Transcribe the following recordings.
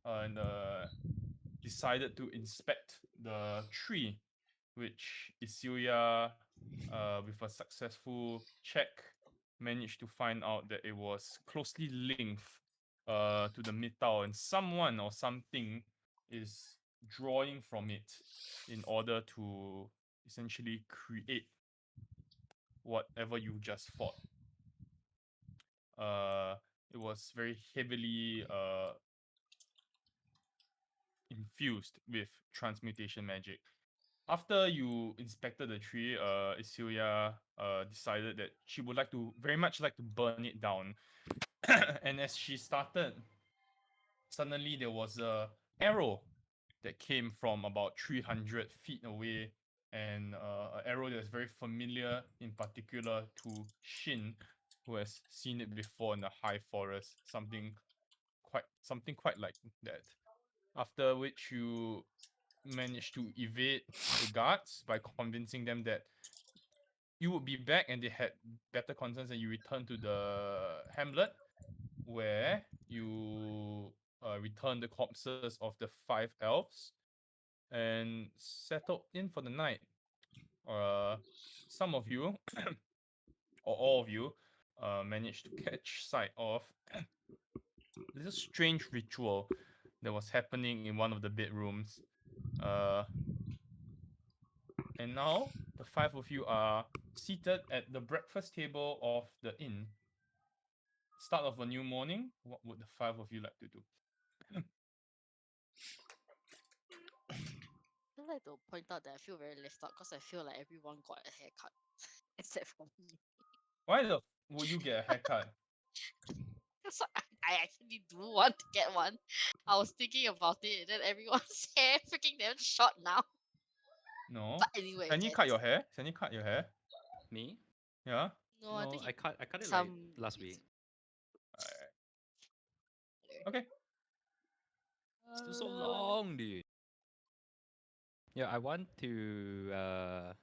and decided to inspect the tree, which Isuya, with a successful check, managed to find out that it was closely linked to the metal, and someone or something is drawing from it in order to essentially create whatever you just fought. Uh, it was very heavily infused with transmutation magic. After you inspected the tree, Isuya decided that she would like to very much like to burn it down. And as she started, suddenly there was a arrow that came from about 300 feet away, and an arrow that's very familiar in particular to Shin, who has seen it before in the high forest. Something quite like that. After which you managed to evade the guards by convincing them that you would be back and they had better concerns, and you return to the hamlet where you return the corpses of the 5 elves and settled in for the night. Uh, some of you, or all of you, managed to catch sight of this strange ritual that was happening in one of the bedrooms. Uh, and now the 5 of you are seated at the breakfast table of the inn. Start of a new morning. What would the 5 of you like to do? I'd like to point out that I feel very left out because I feel like everyone got a haircut except for me. Why the would you get a haircut? So I actually do want to get one. I was thinking about it, and then everyone's hair freaking damn short now. No. But anyway, Can you cut your hair? Can you cut your hair? Me? Yeah. no, I No, think I cut it like some last it's week. Alright. okay. Okay. Still so long, dude. Yeah, I want to. We are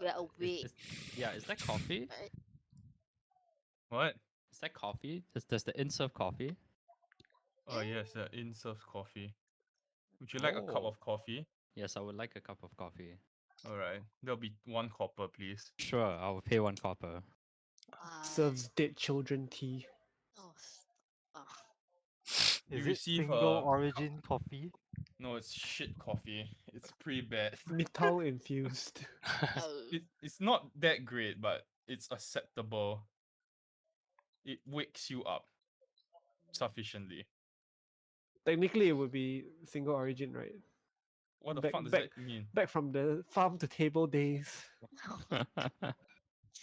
Is, awake. is yeah? Is that coffee? Right? What? Is that coffee? Does the inn serve coffee? Oh Eh? yes, the in-serve coffee. Would you like a cup Oh, of coffee? yes, I would like a cup of coffee. Alright. There'll be 1 copper, please. Sure, I will pay 1 copper. Uh, Serves dead children tea. oh, oh. You Is it receive single a origin coffee? no, it's shit coffee. It's pretty bad. Metal infused. Oh. It's not that great, but it's acceptable. It wakes you up sufficiently. Technically, it would be single origin, right? What the Back, fuck does back, that mean? back from the farm to table days.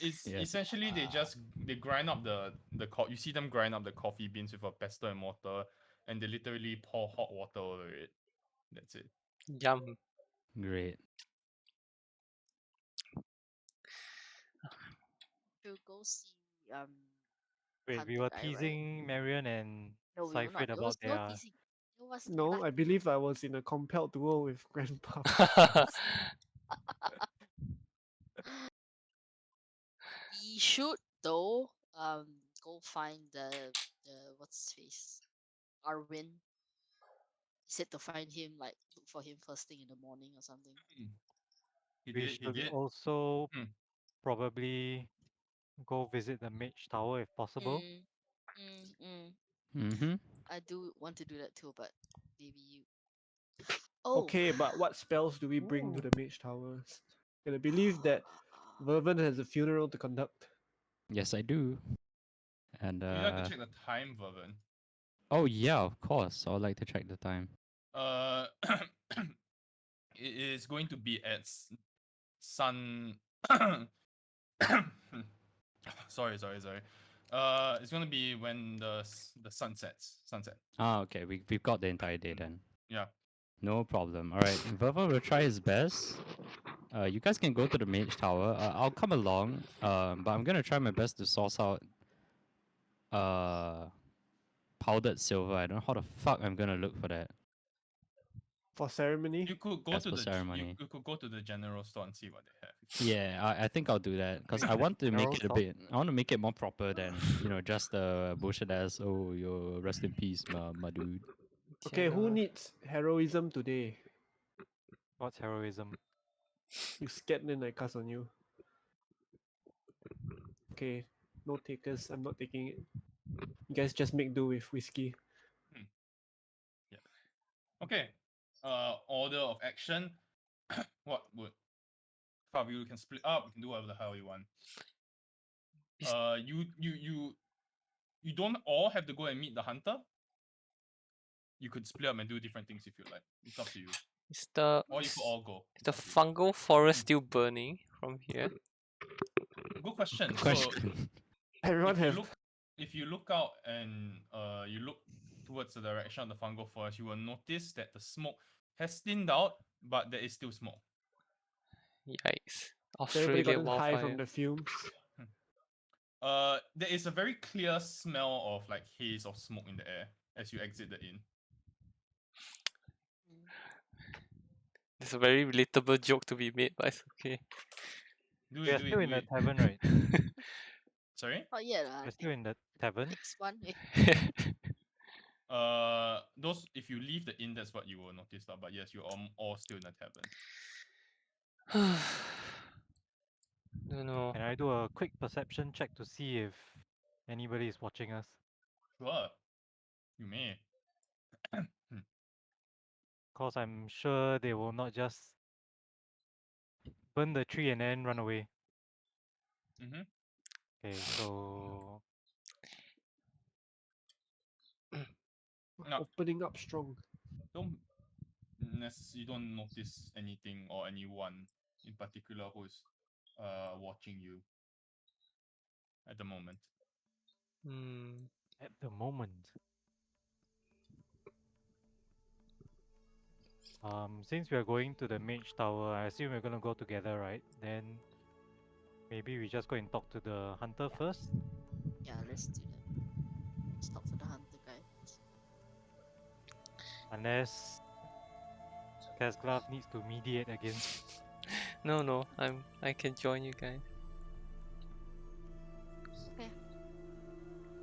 It's Yes. essentially they grind up you see them grind up the coffee beans with a pestle and mortar, and they literally pour hot water over it. That's it. Yum. Great. To go see Wait, we Haunted were Eye, right? teasing Marion and No, we were not. Seyfried It was about no their. teasing. It was No, I nothing. believe I was in a compelled duel with Grandpa. We should though go find the what's his face Arwin. He said to find him, like look for him first thing in the morning or something. He We did. He should did. also Hmm. probably go visit the Mage Tower if possible. Mm, mm. Mm-hmm. I do want to do that too, but maybe you. Oh. Okay, but what spells do we bring to Ooh. the mage towers? And I believe that Vervin has a funeral to conduct. Yes, I do. And Would you like to check the time, Vervin? oh yeah, of course. I would like to check the time. Uh, it is going to be at sun. sorry. It's gonna be when the sun sets. Sunset. Ah, okay. We've got the entire day then. Yeah. No problem. All right, Verva will try his best. You guys can go to the mage tower. I'll come along. But I'm gonna try my best to source out uh powdered silver. I don't know how the fuck I'm gonna look for that For ceremony? You could go as to for the ceremony. you could go to the general store and see what they have if Yeah, I think I'll do that because I want to make Arrow it a stop. bit. I want to make it more proper than just the bullshit as oh yo rest in peace, my dude. Okay, who needs heroism today? What's heroism? You scared then I cast on you. Okay, no takers. I'm not taking it. You guys just make do with whiskey. Okay. Order of action. What would five of you can split up? You can do whatever the hell you want. You don't all have to go and meet the hunter. You could split up and do different things if you like. It's up to you. Is the Or you could all go. is It's the up to you. fungal forest still burning from here? Good question. Good So question. Everyone if you have look if you look out and you look towards the direction of the fungal forest, you will notice that the smoke has thinned out, but there is still smoke. Yikes! everybody Australia gotten high wildfire. from the fumes. There is a very clear smell of like haze of smoke in the air as you exit the inn. It's a very relatable joke to be made, but it's okay. Do We it, are do still it, in do the it. tavern, right? Sorry? Oh yeah, We're still in the tavern. next one. Those if you leave the inn, that's what you will notice, lah. But yes, you're all still in the tavern. Don't know. Can I do a quick perception check to see if anybody is watching us? Sure, you may. Because I'm sure they will not just burn the tree and then run away. Mm-hmm. Okay, so No. Opening up strong. You don't notice anything or anyone in particular who's watching you at the moment. Hmm. at the moment, since we are going to the mage tower, I assume we're gonna go together, right? Then maybe we just go and talk to the hunter first. Yeah, let's do that. Let's talk to the hunter guy. Unless Casglove needs to mediate against. No, I can join you guys.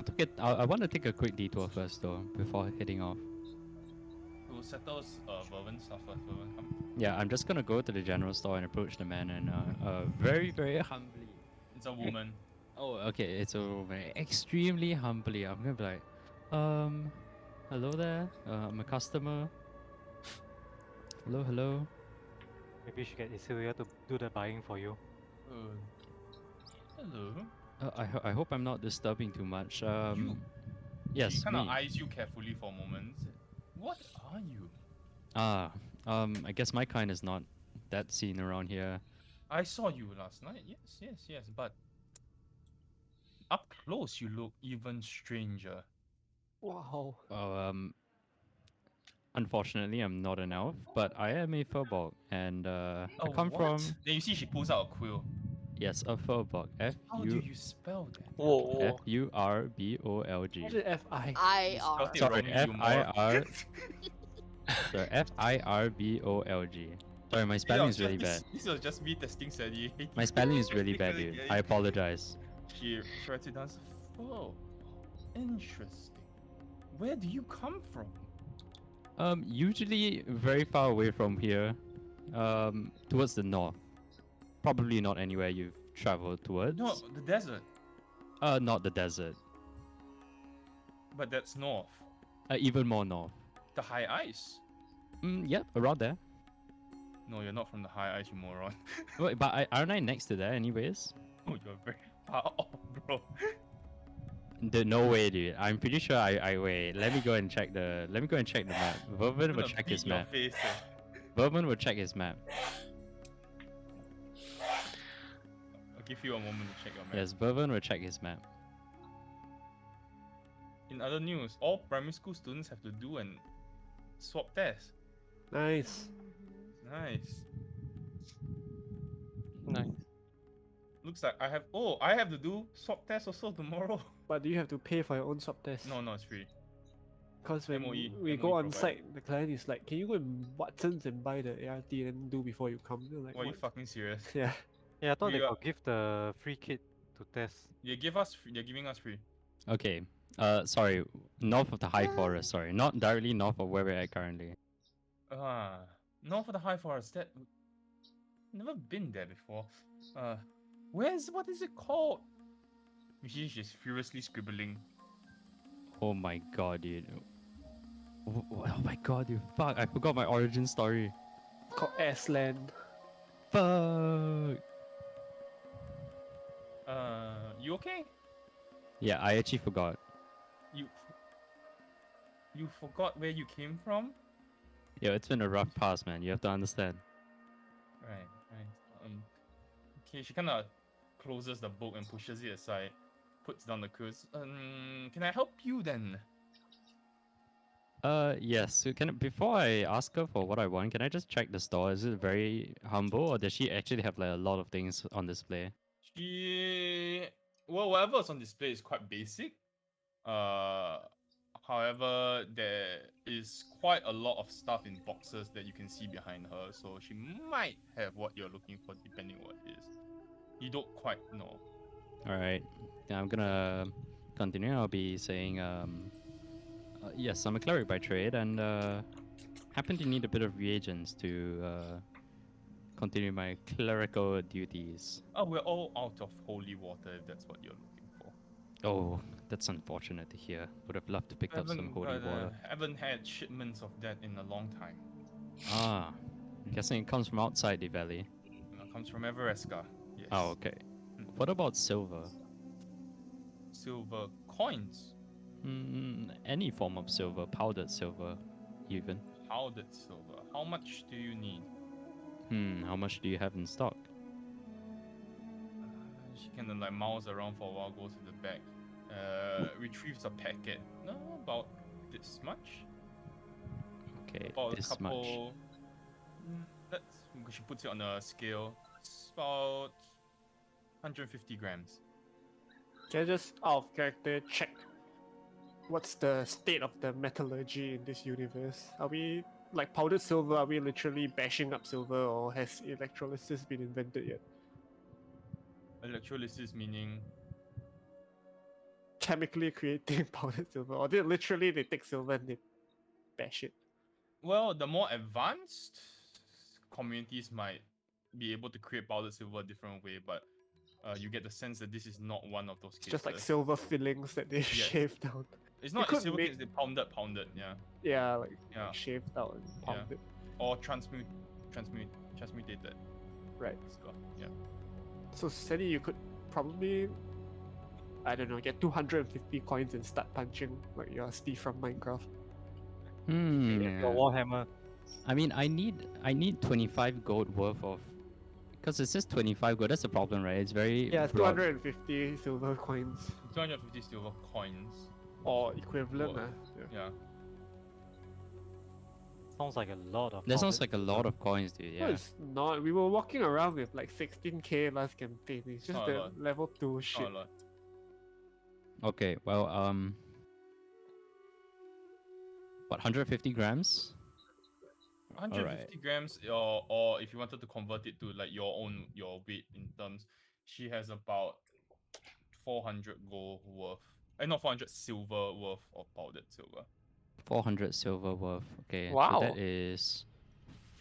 Okay. I want to take a quick detour first though before heading off. Who settles Vervin stuff first? Vervin, come. Yeah, I'm just gonna go to the general store and approach the man and very humbly. It's a woman. Oh, okay. It's a woman. Extremely humbly. I'm gonna be like, hello there. I'm a customer. Hello. Maybe you should get Isilia to do the buying for you. Hello. I hope I'm not disturbing too much. You. Yes, She kind of me. eyes you carefully for a moment. What are you? I guess my kind is not that seen around here. I saw you last night. Yes. But up close, you look even stranger. Wow. Unfortunately, I'm not an elf, but I am a furbolg, and I Oh, come what? from Then you see she pulls out a quill. yes, a furbolg. How do you spell that? Whoa. F-U-R-B-O-L-G. How's it FI? I You spelled are. it Sorry, wrongly, you F-I-R. Sorry, F-I-R-B-O-L-G. Sorry, my spelling is really bad. This was just me testing Sadie. My spelling is really bad, dude. I apologize. She writes it down. Oh, interesting. Where do you come from? Usually very far away from here, towards the north. Probably not anywhere you've traveled towards. No, the desert. Not the desert. But that's north. Even more north. The high ice. Yep, around there. No, you're not from the high ice, you moron. Wait, but aren't I next to there anyways? Oh, you're very far off, bro. No way, dude. I'm pretty sure I wait. Let me go and check the map. Vervin I'm will gonna check beat his your map. face, Vervin will check his map. I'll give you a moment to check your map. Yes, Vervin will check his map. In other news, all primary school students have to do an swab test. Nice. Nice. Nice. Looks like I have to do swab test also tomorrow. But do you have to pay for your own swab test? No, it's free. Because when MOE we go on provide. site, the client is like, can you go and Watsons and buy the ART and do before you come? You're like, Are you what? fucking serious? Yeah. Yeah, I thought they We are- could give the free kit to test. They're giving us free. Okay. Sorry. North of the High Forest. Sorry, not directly north of where we're at currently. North of the High Forest. That never been there before. What is it called? She's just furiously scribbling. Oh my god, dude. Oh my god, dude. Fuck, I forgot my origin story. Called Aslan. Fuck. You okay? Yeah, I actually forgot. You you forgot where you came from? Yeah, it's been a rough past, man. You have to understand. Right. Okay, she kind of closes the book and pushes it aside, puts down the quiz. Can I help you then? Yes. So before I ask her for what I want, can I just check the store? Is it very humble, or does she actually have like a lot of things on display? Whatever's on display is quite basic. Uh, However, there is quite a lot of stuff in boxes that you can see behind her, so she might have what you're looking for, depending on what it is. You don't quite know. All right. Yeah, I'm gonna continue. I'll be saying, yes, I'm a cleric by trade, and happen to need a bit of reagents to continue my clerical duties. Oh, we're all out of holy water if that's what you're looking for. Oh, that's unfortunate to hear. Would have loved to pick up some holy water. Haven't had shipments of that in a long time. Ah, guessing it comes from outside the valley. It comes from Everesca. Yes. Oh, okay. What about silver? Silver coins. Any form of silver, powdered silver, even. Powdered silver. How much do you need? How much do you have in stock? She kind of like mouse around for a while, goes to the back, retrieves a packet. No, about this much. Okay, About this a couple. She puts it on a scale. It's about 150 grams. Can I just, out of character, check what's the state of the metallurgy in this universe? Are we, like powdered silver, are we literally bashing up silver, or has electrolysis been invented yet? Electrolysis meaning Chemically creating powdered silver, or they take silver and they bash it? well, the more advanced communities might be able to create powdered silver a different way, but you get the sense that this is not one of those It's cases. just like silver fillings that they shave down. It's not could silver make- cakes, they pounded, yeah. Yeah, like Yeah. shaved out and pounded. Or transmutated. Right. So, yeah. So Sally, you could probably, I don't know, get 250 coins and start punching like your Steve from Minecraft. Your Yeah. Warhammer. I mean, I need 25 gold worth of, because it says 25 gold. That's the problem, right? It's very Yeah, it's broad. 250 silver coins 250 silver coins. or equivalent. Worth. Yeah. Yeah. Sounds like a lot of. That sounds powdered like a lot of coins, dude. No, Yeah. it's not. We were walking around with like 16k last campaign. It's just not a the lot. level 2 Not shit. a lot. Okay. Well, what, 150 grams? 150 grams, or if you wanted to convert it to like your weight in terms, she has about 400 gold worth. Not 400 silver worth of powdered silver. 400 silver worth. Okay. So Wow. that is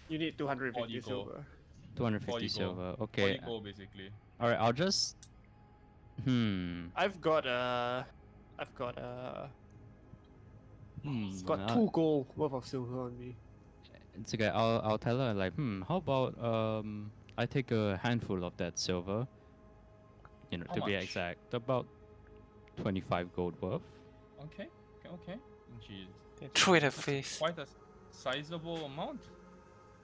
You need 250 40 gold. silver. 250 40 gold. silver. Okay. 40 gold basically. All right. I'll just. I've got got 2 gold worth of silver on me. It's okay. I'll tell her like, how about I take a handful of that silver. You know, How to be much? exact, about 25 gold worth. Okay. And she Throw it at that's face. quite a sizable amount.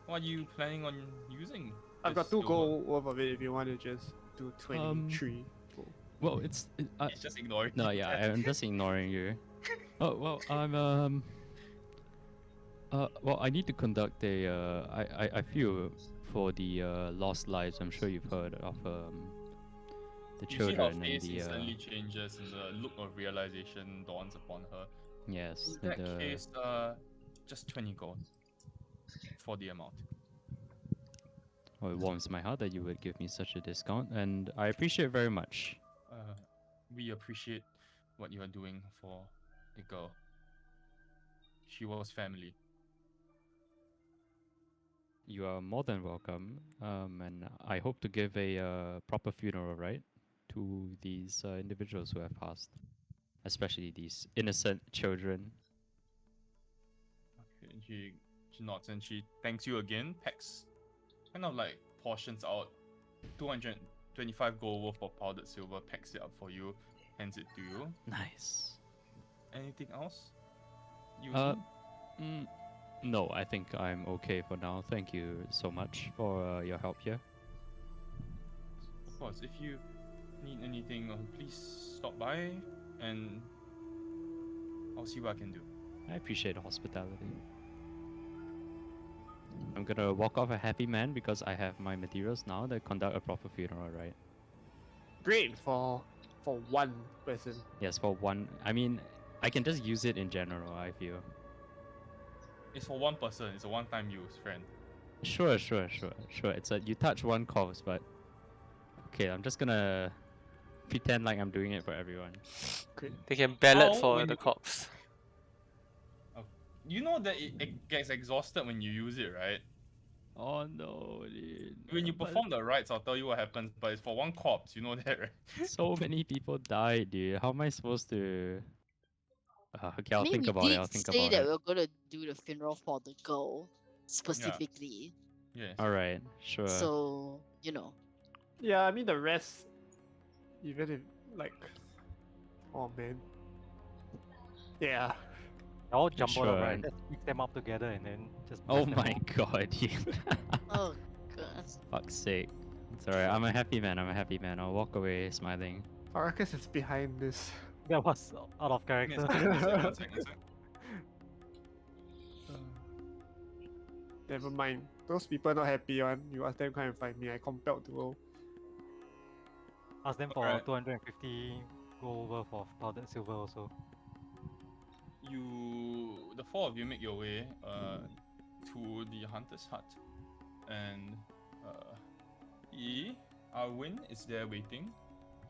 What are you planning on using? I've this got 2 silver? gold worth of it if you want to just do 23 gold. Well, it's He's just ignoring. no, you. yeah, I'm just ignoring you. Oh well, I'm well, I need to conduct a I feel for the lost lives. I'm sure you've heard of the You see her children and face the instantly changes and the look of realization dawns upon her. yes, In that the case, just 20 gold for the amount. Well, it warms my heart that you would give me such a discount, and I appreciate it very much. We appreciate what you are doing for the girl. She was family. You are more than welcome, and I hope to give a proper funeral, right, to these individuals who have passed, especially these innocent children. Okay, she nods and she thanks you again. Packs kind of like portions out 225 gold worth of powdered silver. Packs it up for you, hands it to you. Nice. Anything else you Uh, need? No, I think I'm okay for now. Thank you so much for your help here. Of course, if you need anything, please stop by and I'll see what I can do. I appreciate the hospitality. I'm gonna walk off a happy man because I have my materials now that conduct a proper funeral, right? Great for one person. Yes, for one. I mean, I can just use it in general, I feel. It's for one person. It's a one-time use, friend. Sure. It's a you touch one corpse, but okay, I'm just gonna pretend like I'm doing it for everyone. Great. They can ballot How for when the you- corpse. You know that it gets exhausted when you use it, right? Oh no, dude. When you But perform the rites, I'll tell you what happens. But it's for one corpse. You know that, right? so many people died, dude. How am I supposed to? Okay, I I'll mean, think we about it. did I'll think say about that it. we're gonna do the funeral for the girl specifically. Yes. All right, sure. So Yeah, I mean the rest, even if like, oh man, yeah. All jumbled up, Sure. right? Let's mix them up together and then just. Oh bless them my all. god, you. Oh god. Fuck's sake. It's alright. I'm a happy man. I'll walk away smiling. Arcus is behind this. That was out of Give me a character. sec, one sec. Never mind. Those people not happy one. You ask them come and find me. I compelled to go. Ask them for Alright. 250 gold worth of powdered silver also. The four of you make your way to the hunter's hut, and Arwin is there waiting.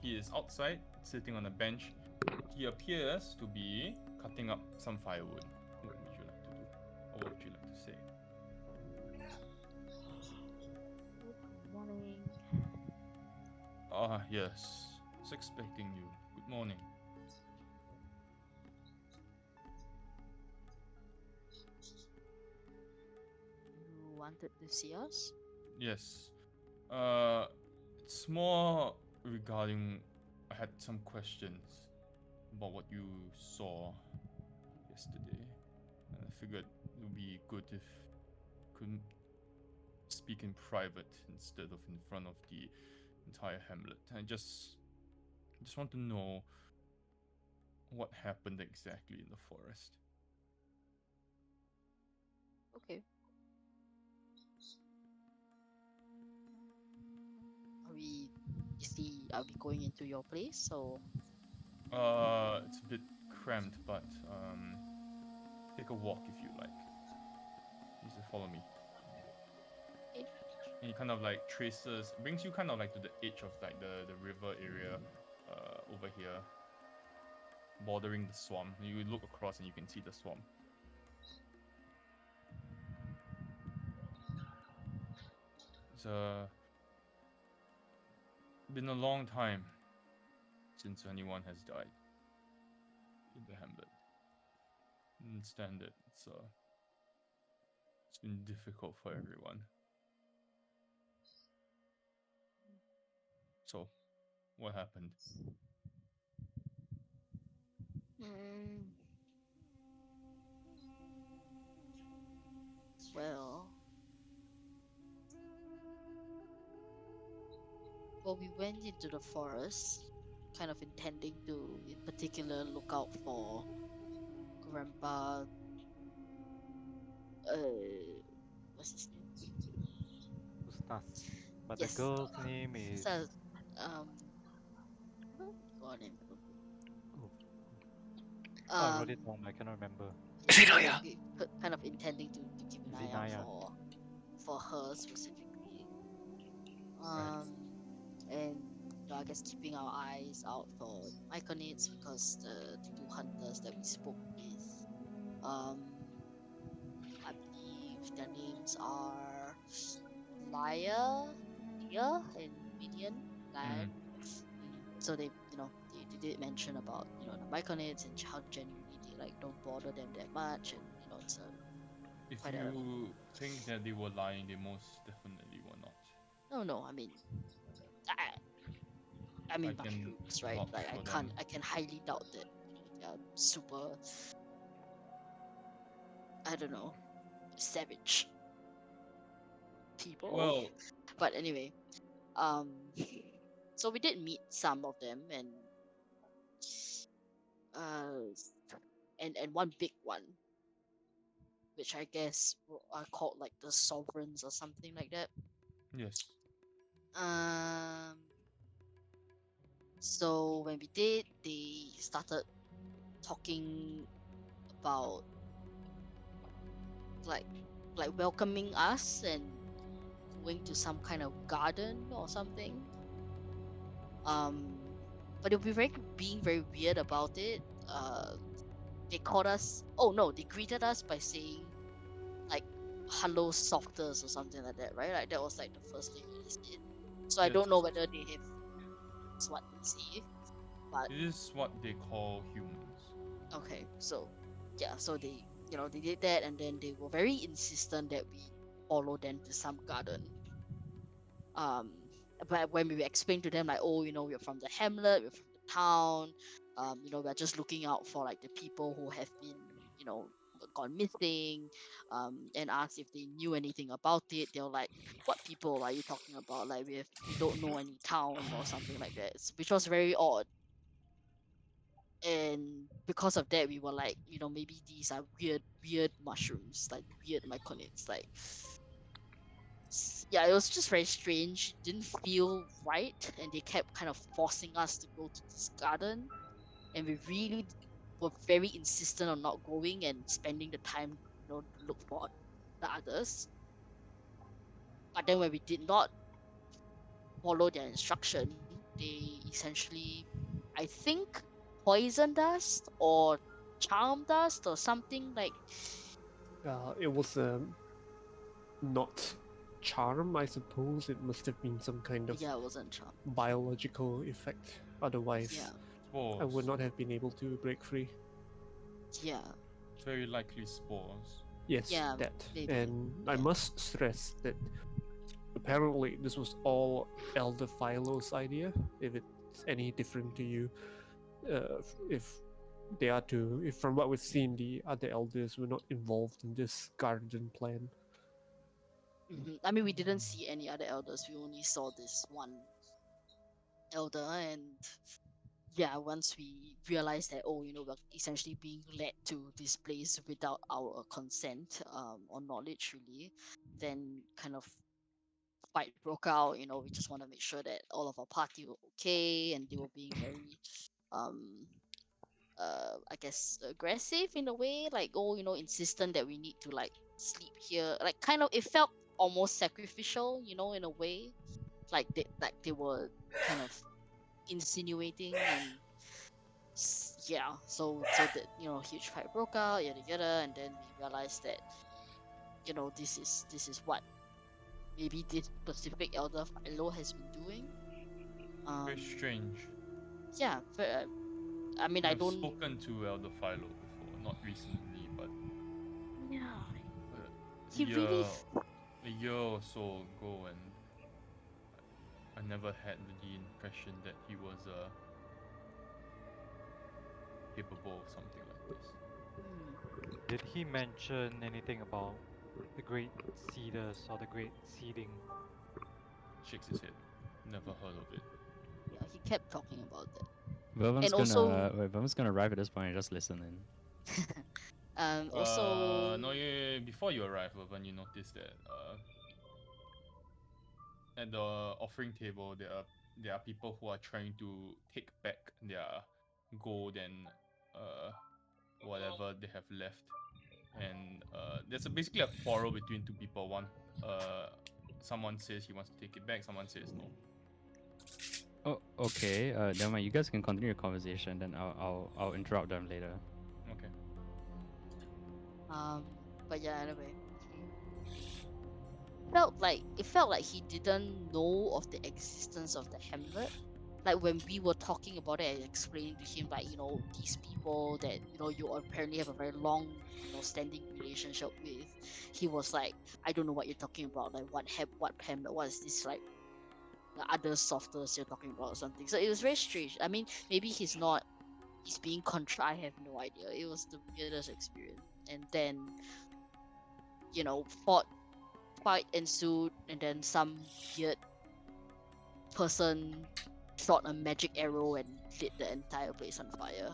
He is outside, sitting on a bench. He appears to be cutting up some firewood. What would you like to do? Or what would you like to say? Morning. Ah, yes. I was expecting you. Good morning. You wanted to see us? Yes. It's more regarding. I had some questions about what you saw yesterday, and I figured it would be good if could speak in private instead of in front of the entire hamlet. I just want to know what happened exactly in the forest. Okay. Are we going into your place or? It's a bit cramped, but take a walk if you like. You just follow me. Okay. And he kind of like brings you kind of like to the edge of like the river area, over here, bordering the swamp. You look across and you can see the swamp. It's been a long time since anyone has died in the hamlet. Understand it. It's been difficult for everyone. So, what happened? Mm, well, we went into the forest, kind of intending to, in particular, look out for Grandpa. What's his name? Ustas. But Yes. the girl's name is. So, what got her name? Oh, I wrote it down, I cannot remember. Zinaya. We kind of intending to keep an eye out Zinaya. for her specifically. Right. And I guess keeping our eyes out for myconids because the two hunters that we spoke with, um, I believe their names are Liar, Lear, and Minion. Lion. Mm. So they did mention about the myconids and how genuinely they like don't bother them that much, and it's a If quite a you think that they were lying, they most definitely were not. no. I mean, I, I I mean can mushrooms, right? vouch Like for them. I can highly doubt that they're super, I don't know, savage people. Well, But anyway, um, so we did meet some of them, uh, and one big one, which I guess are called like the sovereigns or something like that. yes. Um, so when we did, they started talking about like welcoming us and going to some kind of garden or something. Um, but they'll be very being very weird about it. They called us. Oh no, they greeted us by saying like "hello, softers" or something like that, right? Like that was like the first thing that they said. So I Yes. don't know whether they have that's what they say, but It is what they call humans. okay. So yeah, so they did that, and then they were very insistent that we follow them to some garden. um but when we explained to them like, oh, we're from the hamlet, we're from the town, we're just looking out for like the people who have been you know gone missing, and asked if they knew anything about it. They're like, what people are you talking about? Like we don't know any town or something like that, which was very odd. And because of that we were like, maybe these are weird mushrooms, like weird myconids, like yeah, it was just very strange. It didn't feel right, and they kept kind of forcing us to go to this garden, and we really were very insistent on not going and spending the time, to look for the others. But then when we did not follow their instruction, they essentially, I think, poisoned us or charmed us or something like. It was not charm, I suppose. It must have been some kind of Yeah, it wasn't charm. biological effect. Otherwise, Yeah, I would Spores. not have been able to break free. yeah, Very likely spores. Yes, yeah, that. maybe. And I Yeah. must stress that apparently this was all Elder Philo's idea. If it's any different to you, if they are to, if from what we've seen, the other elders were not involved in this garden plan. I mean, we didn't see any other elders. We only saw this one elder, and yeah, once we realized that, oh, we're essentially being led to this place without our consent, or knowledge, really, then kind of fight broke out. We just want to make sure that all of our party were okay, and they were being very, um, I guess aggressive in a way, like, oh, insistent that we need to like sleep here, like kind of it felt almost sacrificial, in a way, like they were kind of insinuating, and yeah, so that huge fight broke out, yada yada, and then we realized that this is what maybe this specific elder Philo has been doing. Very um strange. yeah, I mean, I I've don't. spoken to Elder Philo before, not recently, but Yeah, a he really year, a year or so ago, and I never had the impression that he was capable of something like this. Did he mention anything about the Great Cedars or the Great Seeding? Shakes his head. Never heard of it. yeah, he kept talking about that. Velvum's And also, gonna wait, Velvum's gonna arrive at this point and just listen in. also, No, before you arrive, when you notice that at the offering table there are people who are trying to take back their gold and uh whatever they have left, and there's basically a quarrel between two people. One uh someone says he wants to take it back, someone says no. Oh, okay. Never mind. You guys can continue your conversation. Then I'll interrupt them later. Okay. But yeah, anyway, it felt like he didn't know of the existence of the Hamlet. Like when we were talking about it and explaining to him, like, these people that, you apparently have a very long, standing relationship with, he was like, I don't know what you're talking about. Like what Hamlet, what is this, like the other softwares you're talking about or something. So it was very strange. I mean, maybe he's being contra. I have no idea. It was the weirdest experience. And then, fight ensued, and then some weird person shot a magic arrow and lit the entire place on fire.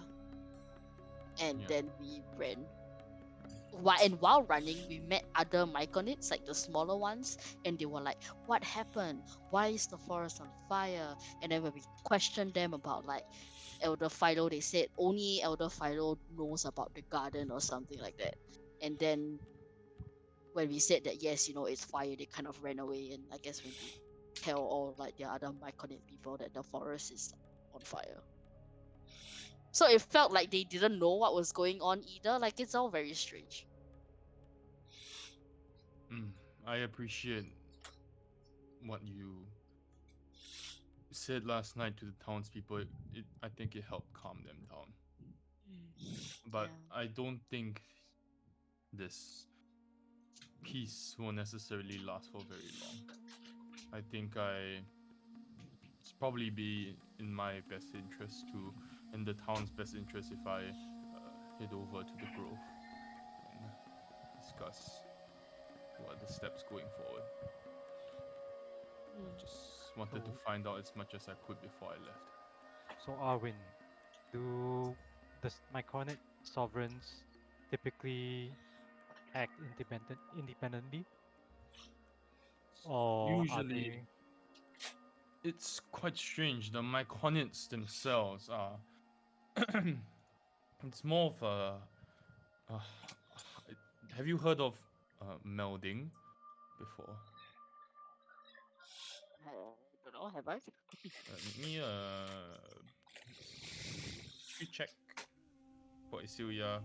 And Yeah. then we ran. While running, we met other Myconids, like the smaller ones, and they were like, "What happened? Why is the forest on fire?" And then when we questioned them about like Elder Philo, they said only Elder Philo knows about the garden or something like that. And then when we said that yes, it's fire, they kind of ran away. And I guess when we tell all like the other Myconid people that the forest is on fire. So it felt like they didn't know what was going on either. Like it's all very strange. I appreciate what you said last night to the townspeople. I think it helped calm them down. But Yeah. I don't think this peace will necessarily last for very long. I think it's probably be in my best interest to, in the town's best interest, if I head over to the grove and discuss what are the steps going forward. Just wanted to So- find out as much as I could before I left. So Arwin, do the Myconic sovereigns typically act independently, or are Usually, they? it's quite strange. The Myconids themselves are. It's more of a. Uh, have you heard of melding before? I don't know, have I? Let me history check for Isuya,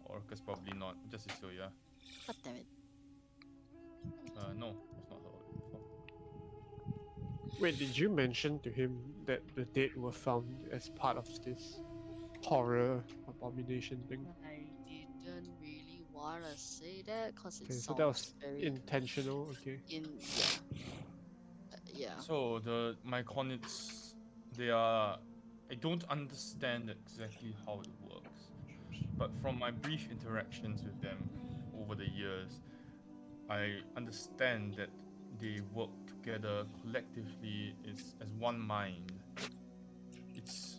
or because probably not, just Isuya. God damn it. No, it's not heard of it before. Wait, did you mention to him that the dead were found as part of this horror abomination thing? I didn't really wanna say that because it Okay, so that sounds was very intentional. Okay. yeah. So the Myconids, they are. I don't understand exactly how it works, but from my brief interactions with them over the years, I understand that they work together collectively as one mind. It's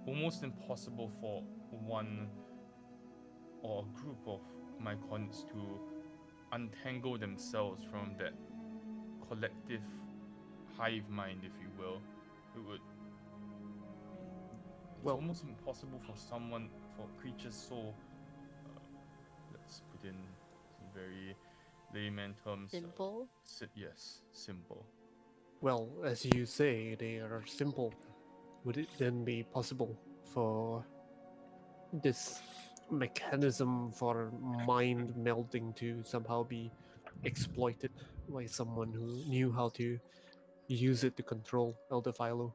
almost impossible for one or a group of Myconids to untangle themselves from that collective hive mind, if you will. It would. It's Well- almost impossible for creatures so. Let's put in very layman terms. Simple. Yes, simple. Well, as you say, they are simple. Would it then be possible for this mechanism for mind melding to somehow be exploited by someone who knew how to use it to control Elder Philo?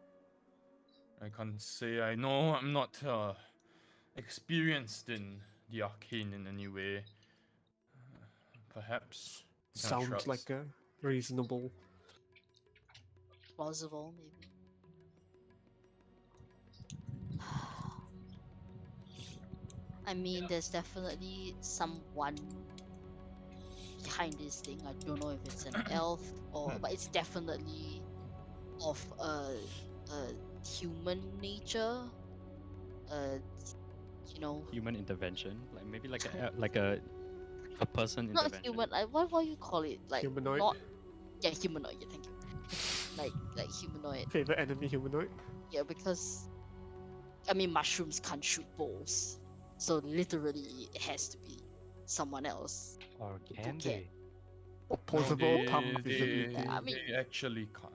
I can't say I know. I'm not experienced in the arcane in any way. Perhaps. He kinda Sounds shrugs. like a reasonable. Plausible, maybe. I mean, there's definitely someone behind this thing. I don't know if it's an elf but it's definitely of a human nature. Uh, Human intervention, like maybe like a person not intervention. human. What you call it? Like Humanoid? not. Yeah, humanoid. Yeah, thank you. like humanoid. Favorite enemy humanoid? Yeah, because I mean mushrooms can't shoot balls, so literally it has to be someone else. Or who can can. they? Opposable they, thumb they, visibility. I they mean, actually can't.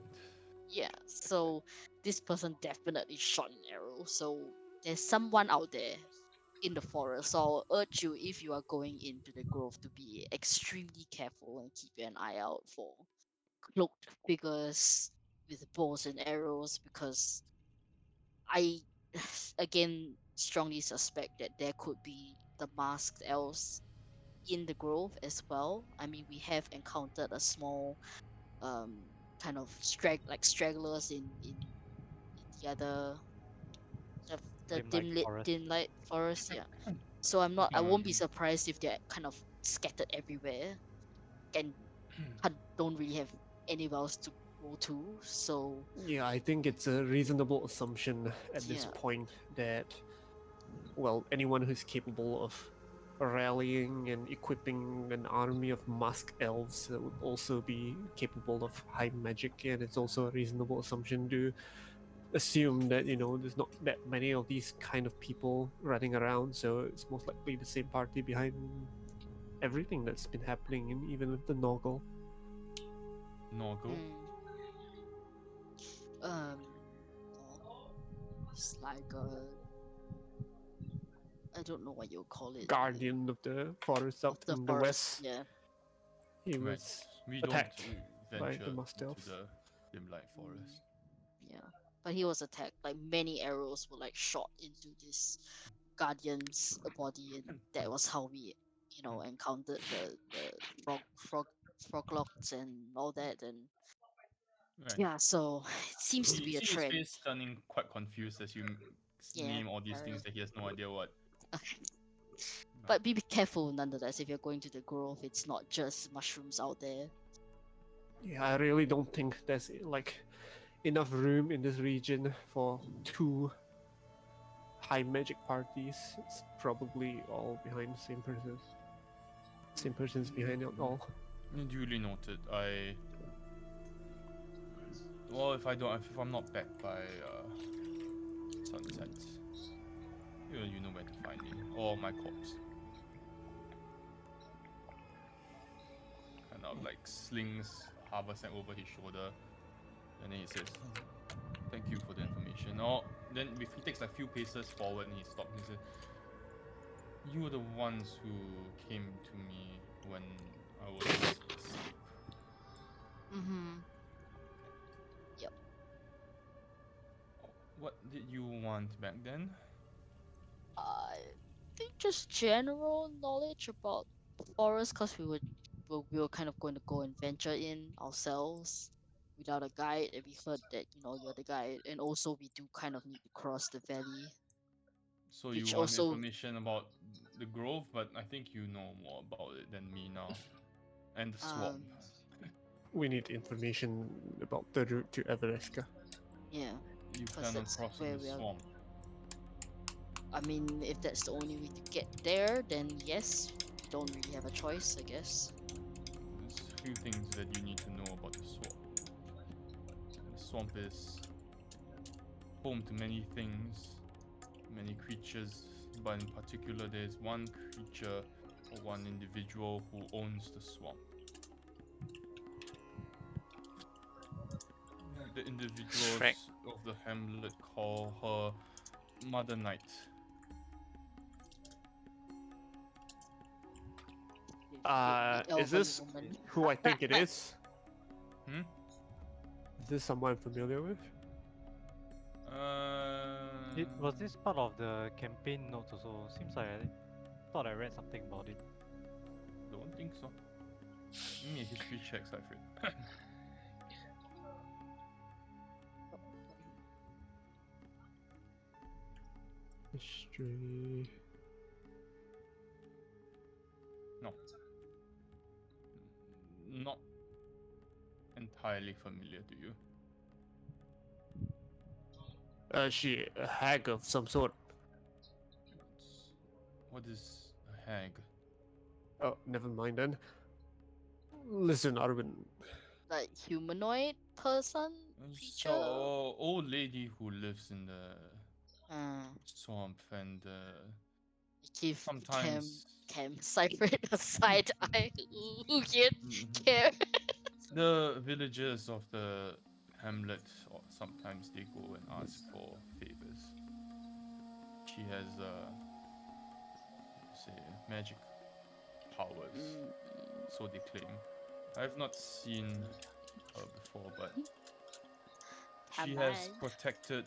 yeah. So this person definitely shot an arrow. So there's someone out there in the forest. So I'll urge you, if you are going into the grove, to be extremely careful and keep an eye out for cloaked figures with bows and arrows, because I again strongly suspect that there could be the masked elves in the grove as well. I mean, we have encountered a small kind of stragglers in the other the, the Dim light forest. dim light forest, yeah. So I won't be surprised if they're kind of scattered everywhere and don't really have anywhere else to go to. So Yeah, I think it's a reasonable assumption at this yeah. point that, well, anyone who's capable of rallying and equipping an army of masked elves would also be capable of high magic, and it's also a reasonable assumption to assume that, there's not that many of these kind of people running around, so it's most likely the same party behind everything that's been happening, and even with the Noggle. Norgo. Mm, um it's like a, I don't know what you call it, Guardian of the forest of out the in the forest. west, Yeah. he Right. was We don't attacked by the venture masked into elves. the dim light Mm, forest. yeah. But he was attacked. Like many arrows were like shot into this guardian's body, and that was how we, encountered the froglocks and all that. And Right. yeah, so it seems to You be a see his trend. face turning quite confused as you Yeah. name all these things Alright. that he has no idea what. Okay. But be careful nonetheless if you're going to the grove. It's not just mushrooms out there. Yeah, I really don't think there's like enough room in this region for two high magic parties. It's probably all behind the same person. Same person's behind it all. Duly noted. Well, if I'm not back by sunset, you know where to find me or my corpse. Kind of like slings a haversack over his shoulder, and then he says, "Thank you for the information." Or then if he takes like a few paces forward and he stops, he says, "You were the ones who came to me when I was asleep." Mm-hmm. Yep. What did you want back then? I think just general knowledge about forest, because we were kind of going to go and venture in ourselves without a guide, and we heard that you're the guide, and also we do kind of need to cross the valley, So you which want also information about the grove, but I think you know more about it than me now. And the swamp. um We need information about the route to Everesca. yeah, You because plan on that's crossing where the we are. swamp. I mean, if that's the only way to get there, then yes, we don't really have a choice, I guess. There's a few things that you need to know about the swamp. The swamp is home to many things, many creatures, but in particular, there's one creature or one individual who owns the swamp. The Frank. individuals of the hamlet call her Mother Night. The Is elven this woman. who I think it is? Hmm? Is this someone I'm familiar with? It was this part of the campaign notes also. Seems like I thought I read something about it. Don't think so. Give me a history check, Cyfred. History. No. Not entirely familiar to you. She a hag of some sort. What is a hag? Oh, never mind then. Listen, Arvin. Like humanoid person So, creature. old lady who lives in the Uh, swamp and Give Sometimes Cam Cypher a side eye. Ooh, Mhm. Cam. the villagers of the hamlet, or sometimes they go and ask for favors. She has, say, magic powers, Mm, so they claim. I have not seen her before, but she has Haman. protected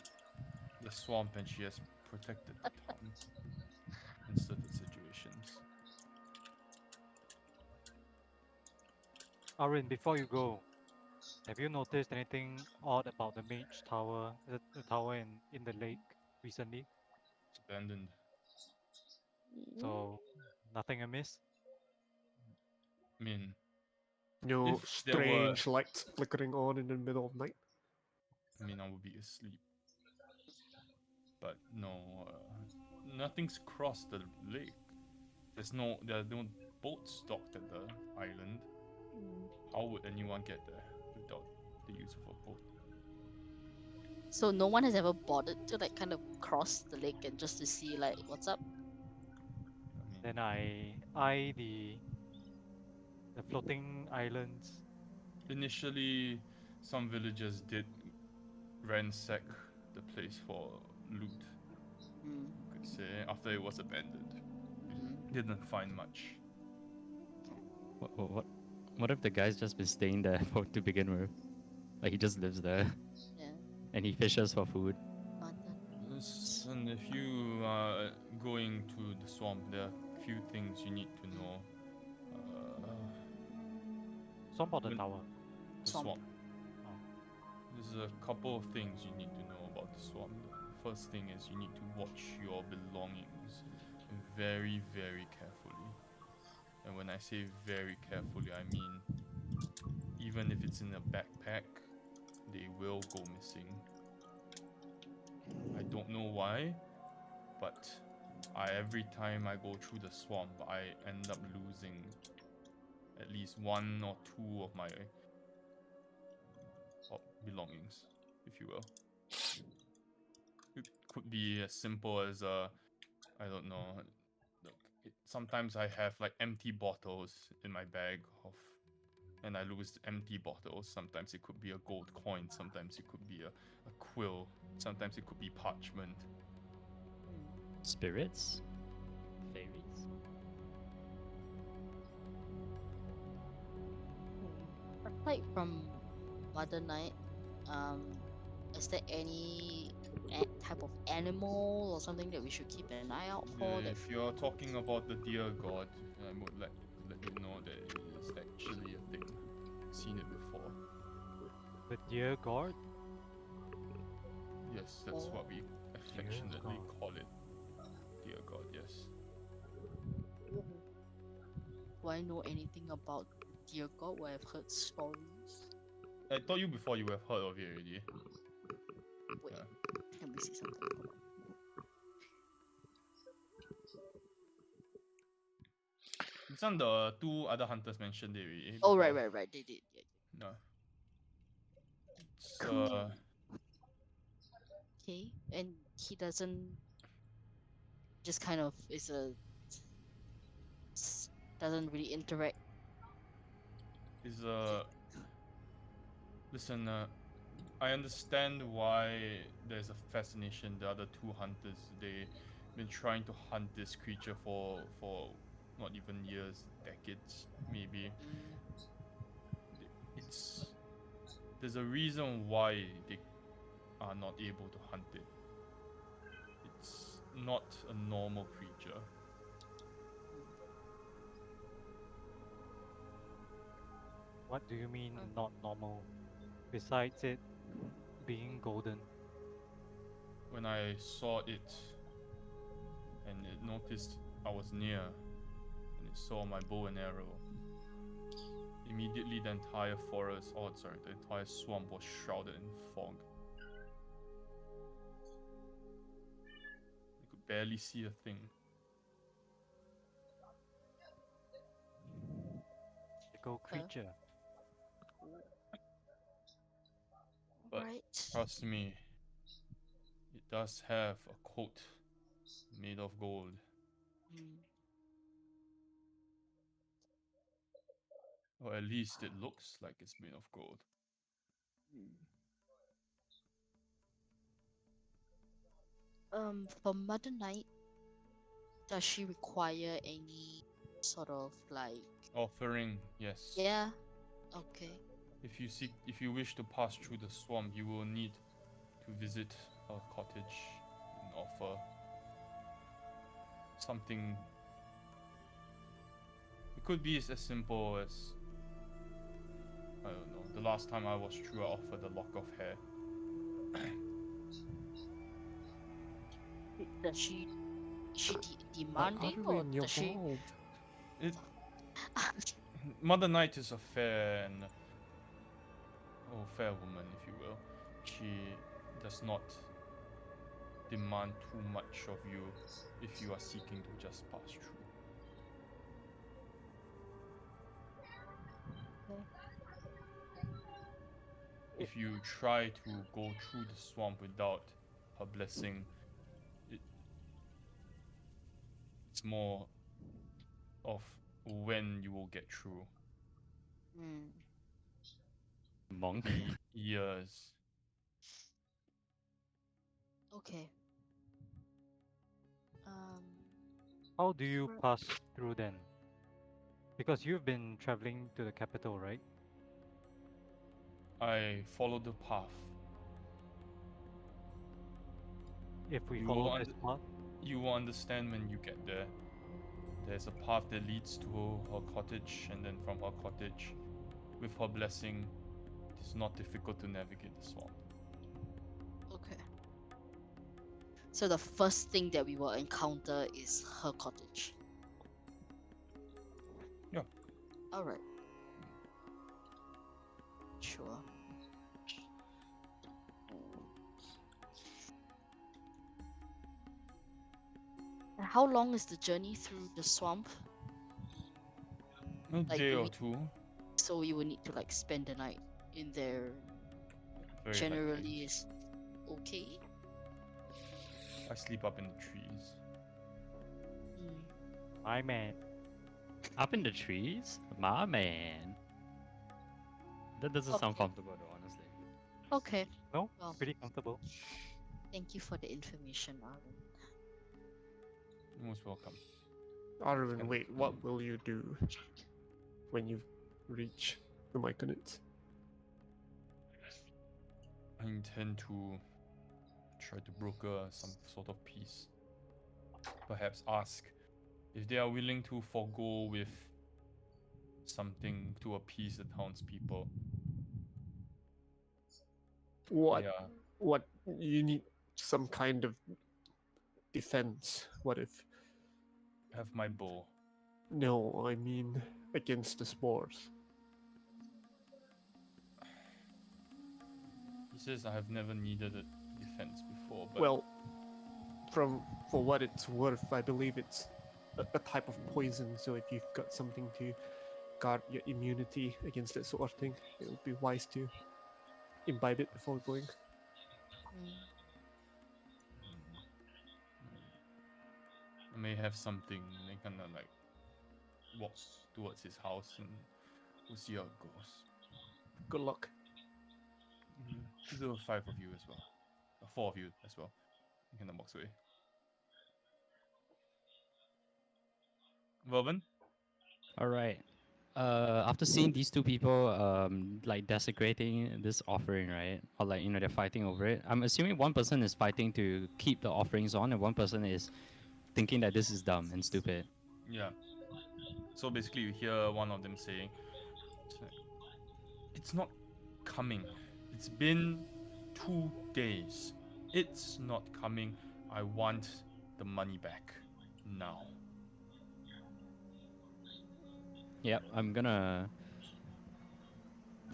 the swamp and she has protected the town in certain situations. Arin, before you go, have you noticed anything odd about the mage tower, the tower in the lake recently? It's abandoned. So nothing amiss? I mean, No if there were, strange lights flickering on in the middle of night. I would be asleep. But no, nothing's crossed the lake. There are no boats docked at the island. How would anyone get there without the use of a boat? So no one has ever bothered to like kind of cross the lake and just to see like what's up. I mean, Then I eye the floating islands. initially, some villagers did ransack the place for loot, Mm, you could say, after it was abandoned. mm, Didn't find much. What if the guy's just been staying there for to begin with? Like he just lives there yeah. and he fishes for food. Mother. And if you are going to the swamp, there are few things you need to know. Swamp or the When- tower? The Swamp. swamp. Oh. There's a couple of things you need to know about the swamp. The first thing is you need to watch your belongings very, very carefully. And when I say very carefully, I mean even if it's in a backpack, they will go missing. I don't know why, but every time I go through the swamp, I end up losing at least one or two of my belongings, if you will. It could be as simple as I don't know. Look, sometimes I have like empty bottles in my bag of, and I lose empty bottles. Sometimes it could be a gold coin. Sometimes it could be a quill. Sometimes it could be parchment. Spirits? Fairies? Aside from Mother Night, is there any type of animal or something that we should keep an eye out for? That If you're talking about the deer god, I would let you know that it is actually a thing. Seen it before. The deer guard? Yes, that's what we affectionately god. call it. Deer god, yes. do I know anything about Dear God? Where I've heard stories. I told you before you have heard of it already. Wait, Yeah. let me see something. This one, the two other hunters mentioned it already. Oh, Before. right. They did. Yeah. No. It's Cool. Okay, and he doesn't just kind of doesn't really interact. is listen, I understand why there's a fascination. The other two hunters, they've been trying to hunt this creature for not even years, decades, maybe. It's there's a reason why they are not able to hunt it. It's not a normal creature. What do you mean not normal? Besides it being golden. When I saw it and it noticed I was near and it saw my bow and arrow, immediately the entire forest, the entire swamp was shrouded in fog. You could barely see a thing. Mythical creature. But Right. trust me, it does have a coat made of gold. Mm. Or at least it looks like it's made of gold. For Mother Night, does she require any sort of like? Offering, yes. Yeah. Okay. If you wish to pass through the swamp, you will need to visit her cottage and offer something. It could be as simple as, I don't know. The last time I was through, I offered a lock of hair. Does she? Is she Why demanding are we or in your does she? vault? It Mother Night is a fair and fair woman, if you will. She does not demand too much of you if you are seeking to just pass through. Okay. If you try to go through the swamp without her blessing, it, it's more of when you will get through. Mm. Monk. Maybe years. Okay. Um. How do you Alright. pass through then? Because you've been traveling to the capital, right? I follow the path. If we You follow will, this under- path, you will understand when you get there. There's a path that leads to her cottage, and then from her cottage, with her blessing, it is not difficult to navigate the swamp. Okay. So the first thing that we will encounter is her cottage. Yeah. All right. Sure. And how long is the journey through the swamp? A Like, day do or we? two, So we will need to like spend the night in there. very likely. Generally is okay. I sleep up in the trees. Mm. my man. Up in the trees? My man. That doesn't sound Okay. comfortable though, honestly. Okay. No, Well, pretty comfortable. thank you for the information, Arvin. You're most welcome. Arvin, Kind of- wait, what will you do when you reach the Myconids? I intend to try to broker some sort of peace. Perhaps ask if they are willing to forego with something to appease the townspeople. What? Yeah, What? You need some kind of defense. What if? have my bow. No, I mean against the spores. He says I have never needed a defense before, but Well, for what it's worth, I believe it's a type of poison. So if you've got something to guard your immunity against that sort of thing, it would be wise to imbibe it before going. Mm. I may have something. They kind of like walks towards his house, and we'll see how it goes. Good luck. There were 5 of you as well, 4 of you as well. He kind of walks away. Vervin? Alright. After seeing these two people like desecrating this offering, right? Or like, they're fighting over it. I'm assuming one person is fighting to keep the offerings on and one person is thinking that this is dumb and stupid. Yeah. So basically, you hear one of them saying, "It's not coming. It's been 2 days. It's not coming. I want the money back now." Yep, I'm gonna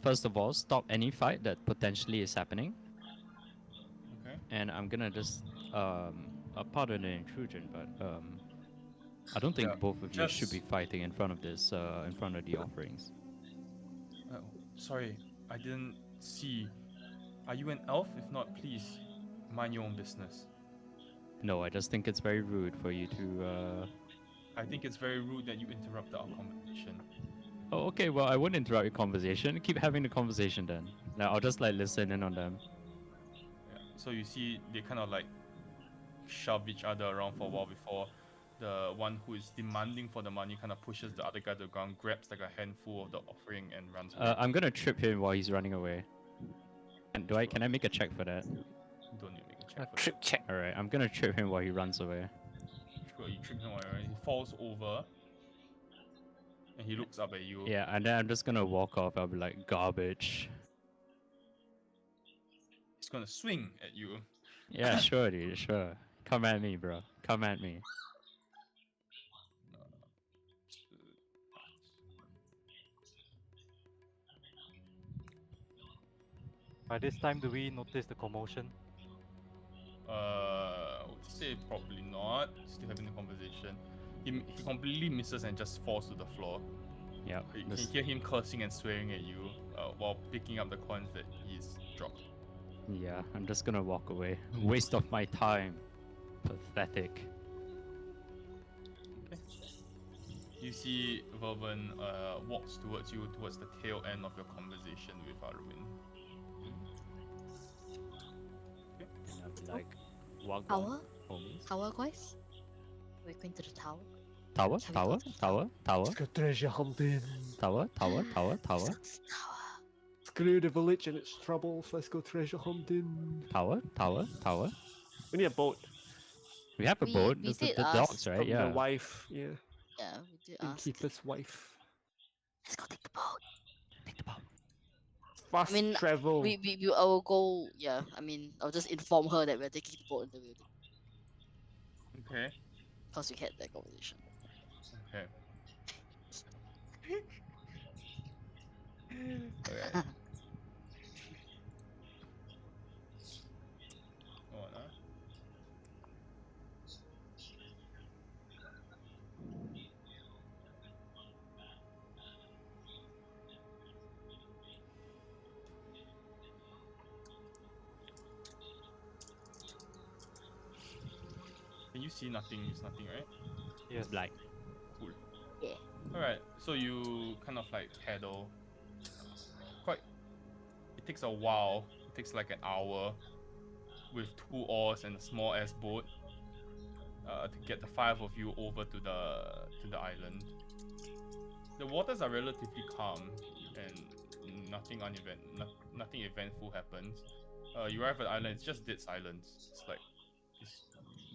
first of all stop any fight that potentially is happening. Okay. And I'm gonna just pardon the intrusion, but I don't Yeah. think both of you should be Just fighting in front of this, in front of the offerings. uh, sorry, I didn't see. Are you an elf? If not, please mind your own business. No, I just think it's very rude for you to I think it's very rude that you interrupted our conversation. Oh, okay. Well, I won't interrupt your conversation. Keep having the conversation then. Now I'll just like listen in on them. Yeah. So you see, they kind of like shove each other around for a while before the one who is demanding for the money kind of pushes the other guy to the ground, grabs like a handful of the offering, and runs away. I'm gonna trip him while he's running away. And can I make a check for that? You don't need to make a check for Trip check. All right, I'm gonna trip him while he runs away. that. Sure, you trip him away, right? He falls over, and he looks up at you. Yeah, and then I'm just gonna walk off. I'll be like, garbage. He's gonna swing at you. Yeah, sure, dude, sure. Come at me, bro. Come at me. By this time, do we notice the commotion? I would say probably not. Still having the conversation. He completely misses and just falls to the floor. Yeah. You can hear him cursing and swearing at you while picking up the coins that he's dropped. Yeah, I'm just gonna walk away. Waste of my time. Pathetic. Okay. You see Vervin walks towards you towards the tail end of your conversation with Arwin. And I'll be like, walk Tower? on, homies. Tower, guys? We're going to the tower. Tower, Shall we tower, go to the tower, tower, Let's go treasure hunting. tower, tower, tower, tower, Let's go to the tower. Screw the village and its troubles. Let's go treasure hunting. tower, tower, tower. We need a boat. We have a We- boat. we There's the did dogs, ask right? From Yeah. the wife, yeah. Yeah, we did ask. Innkeeper's wife. Let's go take the boat. Take the boat. Fast mean, travel. We I will go. Yeah, I mean, I'll just inform her that we're taking the boat in the building Okay. because we had that conversation. Okay. Okay. Hold on, Can you see nothing? It's nothing, right? Yes. It's black. Cool. Yeah. Alright, so you kind of like paddle. Quite. It takes a while. It takes like an hour with 2 oars and a small ass boat to get the 5 of you over to the island. The waters are relatively calm and nothing eventful happens. You arrive at the island. It's just dead silence. It's like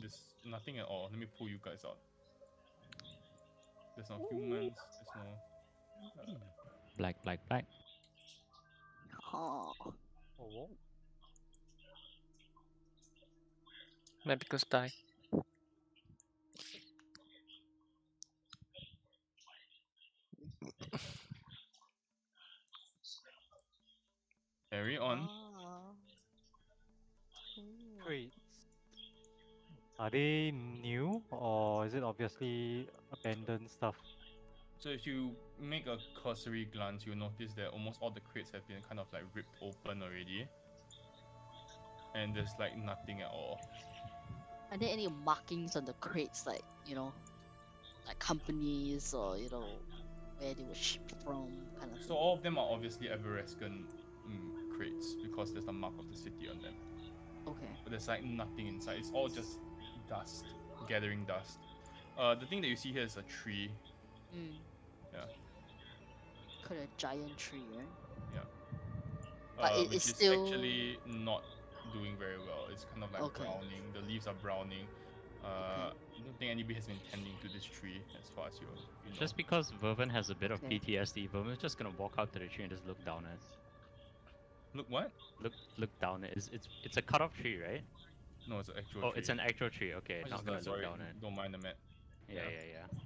there's nothing at all. Let me pull you guys out. There's no humans. There's no. Black, black, black. Oh. Oh, whoa. Medicals die. Carry on. Ah. Cool. Crates. Are they new or is it obviously abandoned stuff? So if you make a cursory glance, you'll notice that almost all the crates have been kind of like ripped open already. And there's like nothing at all. Are there any markings on the crates, like like companies or where they were shipped from, kind of? So all of them are obviously Everescan crates because there's the mark of the city on them. Okay. But there's like nothing inside. It's all just dust, gathering dust. The thing that you see here is a tree. Mm. Yeah. Quite a giant tree, right? But it- which it's is still- actually not doing very well. It's kind of like Okay. browning. The leaves are browning. I don't think anybody has been tending to this tree as far as you know. Just because Vervin has a bit of Okay. PTSD, Vervin's just gonna walk out to the tree and just look down at it. Look what? Look down at it. It's a cut off tree, right? No, it's an actual Oh, tree. it's an actual tree. Okay, I not just gonna look sorry, down at it. don't mind the map. Yeah, yeah. yeah, yeah.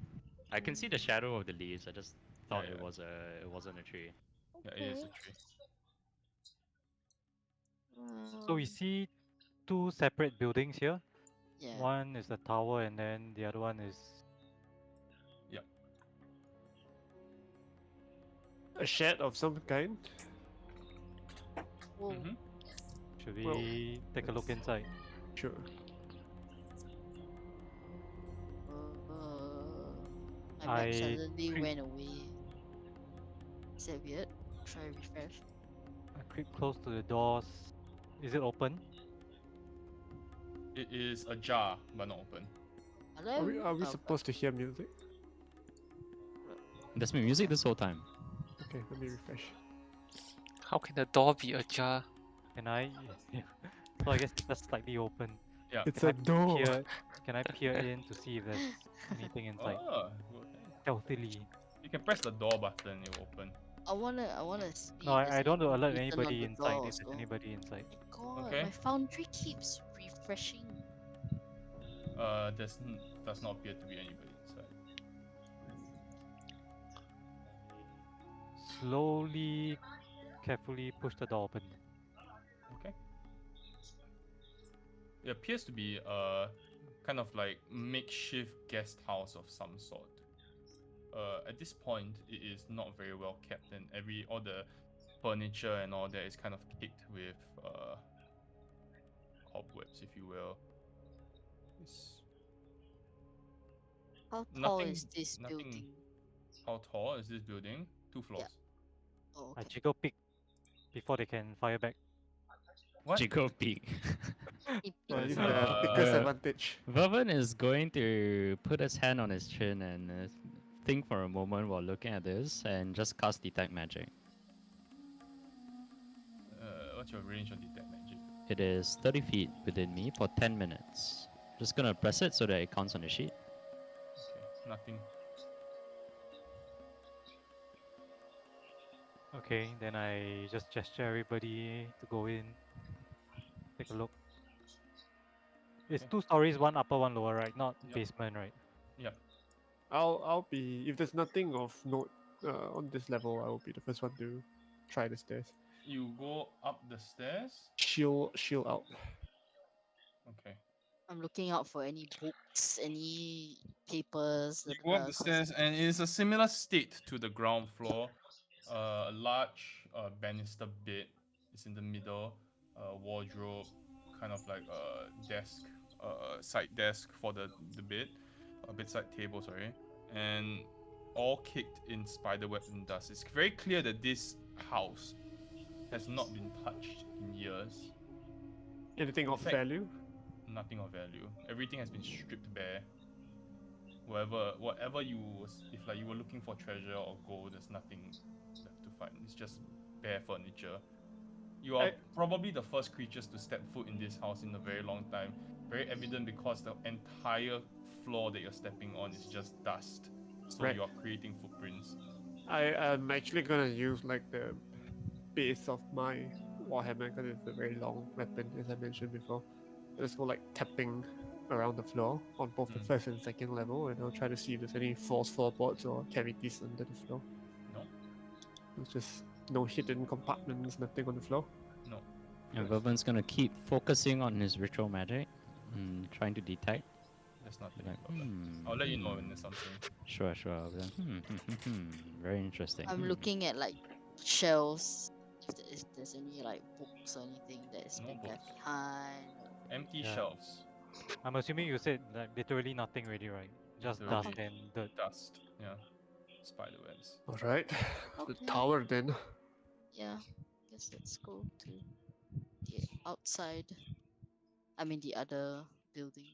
I can see the shadow of the leaves. I just thought Yeah, it yeah. wasn't a tree. Yeah, it is a tree. So we see two separate buildings here. Yeah. One is the tower and then the other one is A shed of some kind. Whoa. Mhm. should we Well, take a look let's- inside? Sure. The map I suddenly creep, went away. Is that weird? Try refresh. I creep close to the doors. Is it open? It is ajar, but not open. Hello? Are we Oh, supposed to hear music? There's been music this whole time. Okay, let me refresh. How can the door be ajar? Can I? So I guess it's just slightly open. Yeah. It's Can a door. Can I peer in to see if there's anything inside? Oh, okay. Stealthily. You can press the door button, it will open. I wanna see No, if there's I don't want to alert anything written on anybody the inside door if there's also. anybody inside. My god, Okay. my foundry keeps refreshing. Does not appear to be anybody inside. Slowly, carefully push the door open. Okay. It appears to be a kind of like makeshift guest house of some sort. At this point, it is not very well kept, and all the furniture and all that is kind of kicked with cobwebs, if you will. It's How tall nothing. is this Nothing. building? How tall is this building? 2 floors. Oh, I okay. jiggle pick before they can fire back. What? Chico peek. Yeah, That's, use the Picker's uh, advantage. Vervin is going to put his hand on his chin and think for a moment while looking at this and just cast Detect Magic. What's your range on detect magic? It is 30 feet within me for 10 minutes. Just gonna press it so that it counts on the sheet. Okay, nothing. Okay, then I just gesture everybody to go in. Take a look. It's Okay. 2 stories, one upper, one lower, right? Not Yep. basement, right? Yep. I'll be, if there's nothing of note on this level, I will be the first one to try the stairs. You go up the stairs. Shield out. Okay. I'm looking out for any books, any papers. You go up the stairs, and it is a similar state to the ground floor. A large banister bed is in the middle. A wardrobe, kind of like a desk, side desk for the bed, a bedside table, sorry, and all kicked in spiderweb and dust. It's very clear that this house has not been touched in years. Anything In of fact, value? Nothing of value. Everything has been stripped bare. Whatever if like you were looking for treasure or gold, there's nothing left to find. It's just bare furniture. You are probably the first creatures to step foot in this house in a very long time. Very evident because the entire floor that you're stepping on is just dust. So Right. you are creating footprints. I'm actually gonna use like the base of my warhammer because it's a very long weapon, as I mentioned before. Just go like tapping around the floor on both the first and second level, and I'll try to see if there's any false floorboards or cavities under the floor. No. There's just no hidden compartments, nothing on the floor. No. And Vervin's gonna keep focusing on his ritual magic, trying to detect. There's nothing. Like, I'll let you know when there's something. Sure. I'll be like, very interesting. I'm looking at like shelves. If there's any like books or anything that is No been left books. behind. Empty Yeah. shelves. I'm assuming you said like literally nothing really, right? Just Literally dust and dirt. Dust. Yeah. Spiderwebs. Alright. The Okay. tower then. Yeah, guess let's go to the outside. I mean the other building.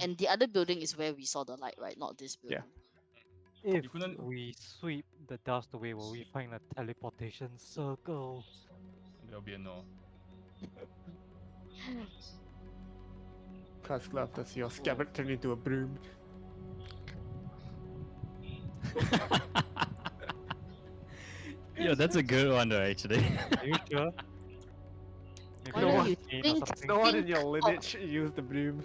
And the other building is where we saw the light, right? Not this Yeah. building. If You couldn't- we sweep the dust away, will we find a teleportation circle? There'll be a no. Casclav, does your scabbard turn into a broom? Yo, that's a good one though, actually. Are you sure? Maybe Why No don't one- you paint or think, something? No one in think your of- lineage used the broom.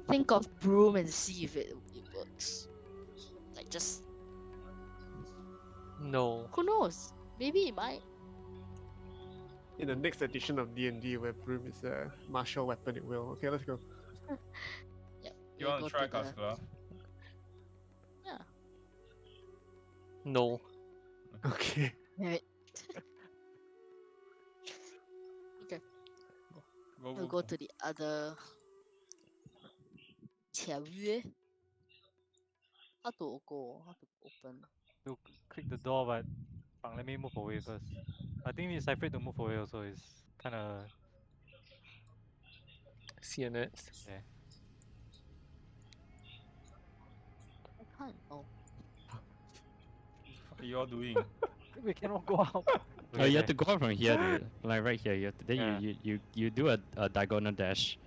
think of broom and see if it works. Like just No. who knows? Maybe it might. In the next edition of D&D where broom is a martial weapon, it will. Okay, let's go. Yep. You we'll want go to try, the- Cascla? Yeah. No. Okay. Right. Go, We'll go to the other 条约. How to go? How to open? To click the door, but let me move away first. I think it's Cypher to move away also is kind of CNS. yeah. I can't. Oh, What are you all doing? We cannot go out. Oh, Okay, you have there. to go out from here, dude. Like right here. You have to, then Yeah. you do a diagonal dash.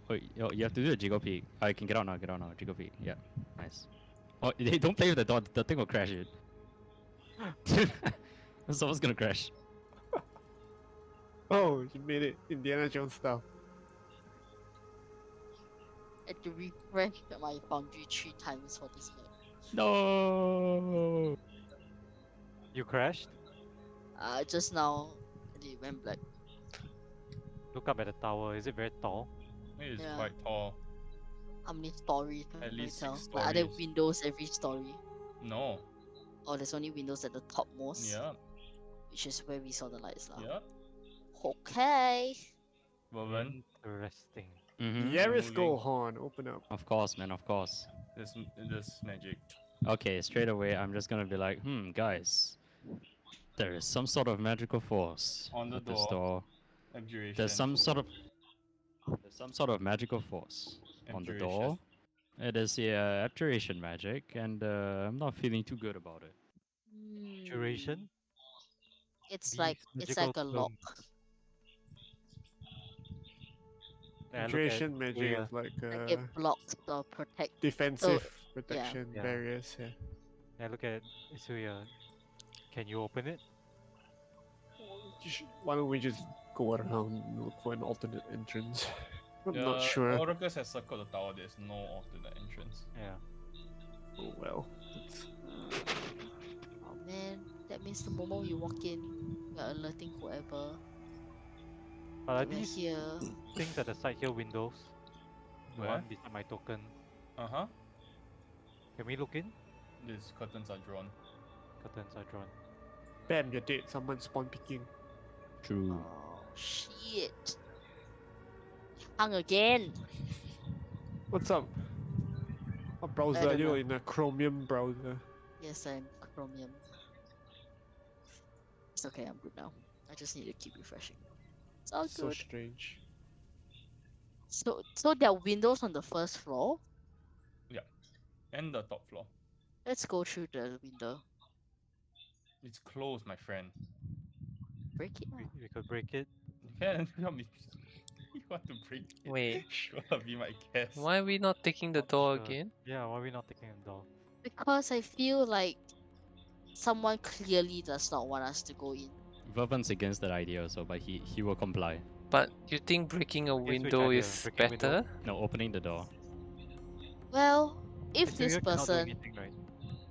Oh, you have to do a jiggle peek. I can get out now. Get out now. Jiggle peek. Yeah, nice. Oh, hey, don't play with the door. The thing will crash it. Someone's gonna crash. Oh, you made it, Indiana Jones style. I had to refresh my boundary 3 times for this map. No. You crashed. Just now they went black. Look up at the tower. Is it very tall? It is Yeah. quite tall. How many stories can At we least tell? 6 Like, are there stories. windows every story? No. Or there's only windows at the topmost? Yeah. Which is where we saw the lights now. Yeah. Okay. Woven. Interesting. Mm-hmm. Yarisco horn, open up. Of course, man. Of course. This magic. Okay, straight away, I'm just gonna be like, guys, there is some sort of magical force On the at this door. door. Abjuration. There's some sort of magical force on the Abjuration. door. It is abjuration magic, and I'm not feeling too good about it. Duration. It's These like magical a lock. terms. Yeah, look at Concentration magic Suya. is like Like it blocks or protects. defensive protection Yeah. barriers. Yeah. Yeah, look at Suya. Can you open it? Why don't we just go around and look for an alternate entrance? I'm The not sure. Oracles has circled the tower. There's no alternate entrance. Yeah. Oh well. It's- Oh man, that means the moment you walk in, you're alerting whoever. But are that we're these here. things at the side here windows? The Where? one beside my token. Uh-huh. Can we look in? These curtains are drawn. Curtains are drawn. Bam, you're dead. Someone spawn picking. True. Oh shit. Hung again. What's up? What browser are don't you know. in? A Chromium browser. Yes, I'm Chromium. It's okay, I'm good now. I just need to keep refreshing. It's all So good. strange. So there are windows on the first floor. And the top floor. Let's go through the window. It's closed, my friend. Break it now. We could break it. You can help me. You want to break it? Wait, Sure, be my guest. why are we not taking the Not door sure. again? Yeah, why are we not taking the door? Because I feel like someone clearly does not want us to go in. Vervan's against that idea also, but he will comply. But you think breaking a Against which window idea? is Breaking window? better? No, opening the door. Well, if Suya this cannot do person anything, right?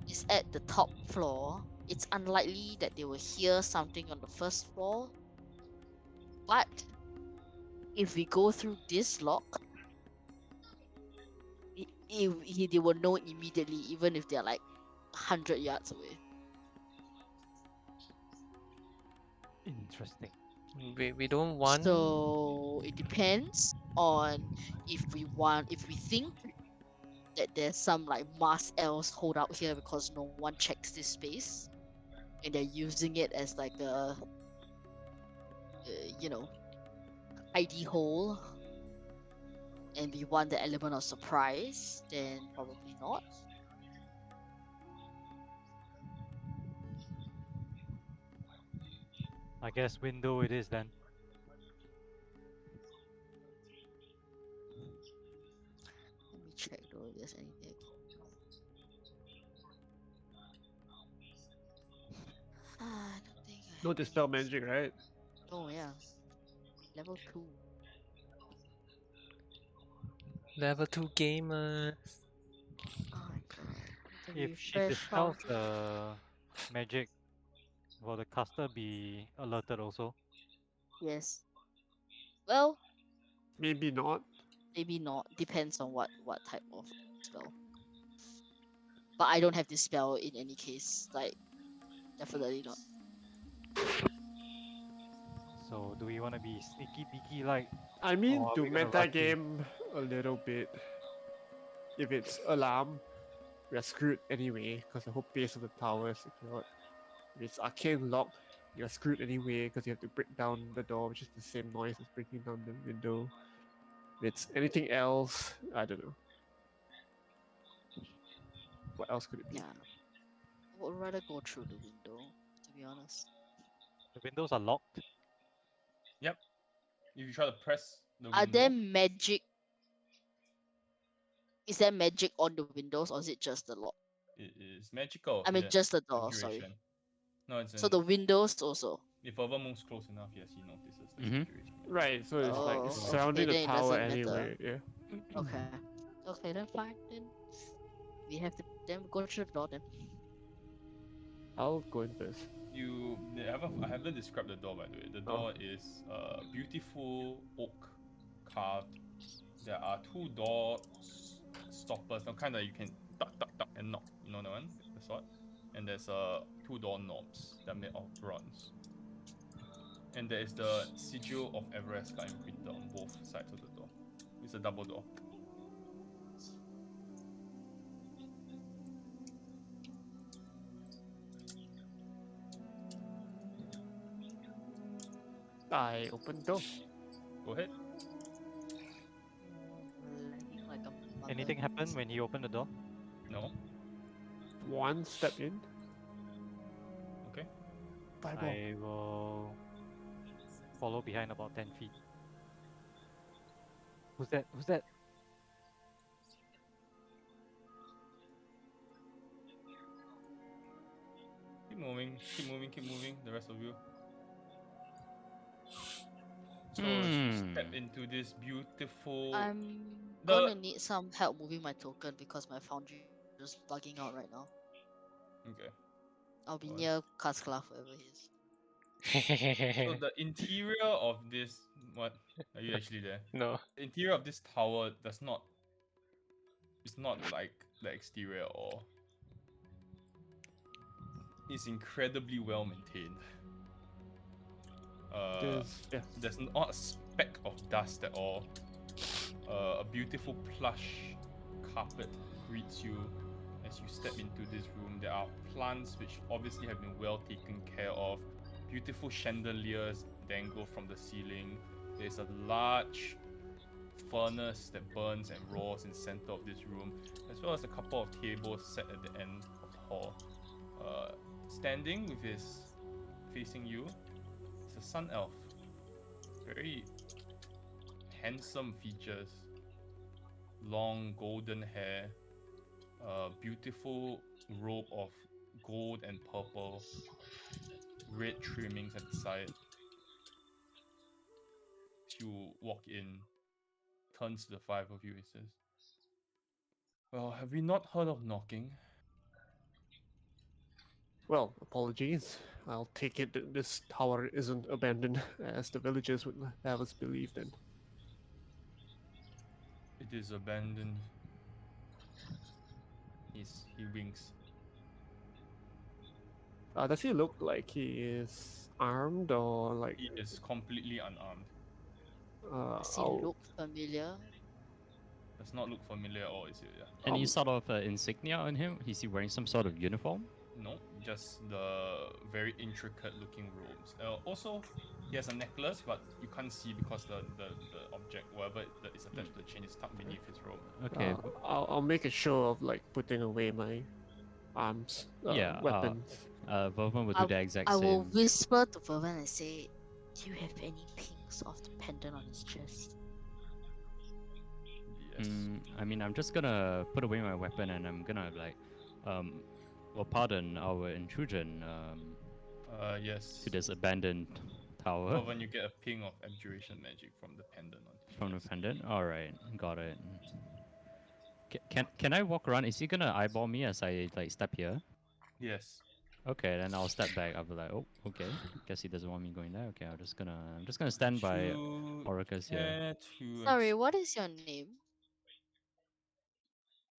is at the top floor, it's unlikely that they will hear something on the first floor. But if we go through this lock, they will know immediately, even if they're like 100 yards away. Interesting. We don't want. So it depends on if we think that there's some like mass else hold out here because no one checks this space and they're using it as like a you know, ID hole, and we want the element of surprise, then probably not. I guess window it is then. Let me check though if there's anything. I don't think I No have dispel any. magic, right? Oh yeah, level 2. Level 2 gamers. Oh my god. Need to If she refresh dispels something. the magic, will the caster be alerted also? Yes. Well, Maybe not. maybe not. Depends on what type of spell. But I don't have this spell in any case. Like, definitely not. So do we want to be sneaky beaky like? I mean, Or are to we gonna meta rush in? game a little bit. If it's alarm, we are screwed anyway because the whole base of the tower is secured. If it's arcane locked, you're screwed anyway because you have to break down the door, which is the same noise as breaking down the window. If it's anything else, I don't know. What else could it be? Yeah. I would rather go through the window, to be honest. The windows are locked. Yep. If you try to press the Are there window, magic? Is there magic on the windows, or is it just the lock? it is magical. I mean, Yes. just the door. Sorry. Abjuration. No, it's So an. the windows also. If Ova moves close enough, yes, he notices this Mhm. abjuration. Yeah. Right, so it's like Oh, it's okay. surrounding the Then it tower doesn't anyway. matter. Yeah. Okay. Okay, then fine. Then we have to then go through the door then. I'll go in first. I haven't described the door, by the way. The Oh. door is beautiful oak carved. There are two door stoppers, the kind that you can tuck and knock. You know that one, the sort. And there's two door knobs that are made of bronze. And there is the sigil of Everesca imprinted on both sides of the door. It's a double door. I open door. Go ahead. Lagging like a mother. Anything happen when you open the door? No. One step in. Okay. Fireball. I will follow behind about 10 feet. Who's that? Who's that? Keep moving. Keep moving. Keep moving. The rest of you. So as you step into this beautiful. I'm The- gonna need some help moving my token because my foundry is just bugging out right now. Okay. I'll be Go on. near Kaskla forever he is. So the interior of this, what? Are you actually there? No. The interior of this tower does not. It's not like the exterior or. It's incredibly well maintained. Yeah. There's not a speck of dust at all. A beautiful plush carpet greets you as you step into this room. There are plants which obviously have been well taken care of. Beautiful chandeliers dangle from the ceiling. There's a large furnace that burns and roars in the center of this room, as well as a couple of tables set at the end of the hall. Standing with his facing you is a sun elf. Very handsome features, long golden hair, beautiful robe of gold and purple, red trimmings at the side. As you walk in, turns to the five of you, he says, "Well, have you not heard of knocking?" Well, apologies. I'll take it that this tower isn't abandoned, as the villagers would have us believe then. It is abandoned. He winks. Does he look like he is armed or like? He is completely unarmed. Does he I'll, look familiar? Does not look familiar at all, is it? Yeah. Any sort of insignia on him? Is he wearing some sort of uniform? No, just the very intricate looking robes. Also, he has a necklace, but you can't see because the object, whatever that is attached to the chain, is tucked beneath his robe. Okay. I'll make a show of like putting away my arms, Yeah, weapons. Vovan will do the exact I same. will whisper to Vervan and say, "Do you have any pinks of the pendant on his chest?" Yes. I mean, I'm just gonna put away my weapon and I'm gonna like, well, pardon our intrusion Yes. to this abandoned tower When you get a ping of abjuration magic from the pendant on his from the chest. pendant. All right, got it. Can I walk around? Is he gonna eyeball me as I like step here? Yes. Okay, then I'll step back. I'll be like, oh, okay. Guess he doesn't want me going there. Okay, I'm just gonna stand by You Oracus here. care to Sorry, what is your name?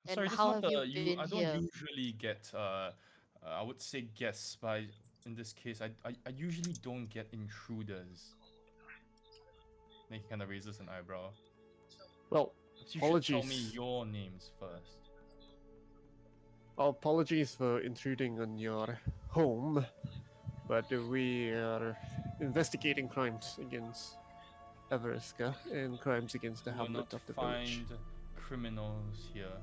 And Sorry, this is how not have you the been I don't here? usually get I would say guests, but in this case I usually don't get intruders. Then he kind of raises an eyebrow. Well, But you should tell me apologies. your names first. Apologies for intruding on your home, but we are investigating crimes against Evereska and crimes against the You will hamlet not of the village. find criminals here.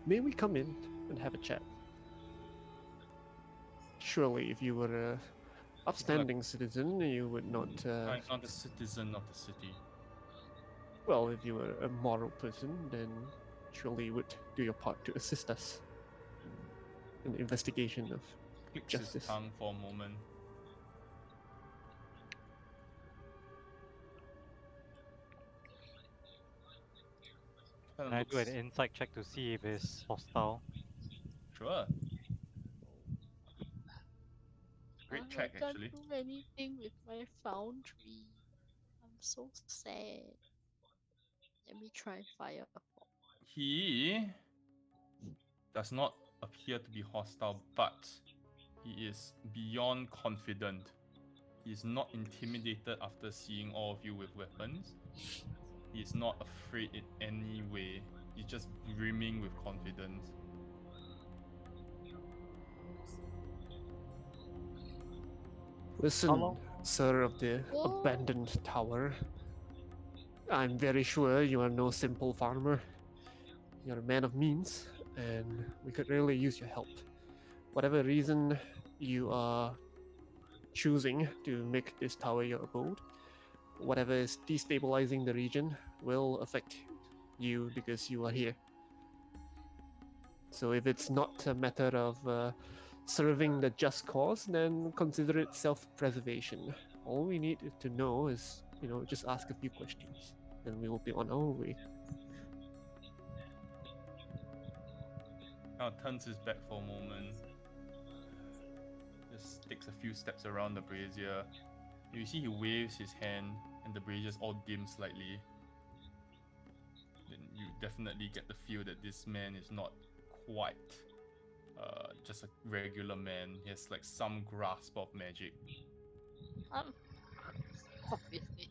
May we come in and have a chat? Surely, if you were a upstanding citizen, you would not. I'm not a citizen of the city. Well, if you were a moral person, then surely you would do your part to assist us in the investigation of Clicks his justice. tongue for a moment. Can I do an insight check to see if it's hostile? Sure. Great check, I can't actually. do anything with my foundry. I'm so sad. Let me try fire. He does not appear to be hostile, but he is beyond confident. He is not intimidated after seeing all of you with weapons. He is not afraid in any way. He's just brimming with confidence. Listen, long? sir of the Whoa. abandoned tower. I'm very sure you are no simple farmer. You're a man of means, and we could really use your help. Whatever reason you are choosing to make this tower your abode, whatever is destabilizing the region will affect you because you are here. So if it's not a matter of serving the just cause, then consider it self-preservation. All we need to know is, just ask a few questions, and we will be on our way. Now turns his back for a moment. Just takes a few steps around the brazier. You see he waves his hand and the braziers all dim slightly. Then you definitely get the feel that this man is not quite just a regular man. He has like some grasp of magic. Obviously.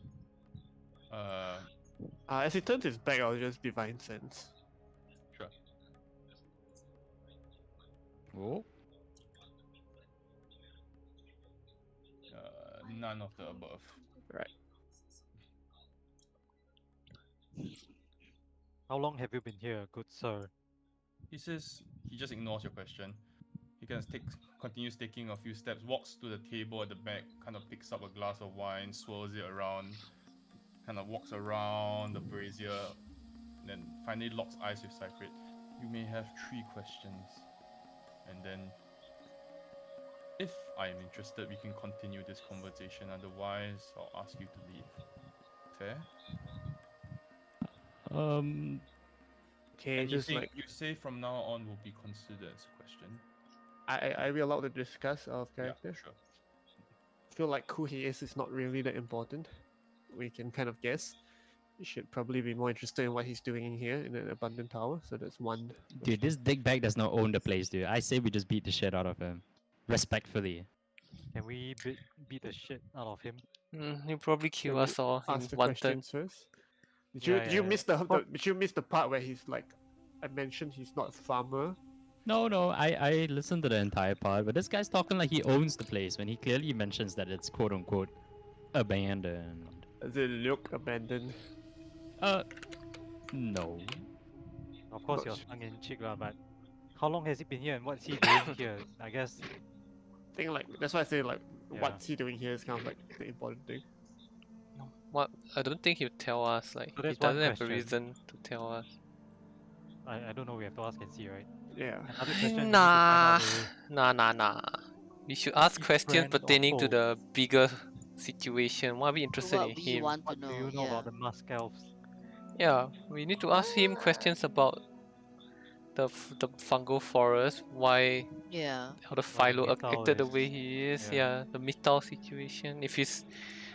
As he turns his back, I'll just divine sense. Sure. Oh, None of the above. Right. How long have you been here, good sir? He says he just ignores your question. He continues taking a few steps, walks to the table at the back, kind of picks up a glass of wine, swirls it around, kind of walks around the brazier, then finally locks eyes with Cyprid. You may have 3 questions, and then if I am interested, we can continue this conversation. Otherwise, I'll ask you to leave. Fair? Okay, just Anything like you say from now on will be considered as a question. I we allowed to discuss our character. Yeah, sure. Feel like who he is not really that important. We can kind of guess. You should probably be more interested in what he's doing in here in an abandoned tower. So that's one. dude, this dickbag does not own the place, dude. I say we just beat the shit out of him. Respectfully. Can we beat the shit out of him? He'll probably kill Can us we all in ask the one turn. questions first. Did Yeah, you yeah, miss yeah. did you miss the part where he's like, I mentioned he's not a farmer? No, I listened to the entire part, but this guy's talking like he owns the place when he clearly mentions that it's quote unquote abandoned. Does it look abandoned? No. Of course, Not you're sure. tongue in cheek, lah. But how long has he been here, and what's he doing here? I guess. I think like that's why I say like Yeah. what's he doing here is kind of like the important thing. What? I don't think he'll tell us. Like So he that's one doesn't have a question. reason to tell us. I don't know. We have to ask and see, right? Yeah. Another question. we need to find Nah, out is, nah. We should ask he questions friend or pertaining to foe? the bigger situation. Why are we interested What in we him? want to What know. do you know Yeah. about the Musk Elves? Yeah, we need to ask him questions about the fungal forest. Why Yeah. how the Why Philo Mythal acted the is- way he is? yeah. Yeah, the Mythal situation. If he's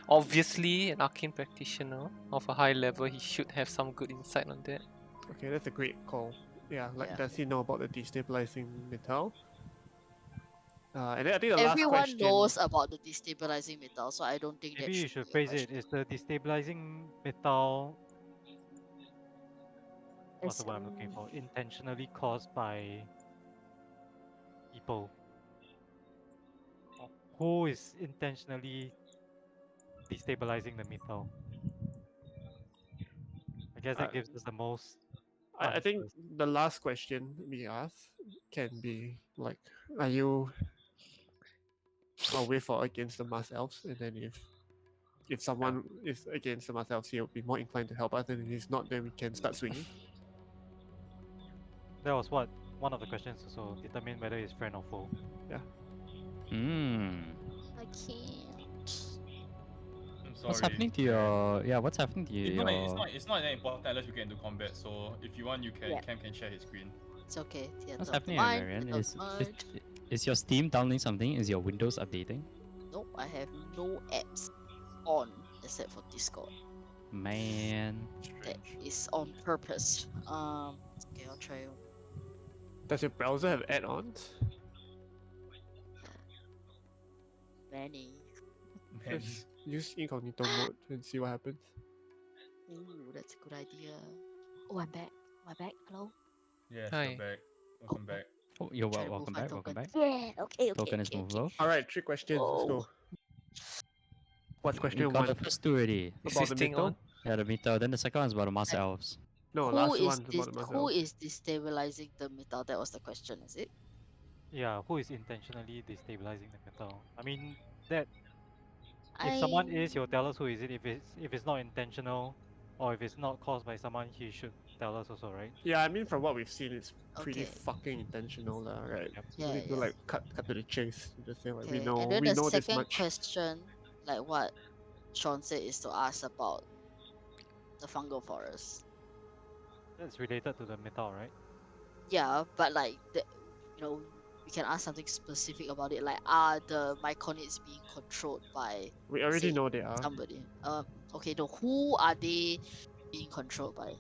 obviously an arcane practitioner of a high level, he should have some good insight on that. Okay, that's a great call. Yeah, like Yeah. does he know about the destabilizing metal? And then I think the last Everyone question. knows about the destabilizing metal, so I don't think Maybe that you should should be a phrase it. question. Is the destabilizing metal, what's the It's, word I'm looking for? Intentionally caused by people. Or who is intentionally destabilizing the metal? I guess that Uh, gives us the most I think answers. the last question we ask can be like, are you with or against the mass elves? And then if someone is against the mass elves, he'll be more inclined to help us. And if he's not, then we can start swinging. That was what one of the questions also determine whether it's friend or foe. Hmm. I can't. I'm sorry. What's happening to Marianne. your? Yeah, what's happening to your? It's not that important unless we get into combat. So if you want, you can Yeah. Cam can share his screen. It's okay. Theater What's of the happening, mind. Marianne? Theater of the mind. Is your Steam downloading something? Is your Windows updating? Nope, I have no apps on except for Discord. Man. That Strange. is on purpose. Okay, I'll try. Does your browser have add-ons? Many. Man. Just use incognito mode and see what happens. Ooh, that's a good idea. Oh, I'm back. Am I back? Hello? Yes, Hi. you're back. Welcome back. Oh, you're Try to welcome move my back. Welcome token. back. Yeah, okay, Token is movable. All right, 3 questions. Let's Whoa. go. What's We question got 1? the first two already. About the Existing metal? one. Yeah, the meter. Then the second one's about the mass Like, elves. No, Who last is one's this? about the mass Who elves. is destabilizing the metal? That was the question, is it? Yeah, who is intentionally destabilizing the metal? I mean, that if I someone is, he'll tell us who is it. If it's not intentional, or if it's not caused by someone, he should tell us also, right? Yeah, I mean from what we've seen, it's pretty Okay. fucking intentional, lah, right? Yep. You don't Yeah, need to yeah. like cut to the chase. Just say like Okay. And then we the know this second much. question, like what Sean said, is to ask about the fungal forest. That's related to the metal, right? Yeah, but like we can ask something specific about it. Like, are the myconids being controlled by, We already say, know they are. somebody? Okay. The who are they being controlled by?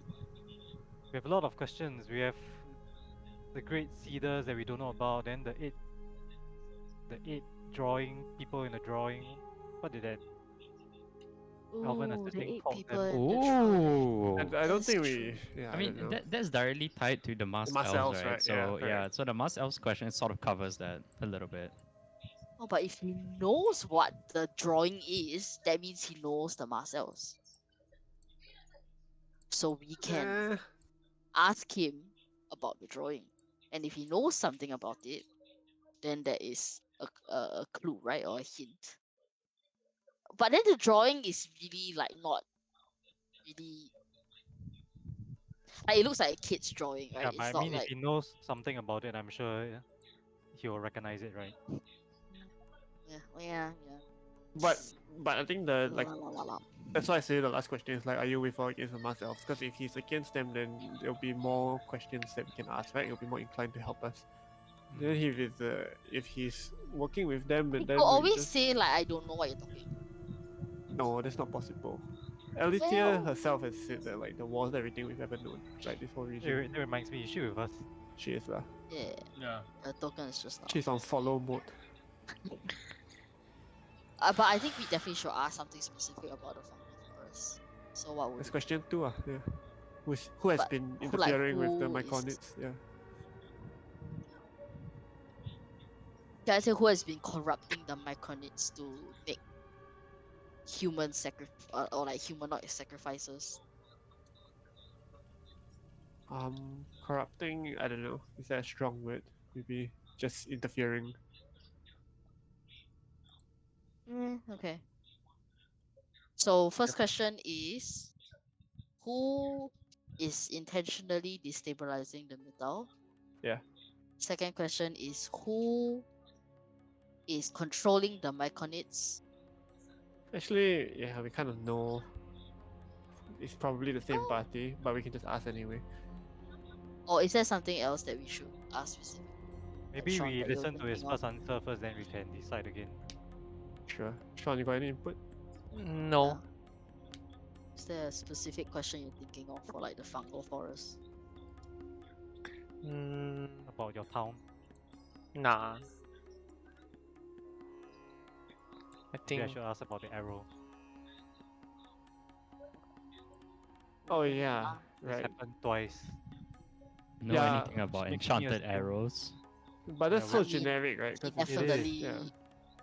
We have a lot of questions. We have the great cedars that we don't know about. Then the eight drawing people in the drawing. What did that Alvin Ooh, the assisting 8 called people them? in the drawing. Ooh. And I don't That's think true. we. Yeah, I I don't mean, know. that's directly tied to the mass mass elves, elves, right? right? So Yeah, yeah, correct. so the mass elves question sort of covers that a little bit. Oh, but if he knows what the drawing is, that means he knows the Marcells. So we can Eh, ask him about the drawing. And if he knows something about it, then that is a clue, right? Or a hint. But then the drawing is really like not really like, it looks like a kid's drawing, right? Yeah, but I It's not mean, if like he knows something about it, I'm sure he will recognize it, right? yeah. but I think the like La, la, la, la. that's why I say the last question is like, are you with or against the mass elves? Because if he's against them, then there'll be more questions that we can ask, right? He'll be more inclined to help us. Then if he's working with them, and then People we always just say like I don't know what you're talking. no, that's not possible. Alithia Well, herself has said that like the war's everything we've ever known, like this whole region. That reminds me, you should with us. She is lah. yeah, Yeah. the token is just now. She's on follow mode. But I think we definitely should ask something specific about the fungal forest. So what would That's it question 2, yeah. Who has But been who, like, interfering with the who is- myconids? Yeah. Can I say who has been corrupting the myconids to make human or like humanoid sacrifices? Corrupting. I don't know. Is that a strong word? Maybe just interfering. Okay. So first question is, who is intentionally destabilizing the metal? Yeah. Second question is, who is controlling the myconids? Actually, yeah, we kind of know. It's probably the same Oh. party, but we can just ask anyway. Or is there something else that we should ask specifically? Maybe Sean, we that you're listen to his thinking first of? answer first, then we can decide again. Sure. Sean, you got any input? No. Is there a specific question you're thinking of for like the fungal forest? Mm, About your town. nah. Maybe I think should ask about the arrow. Oh yeah, This right. happened twice. Know Yeah, anything about Makes me enchanted assume. arrows? but Yeah, that's so I mean, generic, right? he Because It is. definitely. yeah.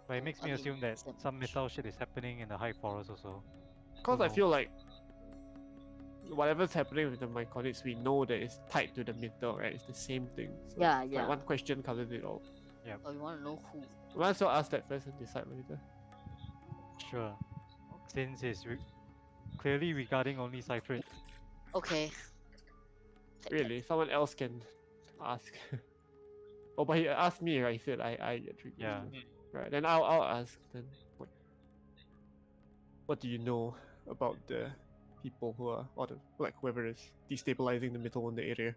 But it makes I me mean, assume that it's a some push. metal shit is happening in the high forest also. Because Who I feel knows? like whatever's happening with the myconics, we know that it's tied to the metal, right? It's the same thing. So Yeah, it's yeah. like one question covers it all. But we want to know who. We might as well ask that first and decide later. Sure. Since it's clearly regarding only Cyprid. Okay. Really, someone else can ask. Oh, but he asked me, right? He said I get three Yeah. questions. Right, then I'll ask then. What do you know about the people who are, or the, like whoever is destabilizing the metal in the area?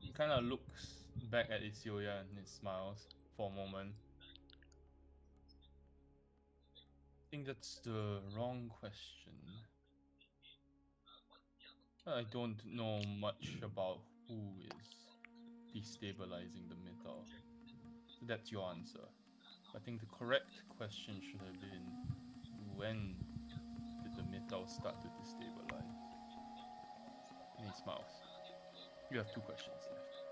He kind of looks back at Isioya and he smiles for a moment. I think that's the wrong question. I don't know much about who is destabilizing the metal. So that's your answer. I think the correct question should have been, when did the metal start to destabilize? And he smiles. You have 2 questions left.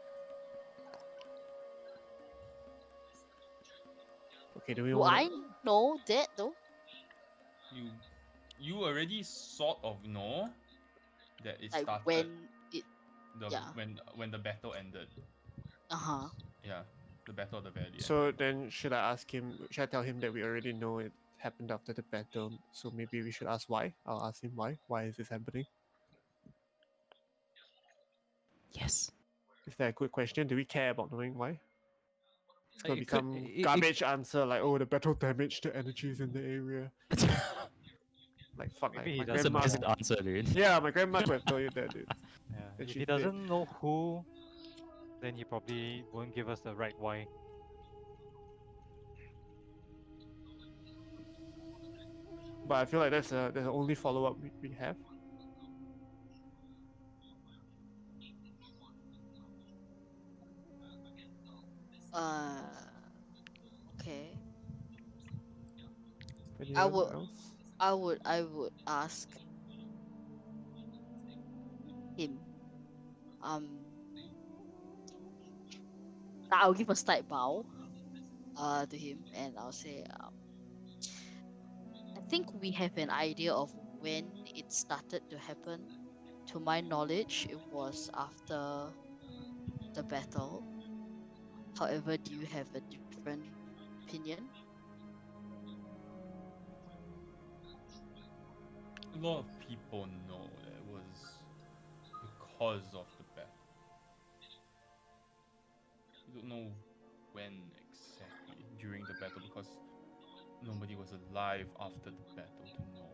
Okay, do we Do want I know that though? You already sort of know that it Like started when it. the Yeah. when the battle ended. Uh-huh. Yeah, the battle of the valley. So then, should I ask him? Should I tell him that we already know it happened after the battle? So maybe we should ask why. I'll ask him why. Why is this happening? Yes. Is that a good question? Do we care about knowing why? It's gonna be It could. some garbage answer like, "Oh, the battle damaged the energies in the area." Like fuck, Maybe like, he my That's a doesn't grandma. decent know. answer, dude. Yeah, my grandma could have told you that, dude. Yeah. And If she's he dead. doesn't know who, then he probably won't give us the right why. But I feel like that's the only follow up we have. Uh. Okay. I Anyone would. else? I would ask him. I'll give a slight bow. To him, and I'll say, I think we have an idea of when it started to happen. To my knowledge, it was after the battle. However, do you have a different opinion? A lot of people know that it was because of the battle. You don't know when exactly during the battle because nobody was alive after the battle to know.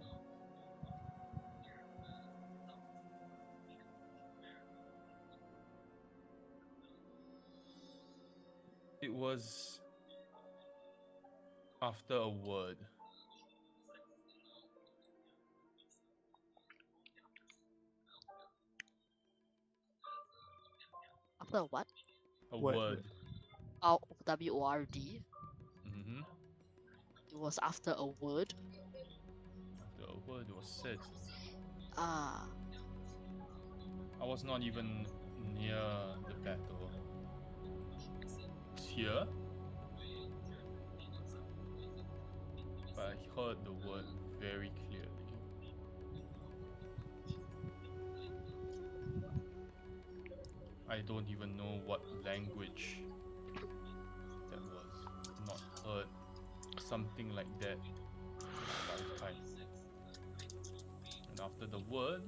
It was after a word. After what? A Word. word. WORD. Mm-hmm. It was after a word. After a word was said. Ah. I was not even near the battle. I was here, but I heard the word very clearly. I don't even know what language that was. Not heard something like that in my lifetime. And after the word,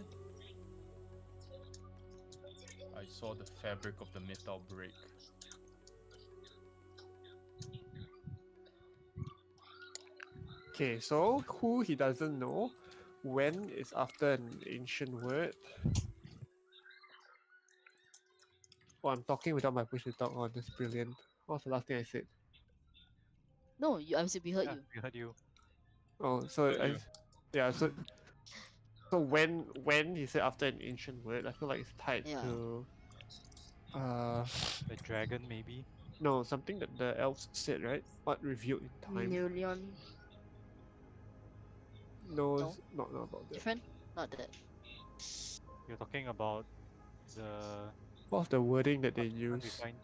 I saw the fabric of the metal break. Okay, so who he doesn't know, when is after an ancient word. Oh, I'm talking without my push to talk. Oh, that's brilliant. What was the last thing I said? No, I said we heard Yeah, you. we heard you. Oh, so Heard you. yeah, so when he said after an ancient word, I feel like it's tied Yeah. to The dragon, maybe. No, something that the elves said, right? What revealed in time? Million. No, No. it's not about that. Different? Not that. You're talking about the What's the wording that they one we use? find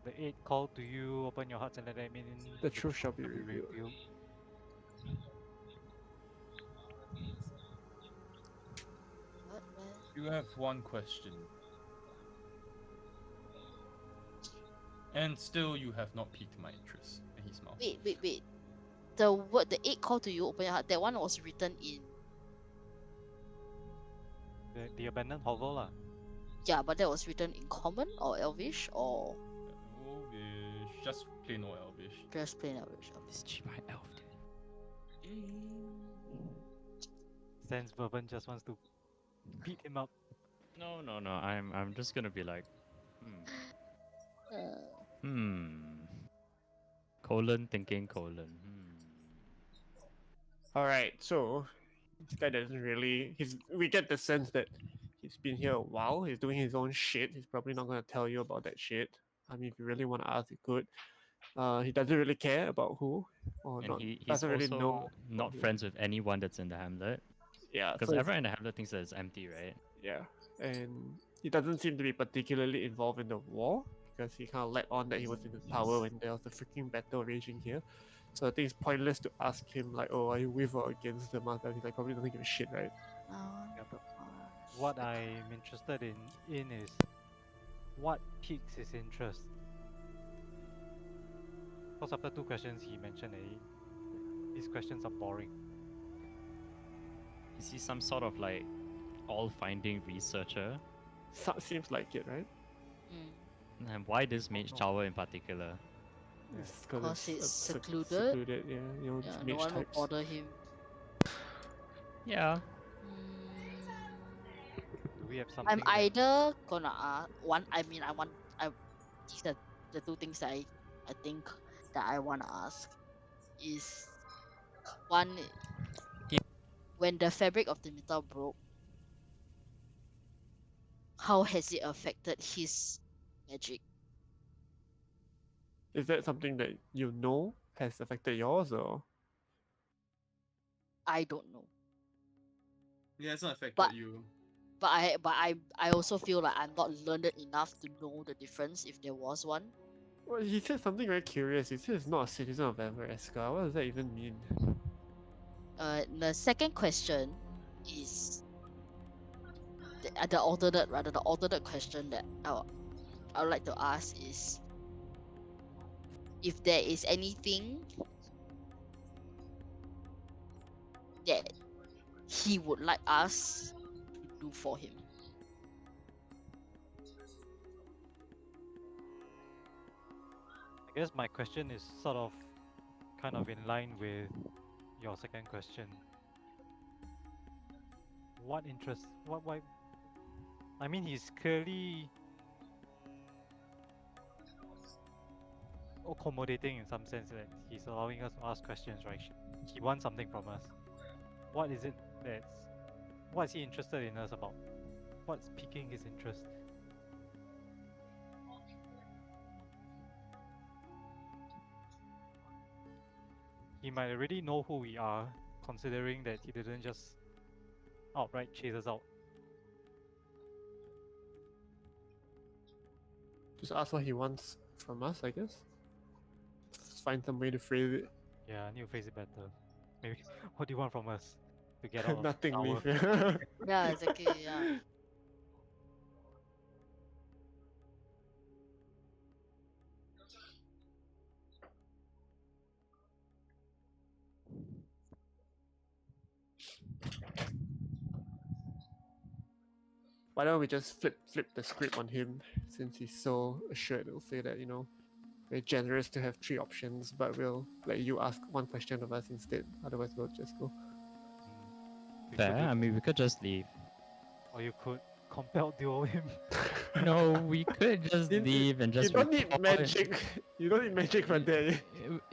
the eight call to you, open your hearts and let them in. The truth shall be revealed. What? Where? You have one question. And still you have not piqued my interest. And he smiles. Wait. The word, the eight call to you, open your heart. That one was written in. The abandoned hovel lah. Yeah, but that was written in common or elvish or Elvish. Just plain old Elvish. just plain elvish. This Chibai elf, dude. Sense Bourbon just wants to beat him up. No. I'm just gonna be like, colon thinking colon. Alright, so this guy doesn't really. We get the sense that he's been here a while. He's doing his own shit. He's probably not gonna tell you about that shit. I mean, if you really want to ask, you could. He doesn't really care about who or And not. he's Doesn't really also know. not about who. friends with anyone that's in the hamlet. Yeah, Because so it's- everyone in the hamlet thinks that it's empty, right? yeah, and he doesn't seem to be particularly involved in the war because he kind of let on that he was in the tower when there was a freaking battle raging here. So I think it's pointless to ask him like, "Oh, are you with or against the Martha?" He's like probably doesn't give a shit, right? Yeah, but what I'm interested in is what piques his interest. Because after two questions he mentioned that his questions are boring. Is he some sort of like all-finding researcher? Seems like it, right? And why this mage no. tower in particular? Yeah. It's Because it's secluded. secluded, yeah. You know, Yeah, it's no mage one will types. bother him. Yeah. Do we have something I'm that either gonna one. I mean, these are the two things that I think that I wanna ask is one, when the fabric of the metal broke, how has it affected his magic? Is that something that you know has affected yours, or I don't know, Yeah, it's not affected But- you. but I also feel like I'm not learned enough to know the difference if there was one. well, he said something very curious. He said he's not a citizen of Everesca. What does that even mean? The second question is the alternate question that I would like to ask is if there is anything that he would like us to do for him. I guess my question is sort of kind of in line with your second question. What interest? Why? I mean, he's clearly accommodating in some sense that he's allowing us to ask questions, right? He wants something from us. What is it what is he interested in us about? What's piquing his interest? He might already know who we are, considering that he didn't just outright chase us out. Just ask what he wants from us, I guess. Just find some way to phrase it. Yeah, I need to phrase it better. Maybe, what do you want from us? To get out of Nothing, the tower? leave. Yeah, exactly. Yeah. Why don't we just flip the script on him since he's so assured? We'll say that, very generous to have 3 options, but we'll let you ask one question of us instead. Otherwise, we'll just go. We could Fair. do I that. mean, we could just leave. Or you could compel duel him. No, we could just leave and just. You don't need report- magic. You don't need magic for that.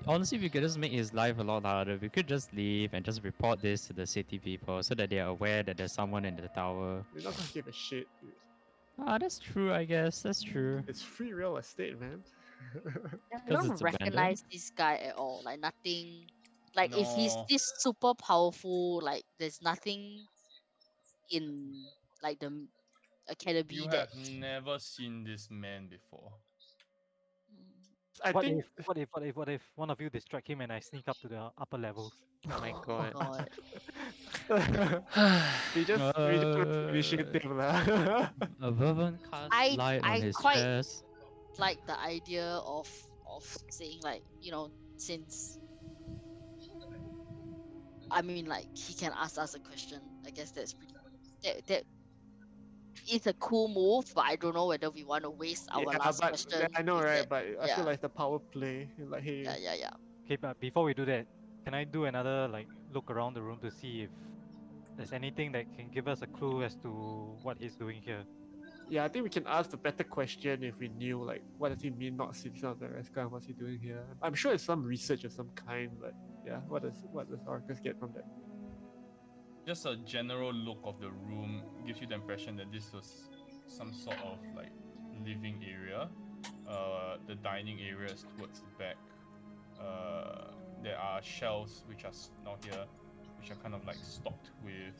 Honestly, we could just make his life a lot harder. We could just leave and just report this to the city people so that they are aware that there's someone in the tower. We're not gonna give a shit. Dude. Ah, that's true, I guess. That's true. It's free real estate, man. I 'Cause don't it's abandoned? recognize this guy at all. Like nothing. Like if he's No. this super powerful, like there's nothing in like the academy You that. have never seen this man before. Mm, I What think if, what if, what if, what if one of you distract him and I sneak up to the upper levels? Oh my oh god. god. we just initiative lah. Vervin cast I light on I his quite chest. like the idea of saying like, since I mean like he can ask us a question. I guess that's pretty that is a cool move, but I don't know whether we want to waste our Yeah, last but question I know, with right? that. But I feel Yeah. like the power play, like, hey, Yeah. Okay, but before we do that, can I do another like look around the room to see if there's anything that can give us a clue as to what he's doing here? yeah, I think we can ask the better question if we knew, like, what does he mean not sitting on the rest guy? What's he doing here? I'm sure it's some research of some kind, but yeah, what does Arcus get from that? Just a general look of the room gives you the impression that this was some sort of like living area. The dining area is towards the back. There are shelves which are now here, which are kind of like stocked with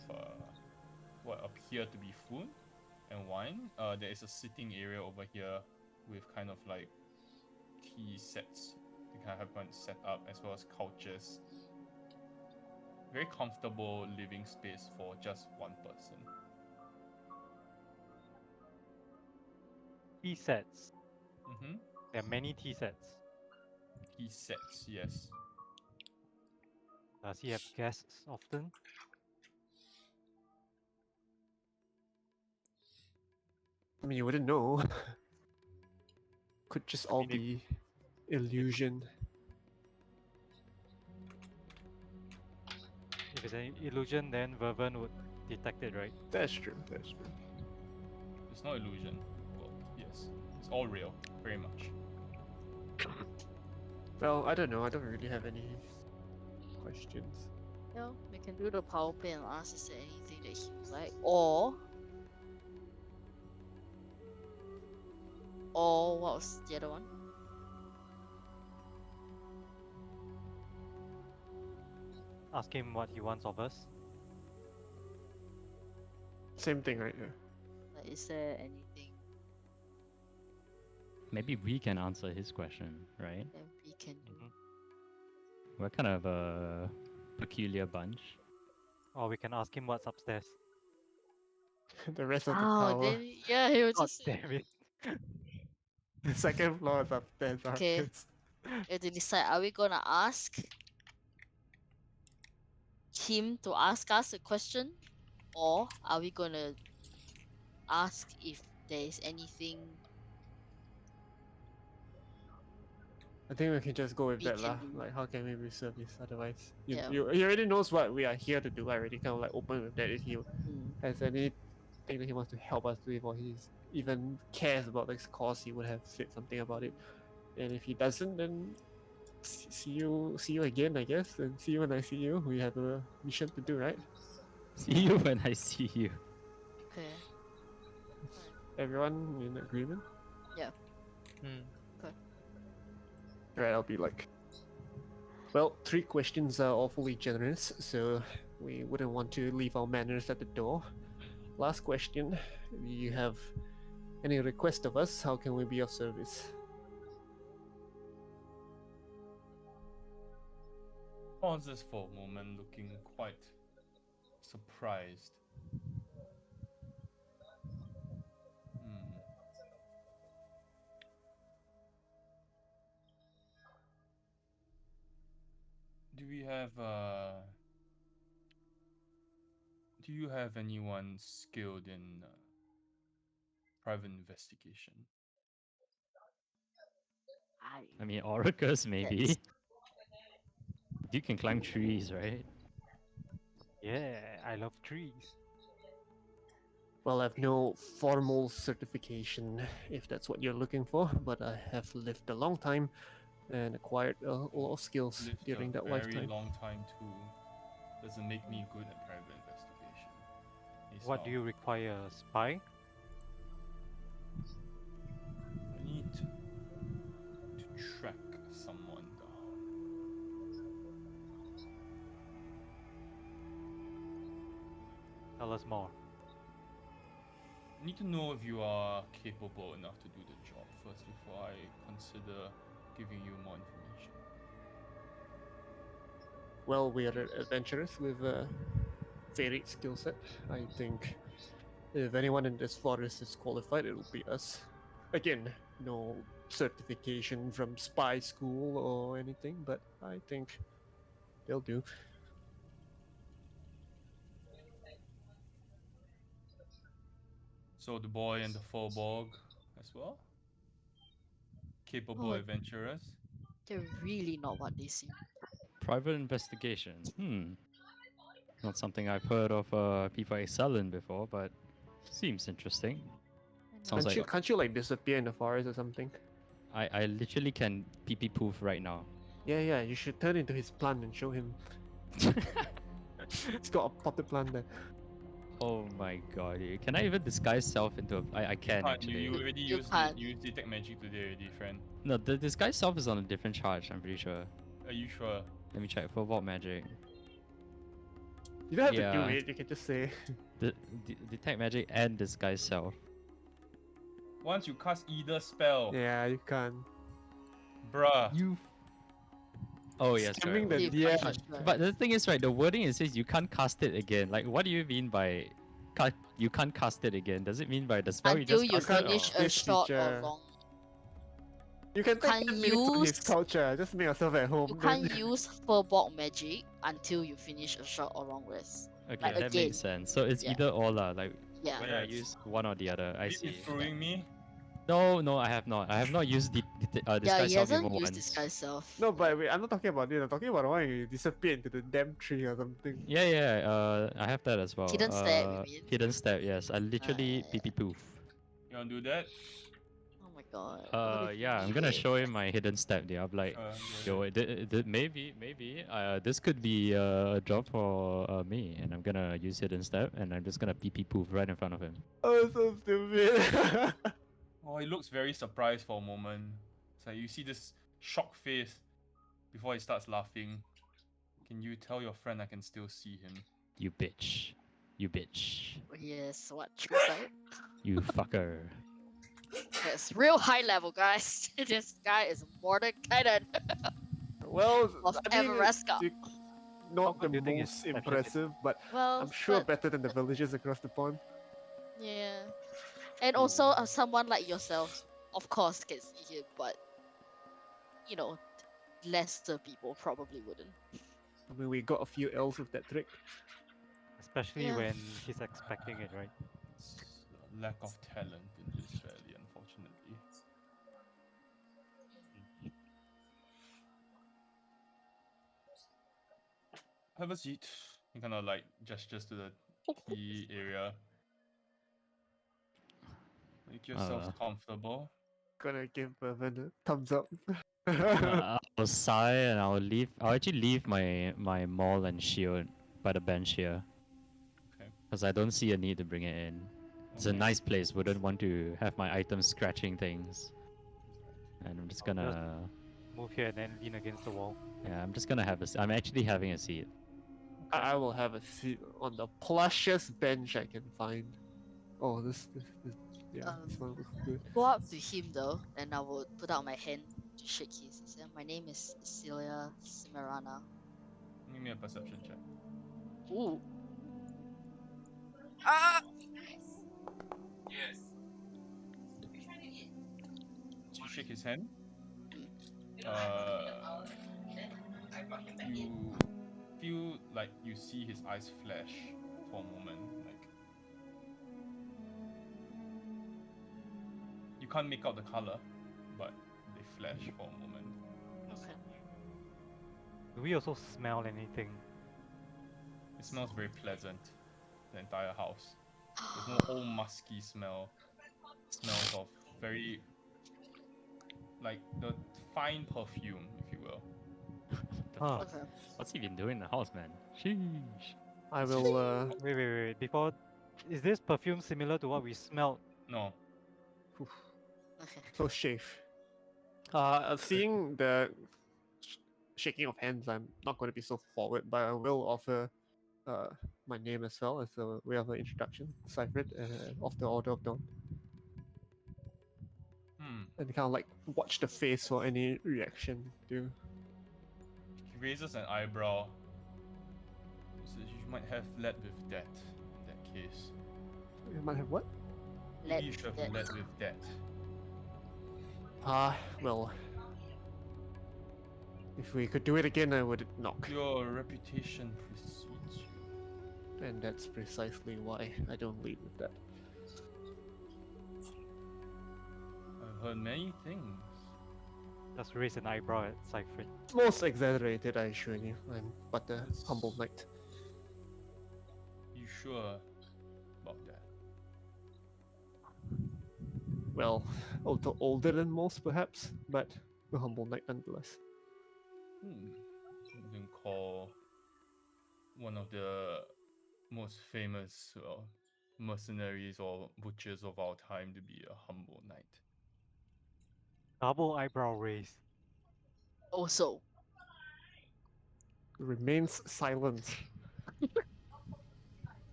what appear to be food and wine. There is a sitting area over here with kind of like tea sets to kind of have one set up, as well as couches. Very comfortable living space for just one person. Tea sets. Mm-hmm. There are many tea sets. Tea sets, yes. Does he have guests often? I mean, you wouldn't know. Could just all mean, if- be illusion. If it's an illusion, then Vervin would detect it, right? That's true. That's true. It's no illusion. Well, yes. It's all real, very much. Well, I don't know. I don't really have any questions. We can do the power play and ask is there anything that he would like, or what was the other one? Ask him what he wants of us. Same thing, right? Yeah. Like, is there anything Maybe we can answer his question, right? that we can do? Mhm. We're kind of a peculiar bunch. Or we can ask him what's upstairs. The rest of the Oh, tower. then yeah, he was God just damn it. The second floor is upstairs, Okay. Arcus. we have to decide. Are we gonna ask him to ask us a question, or are we gonna ask if there is anything I think we can just go with we that can lah. do? Like, how can we be service otherwise? Yeah. He already knows what we are here to do. I already kind of like open with that. If he Mm. has anything that he wants to help us with, or he's even cares about this cause, he would have said something about it. And if he doesn't, then see you again, I guess, and see you when I see you. We have a mission to do, right? See you when I see you. Okay. Everyone in agreement? Hmm. Right, I'll be like, well, 3 questions are awfully generous, so we wouldn't want to leave our manners at the door. Last question, do you have any request of us? How can we be of service? Pauses for a moment, looking quite surprised. Hmm. Do you have anyone skilled in private investigation? I mean, Oracus maybe. That's You can climb trees, right? Yeah, I love trees. Well, I have no formal certification, if that's what you're looking for, but I have lived a long time and acquired a lot of skills Lived during a that very lifetime. long time too. Doesn't make me good at private investigation. What do you require? A spy? I need to track someone down. Tell us more. Need to know if you are capable enough to do the job first before I consider giving you more information. Well, we are adventurers with a varied skill set. I think if anyone in this forest is qualified, it will be us. Again, no certification from spy school or anything, but I think they'll do. So the boy and the furbolg as well? Capable Oh, adventurers? they're really not what they seem. Private investigation. Not something I've heard of people excel in before, but seems interesting. Sounds Can't like you can't you like disappear in the forest or something? I literally can pee poof right now. Yeah, you should turn into his plant and show him. He's got a potted plant there. Oh my god, can I even disguise self into a... I can Can't, actually. you already You used can't. you used detect magic today already, friend. No, the disguise self is on a different charge, I'm pretty sure. Are you sure? Let me check. For vault magic. You don't have to Yeah. do it. You can just say. Detect magic and disguise self. Once you cast either spell, Yeah, you can. bruh. You... Oh yes, Scamming right. the You DM. can't just, But the thing is, right, the wording it says you can't cast it again. Like, what do you mean by you can't cast it again? Does it mean by the spell until you you just cast it? finish Or... a This short or feature. long. You can take can't 10 minutes on his use- culture. Just make yourself at home. You then- can't use Furbolg magic until you finish a short or long rest. Okay, Like, that again. makes sense. So it's Yeah. either or lah. Like Yeah. whether I Yes. use one or the other. I Are you see. screwing me? No, I have not. I have not used Yeah, disguise he self hasn't even used once. disguise self. No, but wait, I'm not talking about it. I'm talking about the one you disappear into the damn tree or something. Yeah. I have that as well. Hidden stab, you mean? Hidden stab. Yes, I literally Yeah. pee poof. You wanna do that? Oh my god. what if you Yeah, I'm leave gonna it? show him my hidden step there. I'm like, Sure, yo, maybe, this could be a job for me, and I'm gonna use hidden step, and I'm just gonna pee poof right in front of him. Oh, so stupid. Oh, he looks very surprised for a moment. It's like you see this shocked face before he starts laughing. Can you tell your friend I can still see him? You bitch, you bitch, Yes, what? True sight? you fucker. Yes, real high level, guys. This guy is more than Kaiden well, of I mean, Everesca. not the good do you think his most perception is? impressive, but Well, I'm sure but, better than the villagers across the pond. yeah. And also, someone like yourself, of course, can see him, but, you know, lesser people probably wouldn't. I mean, we got a few elves with that trick. Especially Yeah. when he's expecting it, right? It's a lack of talent in this valley, unfortunately. Have a seat. He kind of like gestures to the tea area. Make yourselves comfortable. Gonna give Bevan a thumbs up. I'll sigh and I'll actually leave my maul and shield by the bench here. Okay. Because I don't see a need to bring it in. It's a Okay. nice place. Wouldn't want to have my items scratching things. And I'm just I'll just- gonna... Move here and then lean against the wall. Yeah, I'm just gonna have a... I'm actually having a seat. I will have a seat on the plushest bench I can find. Oh, this yeah, this one looks good. Go up to him though, and I would put out my hand to shake his. He said, "My name is Celia Cimarana." Give me a perception check. Ooh. Ah! You shake his hand. You feel like you see his eyes flash for a moment. Like you can't make out the color, but they flash for a moment. Okay. Do we also smell anything? It smells very pleasant. The entire house. There's no old musky smell. It smells of very like the fine perfume, if you will. Huh. Okay. What's he been doing in the house, man? Sheesh. I will. Wait. Before, is this perfume similar to what we smelled? No. Okay. So shave. Seeing the shaking of hands, I'm not going to be so forward, but I will offer my name as well as a way of an introduction. Cypher of the Order of Dawn. And kind of like watch the face for any reaction to. He raises an eyebrow. He says, "You might have led with that in that case. You might have what? Let Maybe you should have that- led with that." Well, if we could do it again, I would knock. Your reputation precedes you. And that's precisely why I don't lead with that. I've heard many things. Just raise an eyebrow at Cypher. Most exaggerated, I assure you. I'm but a Yes. humble knight. You sure about that? Well, older than most, perhaps, but a humble knight nonetheless. You can call one of the most famous mercenaries or butchers of our time to be a humble knight. Double eyebrow raise. Also, Remains silent.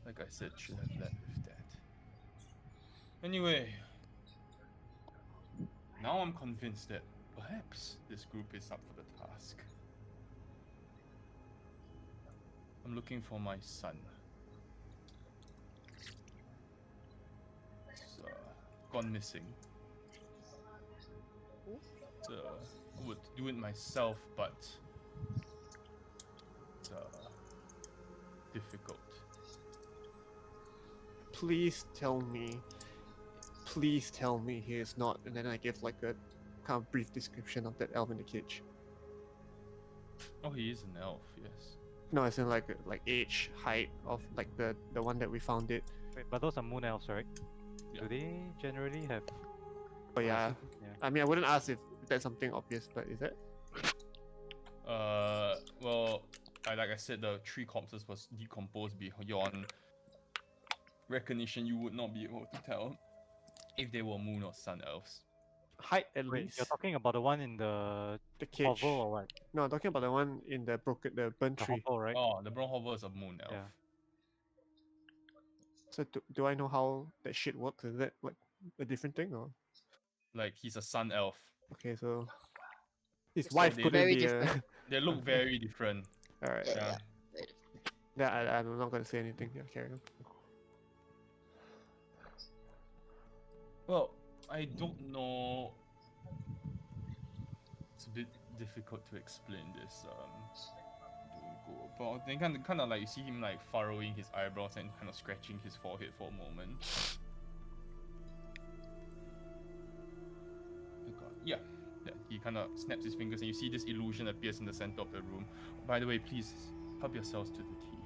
Like I said, should have led with that. Anyway, now I'm convinced that perhaps this group is up for the task. I'm looking for my son. He's gone missing. I would do it myself, but it's difficult. Please tell me he is not. And then I give like a kind of brief description of that elf in the cage. Oh, he is an elf, yes. No, it's in like age, height of like the one that we found it. Wait, but those are moon elves, right? Yeah. Do they generally have? But yeah, Yeah. I mean, I wouldn't ask if that's something obvious, but is it? Well, like I said, the three corpses was decomposed beyond recognition. You would not be able to tell if they were moon or sun elves. Height at Wait, least. you're talking about the one in the The cage. hovel or what? No, I'm talking about the one in the burnt The tree. hovel, right? Oh, the brown hover is a moon elf. Yeah. So do I know how that shit works? Is that like a different thing or? Like he's a sun elf. Okay, so his It's wife like couldn't very be different. They look Okay. very different. All right. Yeah, Yeah. yeah. Very different. Yeah, I'm not gonna say anything. Yeah, carry on. Well, I don't know. It's a bit difficult to explain this. Don't go about. Then kind of like you see him like furrowing his eyebrows and kind of scratching his forehead for a moment. Oh God. Yeah. He kind of snaps his fingers and you see this illusion appears in the center of the room. By the way, please help yourselves to the tea.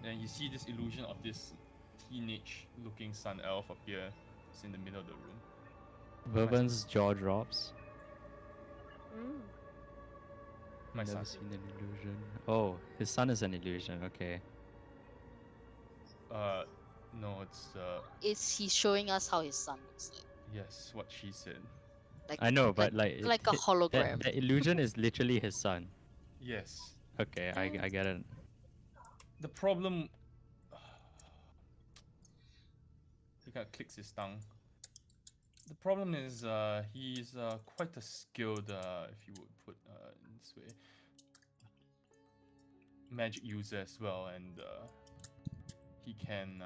And you see this illusion of this teenage-looking sun elf appear in the middle of the room. Verban's jaw drops. My Never son. seen an illusion. Oh, his son is an illusion. Okay. No, it's Is he showing us how his son looks like? yes, what she said. Like I know, but like it- like a it- hologram. That illusion is literally his son. Yes. Okay, I get it. The problem. He kind of clicks his tongue. The problem is, he's quite a skilled, if you would put in this way, magic user as well, and he can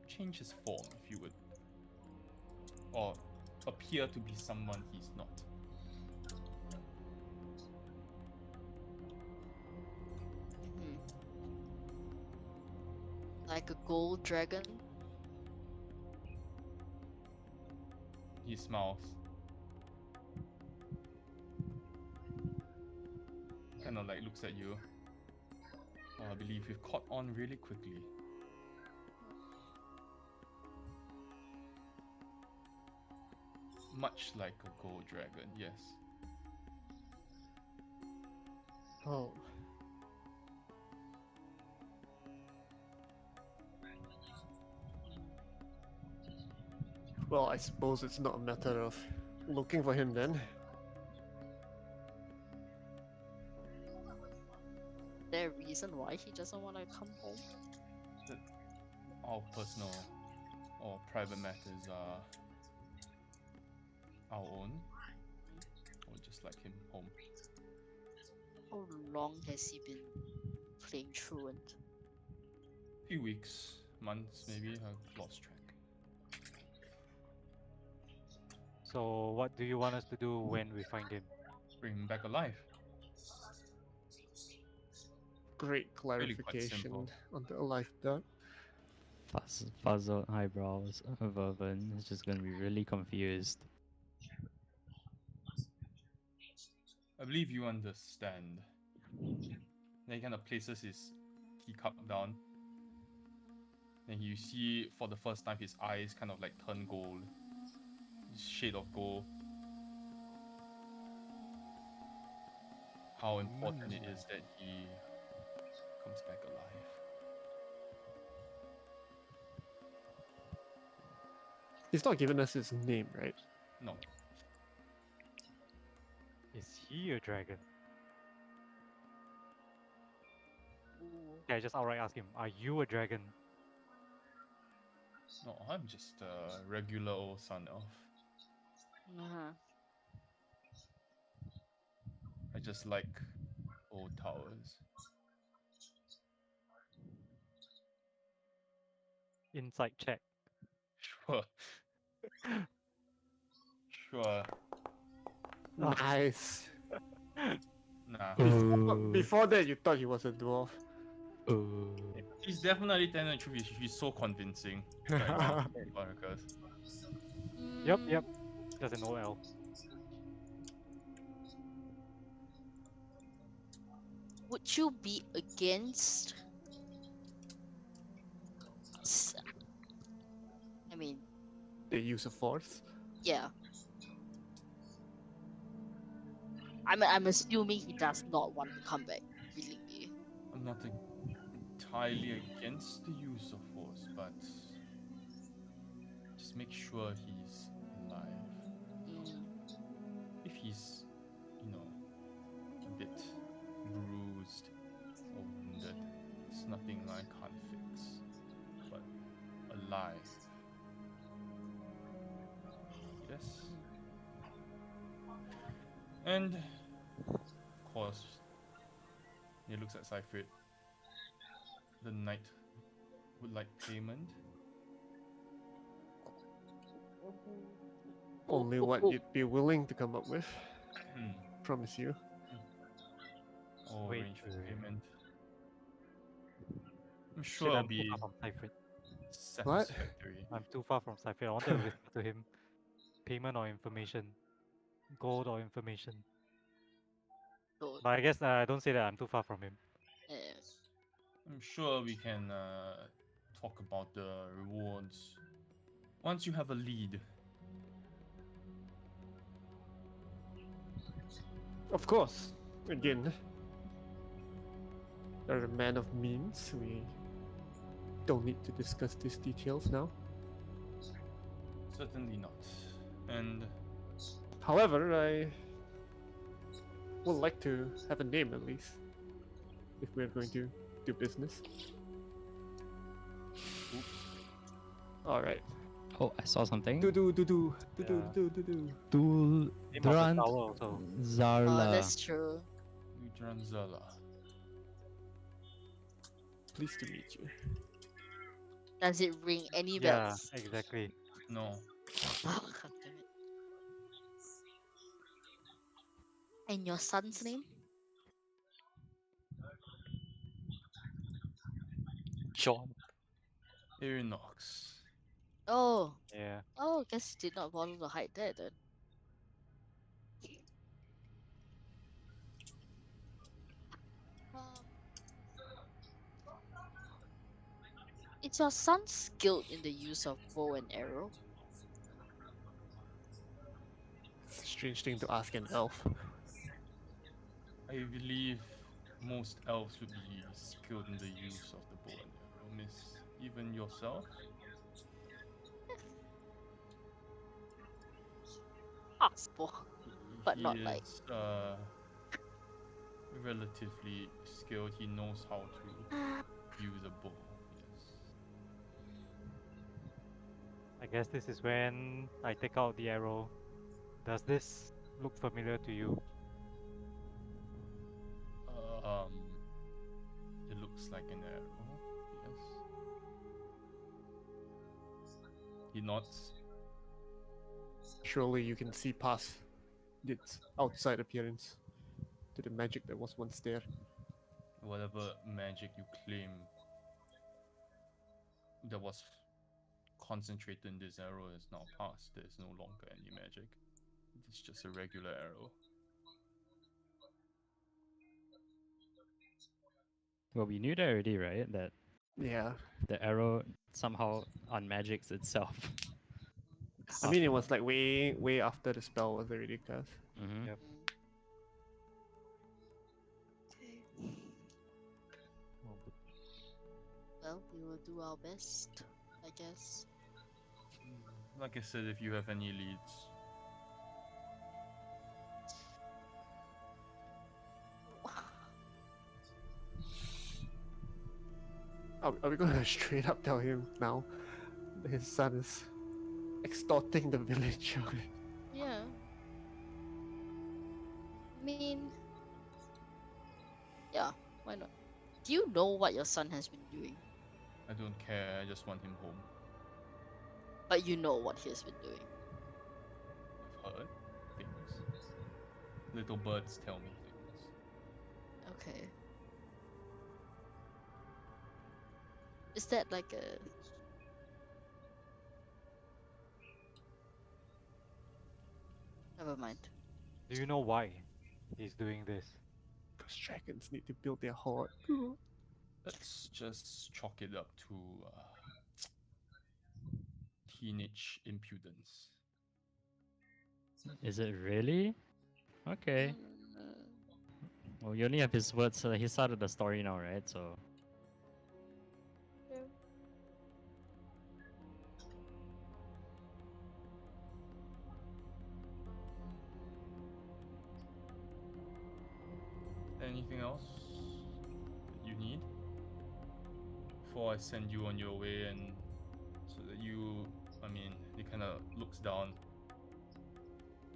change his form, if you would, or appear to be someone he's not. Like a gold dragon. He smiles. Kind of like looks at you. Oh, I believe you've caught on really quickly. Much like a gold dragon, yes. Oh. Well, I suppose it's not a matter of looking for him then. There a reason why he doesn't want to come home? Our personal or private matters are our own. Or just like him home. How long has he been playing truant? Few weeks, months maybe, I've lost track. So what do you want us to do when we find him? Bring him back alive. Great Really quite simple. clarification on the alive dot. Fuzzled eyebrows. Vervin is just gonna be really confused. I believe you understand. Then he kind of places his teacup down. Then you see for the first time his eyes kind of like turn gold. Shade of gold. How important it is that he comes back alive. He's not given us his name, right? No. Is he a dragon? Ooh. Yeah, just outright ask him, are you a dragon? No, I'm just a regular old sun elf. Uh-huh. I just like old towers. Insight check. Sure. Sure. Nice. Nah. Before that, you thought he was a dwarf. He's definitely telling the truth. He's so convincing. Marcus. Yep, Mm, yep. Just an OL. Would you be against? s- I mean, The use of force. yeah. I'm assuming he does not want to come back willingly. I'm not entirely against the use of force, but just make sure he's alive. Mm, If he's, a bit bruised or wounded, it's nothing I can't fix. But alive. Yes. And of course, he looks at Cypher. The knight would like payment. Only what you'd be willing to come up with. Hmm. Promise you. Or Wait, arrange for wait. payment. I'm Shit, sure it'll I'm too be far from Cypher. satisfactory. I'm too far from Cypher. I wanted to whisper to him. Payment or information? Gold or information? so, But I guess don't say that, I'm too far from him. uh, I'm sure we can talk about the rewards once you have a lead. Of course. Again, you're a man of means. We don't need to discuss these details now. Certainly not. And However, I would like to have a name at least. If we're going to do business. oops, Alright. Oh, I saw something. Do do do do do do Yeah. do do do. Dul Name of the Durant tower also. Zarla. that's true. Udranzala. Pleased to meet you. Does it ring any Yeah, bells? exactly. No. Oh, God damn it. And your son's name? John. Irinox. Oh, Yeah. guess he did not bother to hide that then. Um, is your son skilled in the use of bow and arrow? It's a strange thing to ask an elf. I believe most elves would be skilled in the use of the bow and arrow, miss. Even yourself? possible, but He not like. is relatively skilled. He knows how to use a bow. Yes. I guess this is when I take out the arrow. Does this look familiar to you? Um, it looks like an arrow. Yes. He nods. Surely you can see past its outside appearance to the magic that was once there. Whatever magic you claim that was concentrated in this arrow is now past. There is no longer any magic. It's just a regular arrow. Well, we knew that already, right? That Yeah. the arrow somehow unmagics itself. I mean, it was like way after the spell was already cast. Mm-hmm. Yep. Okay. Oh, Well, we will do our best, I guess. Like I said, if you have any leads, Are we gonna straight up tell him now that his son is extorting the village? Yeah. I mean, yeah, why not? Do you know what your son has been doing? I don't care. I just want him home. But you know what he has been doing. I've heard things. Little birds tell me things. Okay. Is that like a... Never mind. do you know why he's doing this? Because dragons need to build their hoard. Let's just chalk it up to teenage impudence. Is it really? Okay. Mm, Well, you only have his words. His side of the story now, right? So yeah. Anything else that you need before I send you on your way, and so that you, I mean, he kind of looks down.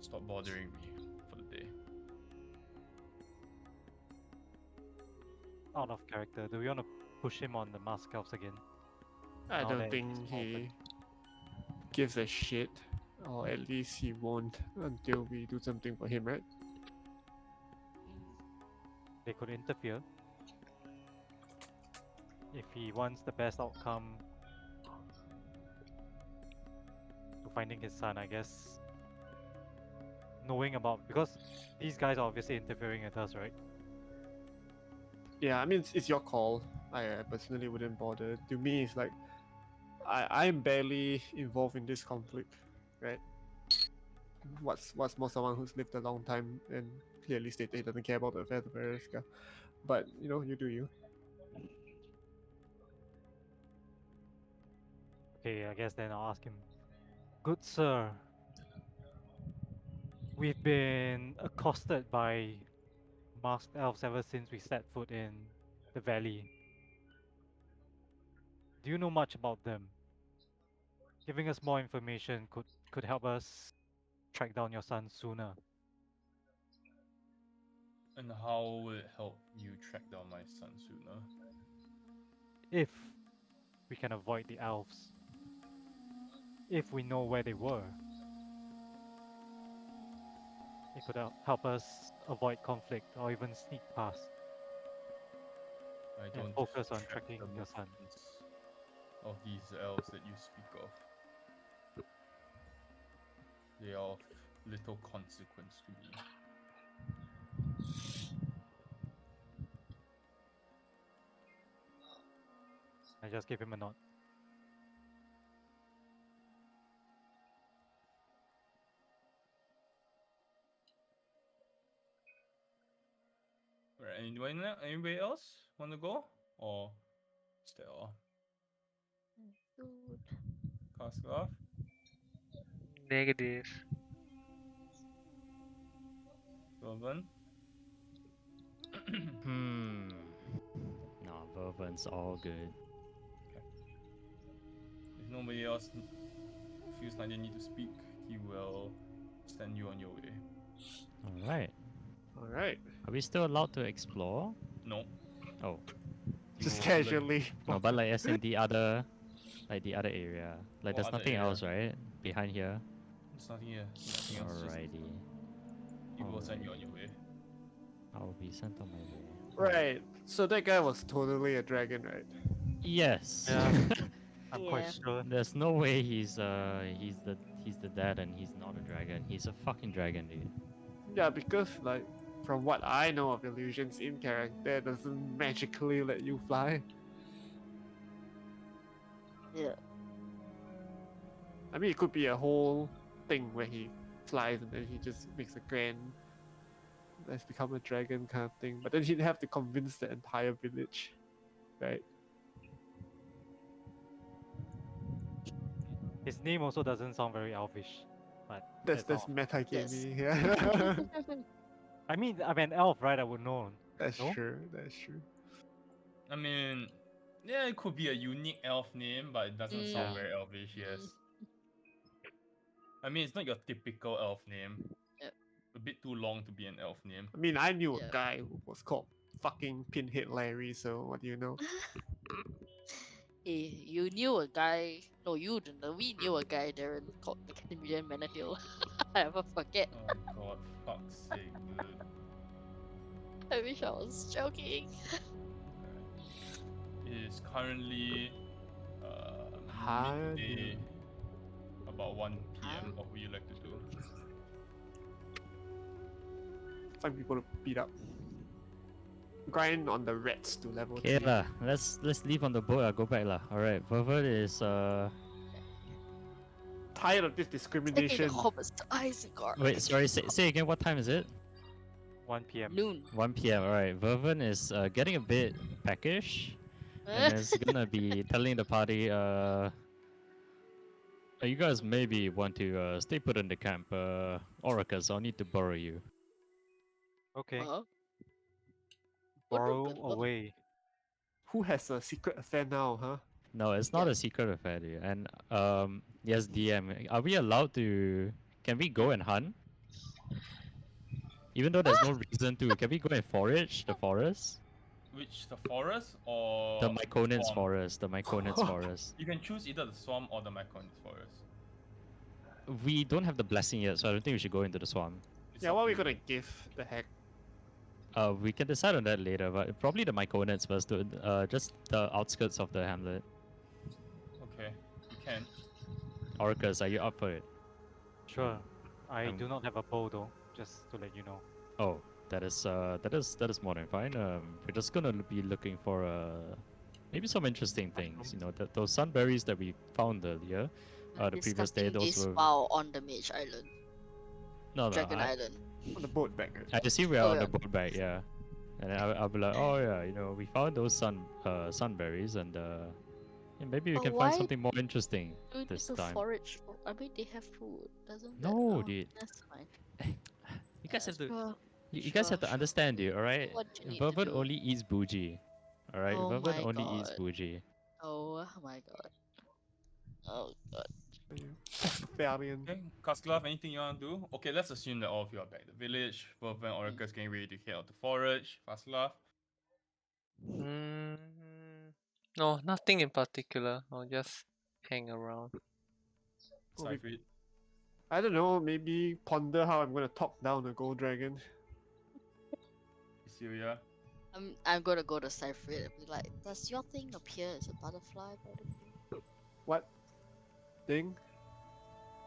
Stop bothering me for the day. Out of character. Do we want to push him on the mask elves again? I Now don't that think he's he altered. gives a shit, or at least he won't until we do something for him, right? They could interfere if he wants the best outcome to finding his son. I guess knowing about, because these guys are obviously interfering with us, right? Yeah, I mean, it's your call. I personally wouldn't bother. To me, it's like I'm barely involved in this conflict, right? What's more someone who's lived a long time and clearly stated he doesn't care about the affairs of Veriska. But you know, you do you. Okay, I guess then I'll ask him. Good sir, we've been accosted by masked elves ever since we set foot in the valley. Do you know much about them? Giving us more information could help us track down your son sooner. And how will it help you track down my son sooner? If we can avoid the elves. If we know where they were. It could help us avoid conflict or even sneak past I and don't focus on track the tracking your son. movements of these elves that you speak of. They are of little consequence to me. I just gave him a nod. Alright, anybody else want to go? Or is that all? Good. Cast it off? Negative. Vervin. No, Vervin's all good. If nobody else feels like they need to speak, he will send you on your way. All right. All right. Are we still allowed to explore? No. Oh, You Just will learn- casually. no, but like as in the other, like the other area. Like What there's other nothing area? else, right? Behind here. There's nothing here. Nothing else. Just Alrighty. he will send you on your way. I'll be sent on my way. Right. So that guy was totally a dragon, right? Yes. Yeah. I'm quite Yeah. sure. There's no way he's the dad and he's not a dragon. He's a fucking dragon, dude. Yeah, because like from what I know of illusions in character, it doesn't magically let you fly. Yeah. I mean, it could be a whole thing where he flies and then he just makes a grand, let's become a dragon kind of thing. But then he'd have to convince the entire village, right? His name also doesn't sound very elvish, but That's all. meta Yes. gaming. Yeah, I mean, I'm an elf, right? I would know. that's No? true. That's true. I mean, yeah, it could be a unique elf name, but it doesn't sound Yeah. very elvish. Yes. I mean, it's not your typical elf name. Yep. A bit too long to be an elf name. I mean, I knew Yeah. a guy who was called fucking Pinhead Larry. So what do you know? Hey, you knew a guy. No, you didn't. Know. We knew a guy, Darren, called Maximilian Menadil. I never forget. Oh god, fuck's sake, dude. I wish I was joking. It is currently Huh, midday, dude. about 1 p.m. What would you like to do? Find people to beat up. Grind on the rats to level Okay 3. lah. Let's leave on the boat. Go back lah. All right. Vervin is Tired of this Taking the discrimination. hobbits to Isengard. Wait, sorry. Say again. What time is it? 1 p.m. Noon. 1 p.m. All right. Vervin is getting a bit peckish, and is gonna be telling the party, you guys maybe want to stay put in the camp. Oracus, I'll need to borrow you. Okay. What Borrow the- away. Who has a secret affair now, huh? No, it's not a secret affair, dude. And yes, DM. Are we allowed to? Can we go and hunt? Even though there's no reason to, can we go and forage the forest? Which, the forest or The Myconids swamp? forest. The Myconids forest. You can choose either the swamp or the Myconids forest. We don't have the blessing yet, so I don't think we should go into the swamp. It's Yeah, up what to are we you. gonna give? The heck? We can decide on that later, but probably the Myconids first, to just the outskirts of the hamlet. Okay, you can. Orcus, are you up for it? Sure. I Um, do not have a bow though, just to let you know. Oh, that is more than fine. We're just gonna be looking for maybe some interesting things. You know, those sunberries that we found earlier, the previous day. Discussing Those this were while on the Mage Island, no. Dragon Island. On the boat back. Right? I assume we are Oh, on yeah. the boat back, yeah. And then I'll be like, oh yeah, you know, we found those sunberries, and yeah, maybe we But can why find something more interesting Do we need this to time. forage? I mean, they have food, doesn't that? No, Oh, dude. That's fine. You guys have to, Sure. you guys have to Sure. understand, dude. All right, What do you need to Vervin do? only eats bougie. All right, Oh Vervin my only eats God. bougie. Oh my god. Oh god. Valiant. Okay, Casclave, anything you want to do? Okay, let's assume that all of you are back at the village. Vervin and Oracus getting ready to head out to forage. Casclave. Mm, no, nothing in particular. I'll just hang around. Well, we- Cypher. I don't know, maybe ponder how I'm gonna talk down the gold dragon. Syria. I'm gonna go to Cypher and be like, does your thing appear as a butterfly by the way? What thing?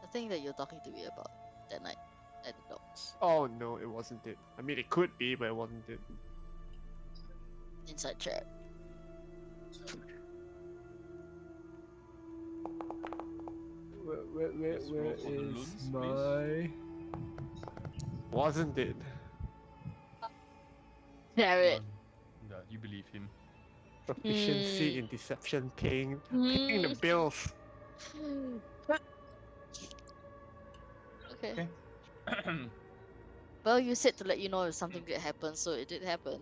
The thing that you're talking to me about that night at the docks. Oh no, it wasn't it. I mean, it could be, but it wasn't it. Inside chat. Where Let's roll for the loons, please. Wasn't it? Damn it. Yeah, you believe him. Proficiency in deception, paying the bills. Okay. Okay. Well, you said to let you know if something did happen, so it did happen.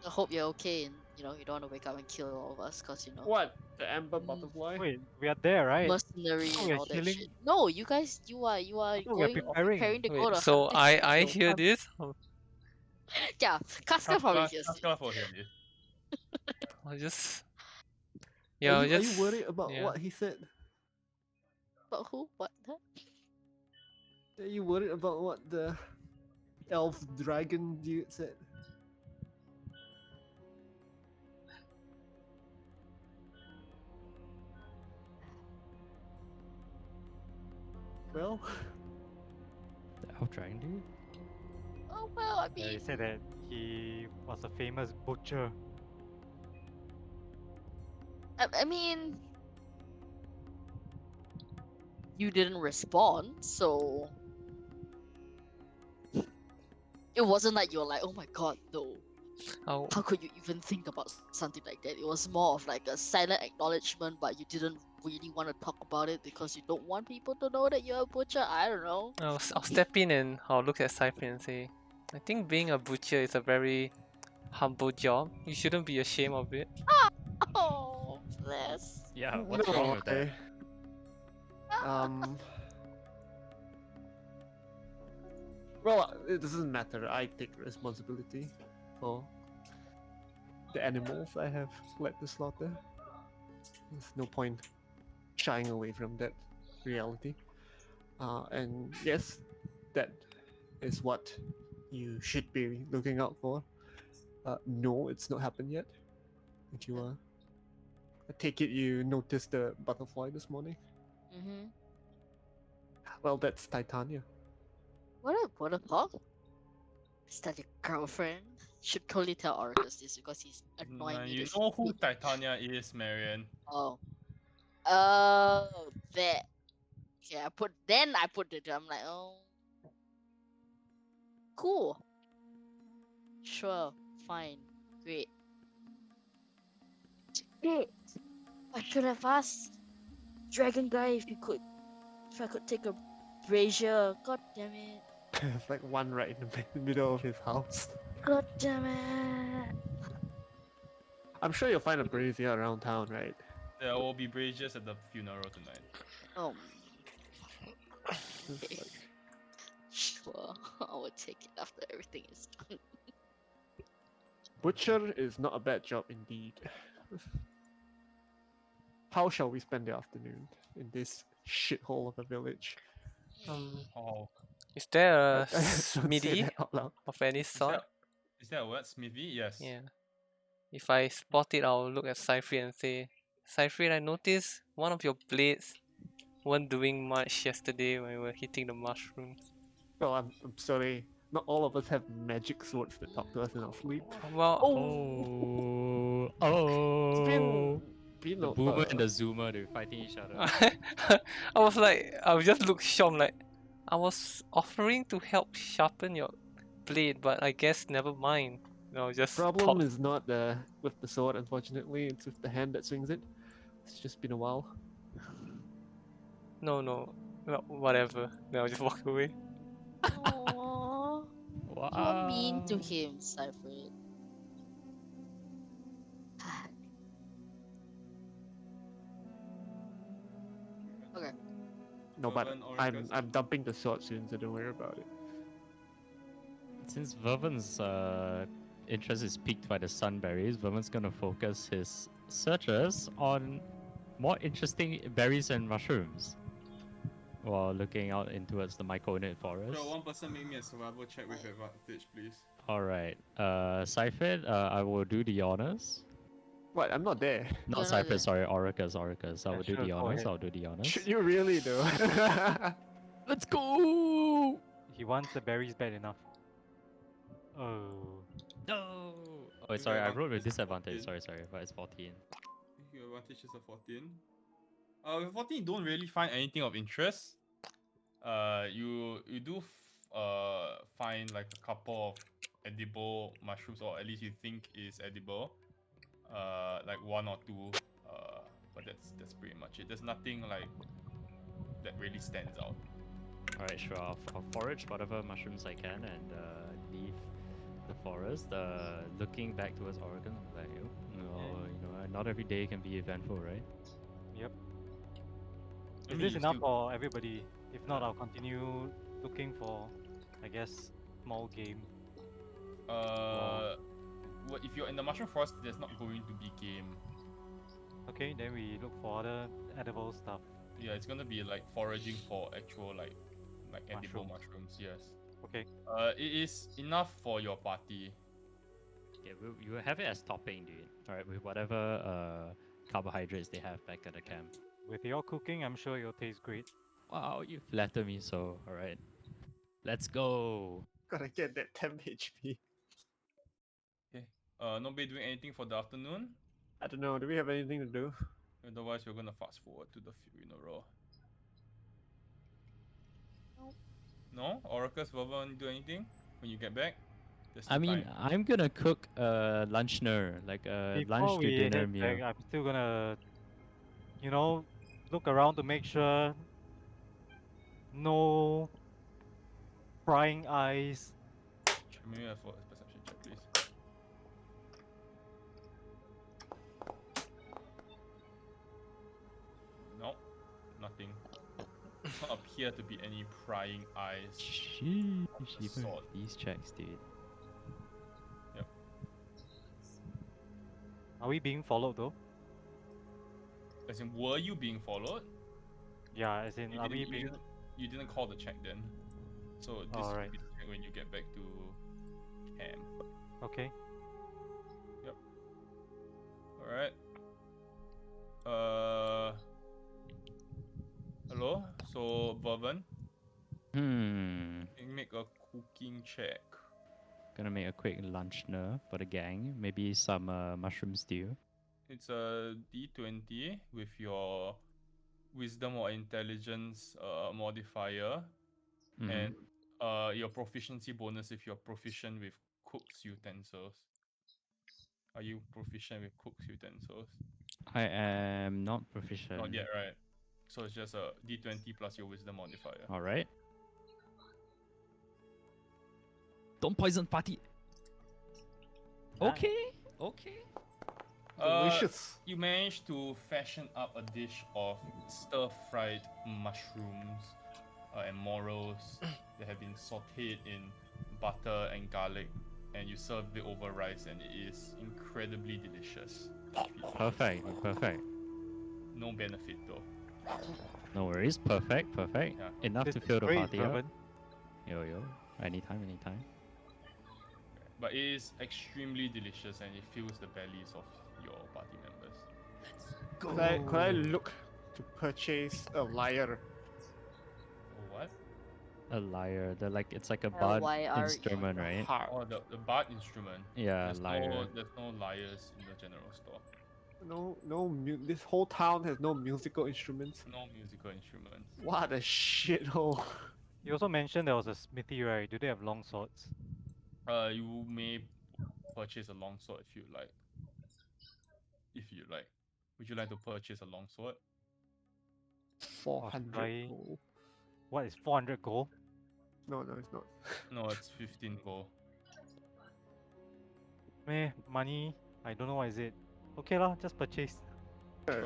I hope you're okay and you know you don't want to wake up and kill all of us, cause you know What? The amber Mm. butterfly? Wait, we are there, right? mercenary thought and we are all that healing. shit. No, you guys, you are thought we are going or preparing. preparing to go Wait, to so hunting. I No, hear this? yeah, Casca probably hears it. Casca for him. I'll just Are yeah, I'll you just worried about yeah. what he said? But who? What? Huh? Are you worried about what the elf dragon dude said? Well, The elf dragon dude? Oh well, I Yeah, mean, he said that he was a famous butcher. I mean, you didn't respond, so it wasn't like you're like, oh my god, no. I'll, How could you even think about something like that? It was more of like a silent acknowledgement, but you didn't really want to talk about it because you don't want people to know that you're a butcher. I don't know. I'll step in and I'll look at Cypher and say, I think being a butcher is a very humble job. You shouldn't be ashamed of it. Oh, bless. Yeah, what's no, wrong with that? Um. Well, it doesn't matter. I take responsibility for the animals I have led to slaughter. There's no point shying away from that reality. And yes, that is what you should be looking out for. No, it's not happened yet. If you I take it you noticed the butterfly this morning. Mm-hmm. Well, that's Titania. What a fuck? Is that your girlfriend? Should totally tell Oracus this because he's annoying Nah, me. you This know who Titania is, Marion. Oh. Oh, that. Okay, I put it. I'm like, oh, cool. Sure, fine, great. Great. I should have asked Dragon Guy if I could take a brazier. God damn it. There's like one right in the middle of his house. God damn it. I'm sure you'll find a brazier around town, right? There will be braziers at the funeral tonight. Oh, Just like, sure. I will take it after everything is done. butcher is not a bad job indeed. How shall we spend the afternoon in this shithole of a village? Oh, Is there a Don't say smithy that out loud. of any sort? is that a word? Smithy? Yes. Yeah. If I spot it, I'll look at Cypher and say, Cypher, I noticed one of your blades weren't doing much yesterday when we were hitting the mushrooms. Well, I'm sorry. Not all of us have magic swords that talk to us in our sleep. Well, Oh, It's oh. been The boomer and the zoomer, they're fighting each other. I was like, I was just look shocked, like, I was offering to help sharpen your blade, but I guess never mind. Just problem pop. is not with the sword, unfortunately. It's with the hand that swings it. It's just been a while. No, whatever. Then I'll just walk away. Aww. Wow. You're mean to him, Cypher. Okay. No, but Vervin, I'm Orcus? I'm dumping the sword soon, so don't worry about it. Since Vervin's interest is piqued by the sunberries, Vervin's gonna focus his searches on more interesting berries and mushrooms while looking out in towards the myconid forest. Sure, one person make me a survival check with advantage, please. Alright. Cypher, I will do the honors. What? I'm not there. Not You're not Cypher, there. sorry, Oracus. I Yeah, will do sure, the go honors. ahead. I'll do the honors. Should you really though? Let's go! He wants the berries bad enough. Oh. No! Oh, Your sorry, I advantage rolled with is disadvantage. 14. Sorry, but it's 14. Your advantage is a 14. With 14, you don't really find anything of interest. You do find like a couple of edible mushrooms, or at least you think is edible. Like one or two. But that's pretty much it. There's nothing like that really stands out. Alright, sure. I'll forage whatever mushrooms I can and leave the forest. Looking back towards Oregon, I'm like, oh, no, you know, not every day can be eventful, right? Yep. I Is mean, this you enough still, for everybody? If not, Yeah. I'll continue looking for, I guess, small game. what if you're in the mushroom forest? There's not going to be game. Okay, then we look for other edible stuff. Yeah, it's gonna be like foraging for actual like edible Mushrooms. mushrooms. Yes. Okay. It is enough for your party. Yeah, you have it as topping, dude. Alright, with whatever carbohydrates they have back at the camp. With your cooking, I'm sure it'll taste great. Wow, you flatter me so. Alright. Let's go. Gotta get that 10 HP. Okay. Nobody doing anything for the afternoon. I don't know. Do we have anything to do? Otherwise, we're gonna fast forward to the funeral. Nope. No, Oracus, Vavan, do anything when you get back? There's I still mean, time. I'm gonna cook lunchner, like a Before lunch to we dinner head meal. back, I'm still gonna, you know, look around to make sure no prying eyes. Maybe I for a perception check, please. No, nothing. Does not appear to be any prying eyes. Sheesh, the even sword. with these checks, dude. Are we being followed though? As in, were you being followed? Yeah, as in, You are didn't, we you being... didn't, you didn't call the check then. So this will Alright. be the check when you get back to camp. Okay. Alright. Hello? So, Vavan, you make a cooking check. Gonna make a quick lunchner for the gang. Maybe some mushroom stew. It's a d20 with your wisdom or intelligence modifier, and your proficiency bonus if you're proficient with cook's utensils. Are you proficient with cook's utensils? I am not proficient. Not yet, right? So it's just a d20 plus your wisdom modifier. Alright. Don't poison party. Nice. Okay. Okay. Delicious. You managed to fashion up a dish of stir-fried mushrooms and morels that have been sautéed in butter and garlic, and you serve it over rice, and it is incredibly delicious. Perfect. Perfect. No benefit though. No worries. Perfect. Perfect. Yeah. Enough This to is fill the great, party up. Vervin. Yo yo. Anytime. Anytime. But it is extremely delicious, and it fills the bellies of your party members. Could I look to purchase a lyre? Oh, what? A lyre. They're like it's like a bud LYRE. instrument, right? Harp. Oh, the bard instrument. Yeah, There's lyre. there's no lyres in the general store. This whole town has no musical instruments. No musical instruments. What a shithole. You also mentioned there was a smithy, right? Do they have long swords? You may purchase a longsword if you like. Would you like to purchase a longsword? 400 I- gold. What is 400 gold? No, it's not. No, it's 15 gold. Meh, money. I don't know what is it. Okay lah, just purchase. Sure.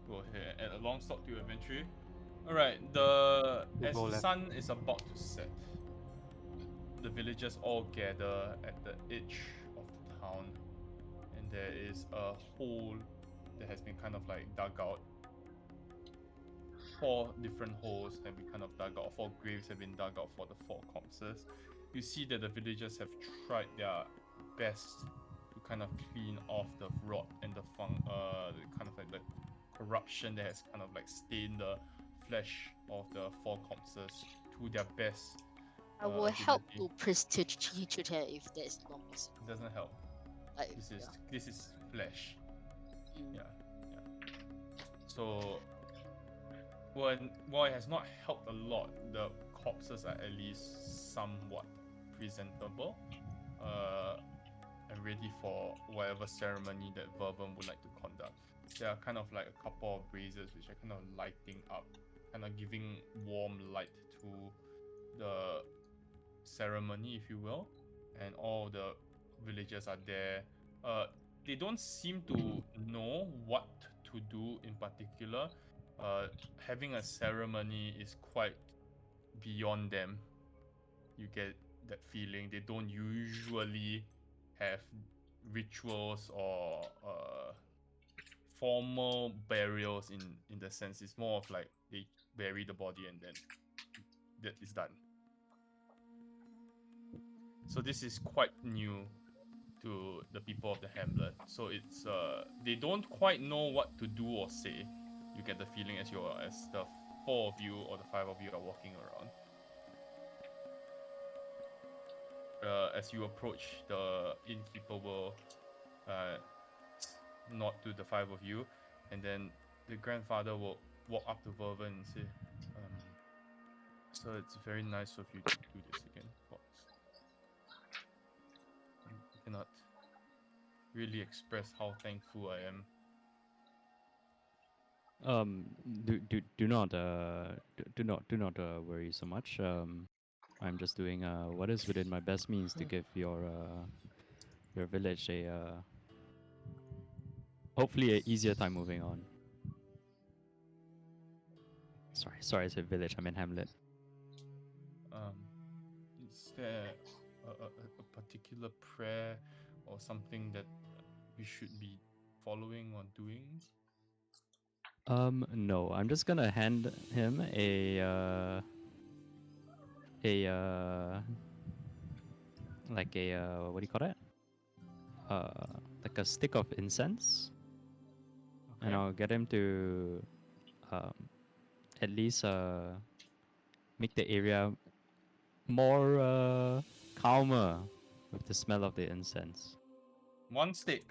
Go ahead. Add a longsword to your inventory. Alright, as gold the left. sun is about to set, the villagers all gather at the edge of the town, and there is a hole that has been kind of like dug out. 4 different holes have been kind of dug out, 4 graves have been dug out for the 4 corpses. You see that the villagers have tried their best to kind of clean off the rot and the kind of like the corruption that has kind of like stained the flesh of the 4 corpses to their best. I will help ability. to prestidigitate her if that's not possible. It doesn't help. Like, This is flesh. Mm. Yeah. So while it has not helped a lot, the corpses are at least somewhat presentable, and ready for whatever ceremony that Vervin would like to conduct. There are kind of like a couple of braziers which are kind of lighting up, kind of giving warm light to the ceremony, if you will, and all the villagers are there. They don't seem to know what to do in particular. Having a ceremony is quite beyond them. You get that feeling. They don't usually have rituals or formal burials in the sense. It's more of like they bury the body and then that is done. So this is quite new to the people of the hamlet. So it's they don't quite know what to do or say. You get the feeling as the 4 of you or the 5 of you are walking around. As you approach, the innkeeper will nod to the 5 of you, and then the grandfather will walk up to Vervin and say, "Sir, it's very nice of you to do this again for us. I cannot really express how thankful I am." Do not worry so much. I'm just doing what is within my best means to give your village a hopefully a easier time moving on. Sorry, I said village. I meant hamlet. Is there a particular prayer or something that we should be following or doing? No. I'm just gonna hand him like a what do you call it? Like a stick of incense, and Okay. I'll get him to at least make the area more calmer with the smell of the incense. 1 stick.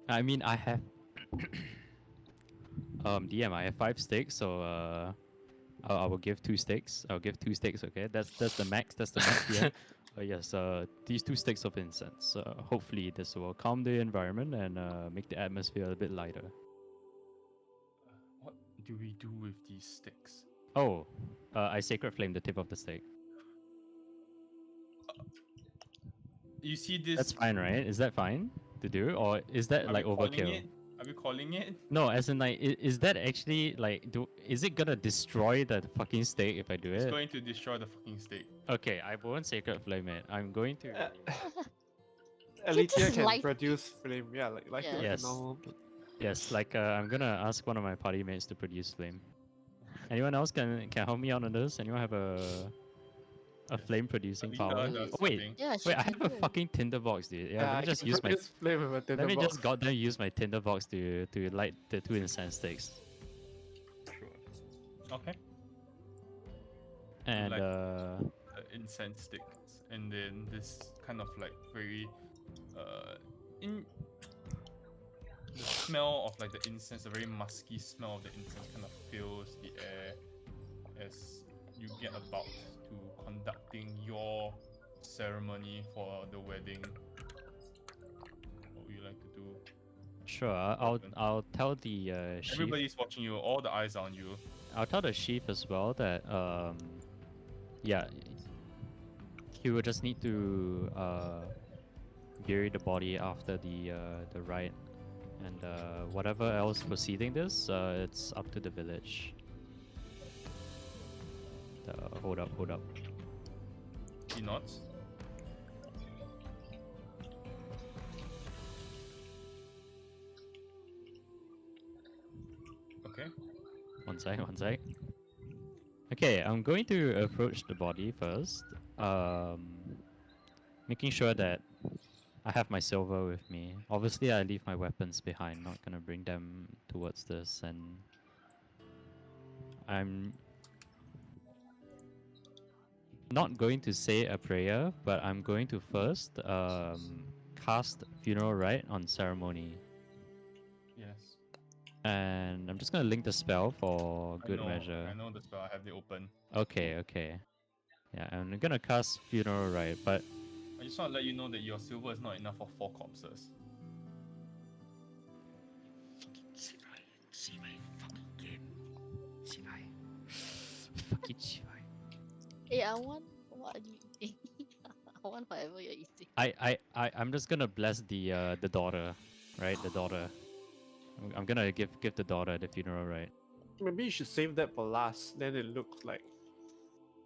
I mean, I have DM. I have 5 sticks, so I will give 2 sticks. I'll give 2 sticks. Okay, that's the max. That's the max DM. Yes, these 2 sticks of incense. Hopefully, this will calm the environment and make the atmosphere a bit lighter. What do we do with these sticks? Oh, I sacred flame the tip of the stick. You see this? That's fine, right? Is that fine to do, or is that Are like we calling overkill? it? Are we calling it? No, as in like, is that actually like, is it gonna destroy the fucking steak if I do It's it? going to destroy the fucking steak. Okay, I won't sacred flame it. I'm going to. Alethea just can light produce flame. Yeah, like it Yeah. like a Yes. normal. Yes, like I'm gonna ask one of my party mates to produce flame. Anyone else can help me out on this? Anyone have a flame producing Alita power? does Oh, wait, something. Yeah, she wait, I can have a do. fucking tinderbox, dude. Yeah, Yeah, let I me just can use my. produce flame with a Let tinder me box. just goddamn use my tinderbox to light the 2 incense sticks. Sure. Okay. And Like incense sticks, and then this kind of like very in the smell of like the incense, the very musky smell of the incense kind of fills the air as you get about to conducting your ceremony for the wedding. What would you like to do? sure, I'll tell the chief. Everybody's watching you. All the eyes are on you. I'll tell the chief as well that yeah, he will just need to bury the body after the rite, and whatever else proceeding this, it's up to the village. Hold up. He nods. Okay. One sec. Okay, I'm going to approach the body first, making sure that I have my silver with me. Obviously, I leave my weapons behind. Not gonna bring them towards this, and I'm not going to say a prayer, but I'm going to first cast funeral rite on ceremony, Yes. and I'm just gonna link the spell for good measure. I know the spell. I have it open. Okay. Yeah, I'm gonna cast funeral rite, but I just want to let you know that your silver is not enough for 4 corpses. Fucking chibai. Hey, I want. What are you eating? I want whatever you're eating. I'm just gonna bless the daughter, right? The daughter. I'm gonna give the daughter at the funeral, right? Maybe you should save that for last. Then it looks like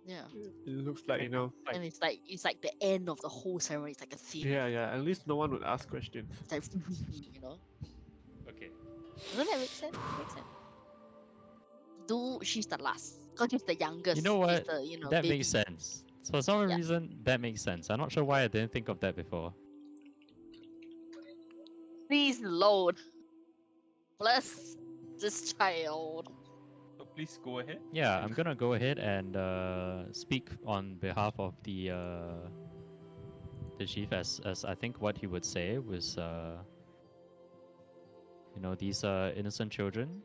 Yeah. you know, like And it's like the end of the whole ceremony. It's like a theme. yeah. At least no one would ask questions. It's like you know. Okay. Doesn't that make sense? Makes sense. Do she's the last. Because she's the youngest. You know She's what? the, you know, That baby. makes sense. For some Yeah. reason, that makes sense. I'm not sure why I didn't think of that before. Please, Lord. Bless this child. So please go ahead. Yeah, I'm gonna go ahead and speak on behalf of the chief, as I think what he would say was, you know, these innocent children,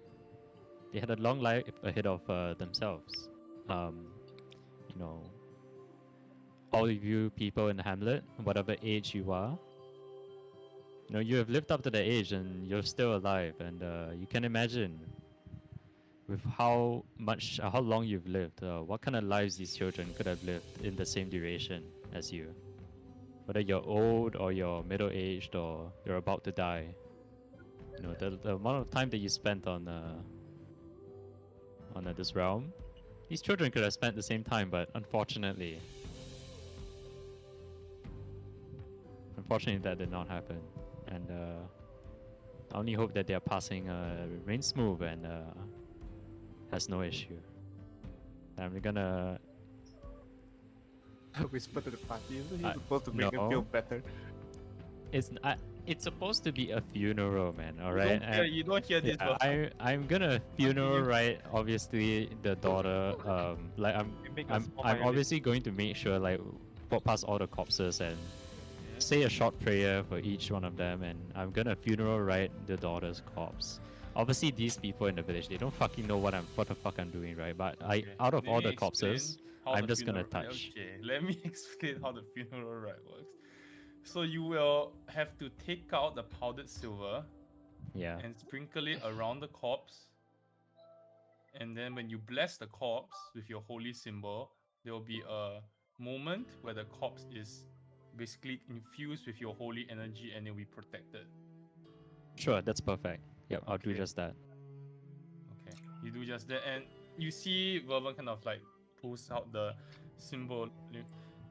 they had a long life ahead of themselves. You know, all of you people in the hamlet, whatever age you are, you know, you have lived up to the age and you're still alive, and you can imagine with how long you've lived, what kind of lives these children could have lived in the same duration as you. Whether you're old or you're middle-aged or you're about to die, you know, the amount of time that you spent on this realm, these children could have spent the same time, but unfortunately that did not happen. And I only hope that their passing remains smooth and has no issue. I'm gonna Whisper to the party. Isn't he I- supposed to make them feel no. better? It's supposed to be a funeral, man. All You right. don't hear, you don't hear this. Yeah, Verva. I'm gonna funeral, Continue. right? Obviously, the daughter. Like We make a I'm small I'm violin. obviously going to make sure, like, walk past all the corpses and say a short prayer for each one of them, and I'm gonna funeral right the daughter's corpse. Obviously, these people in the village, they don't fucking know what the fuck I'm doing, right? But Okay, out of let all me the corpses, explain how I'm the just gonna funeral- touch. Okay, let me explain how the funeral rite works. So you will have to take out the powdered silver Yeah. and sprinkle it around the corpse. And then when you bless the corpse with your holy symbol, there will be a moment where the corpse is basically infused with your holy energy and it will be protected. Sure, that's perfect. Yep, I'll do Okay. just that. Okay, you do just that, and you see Vervan kind of like pulls out the symbol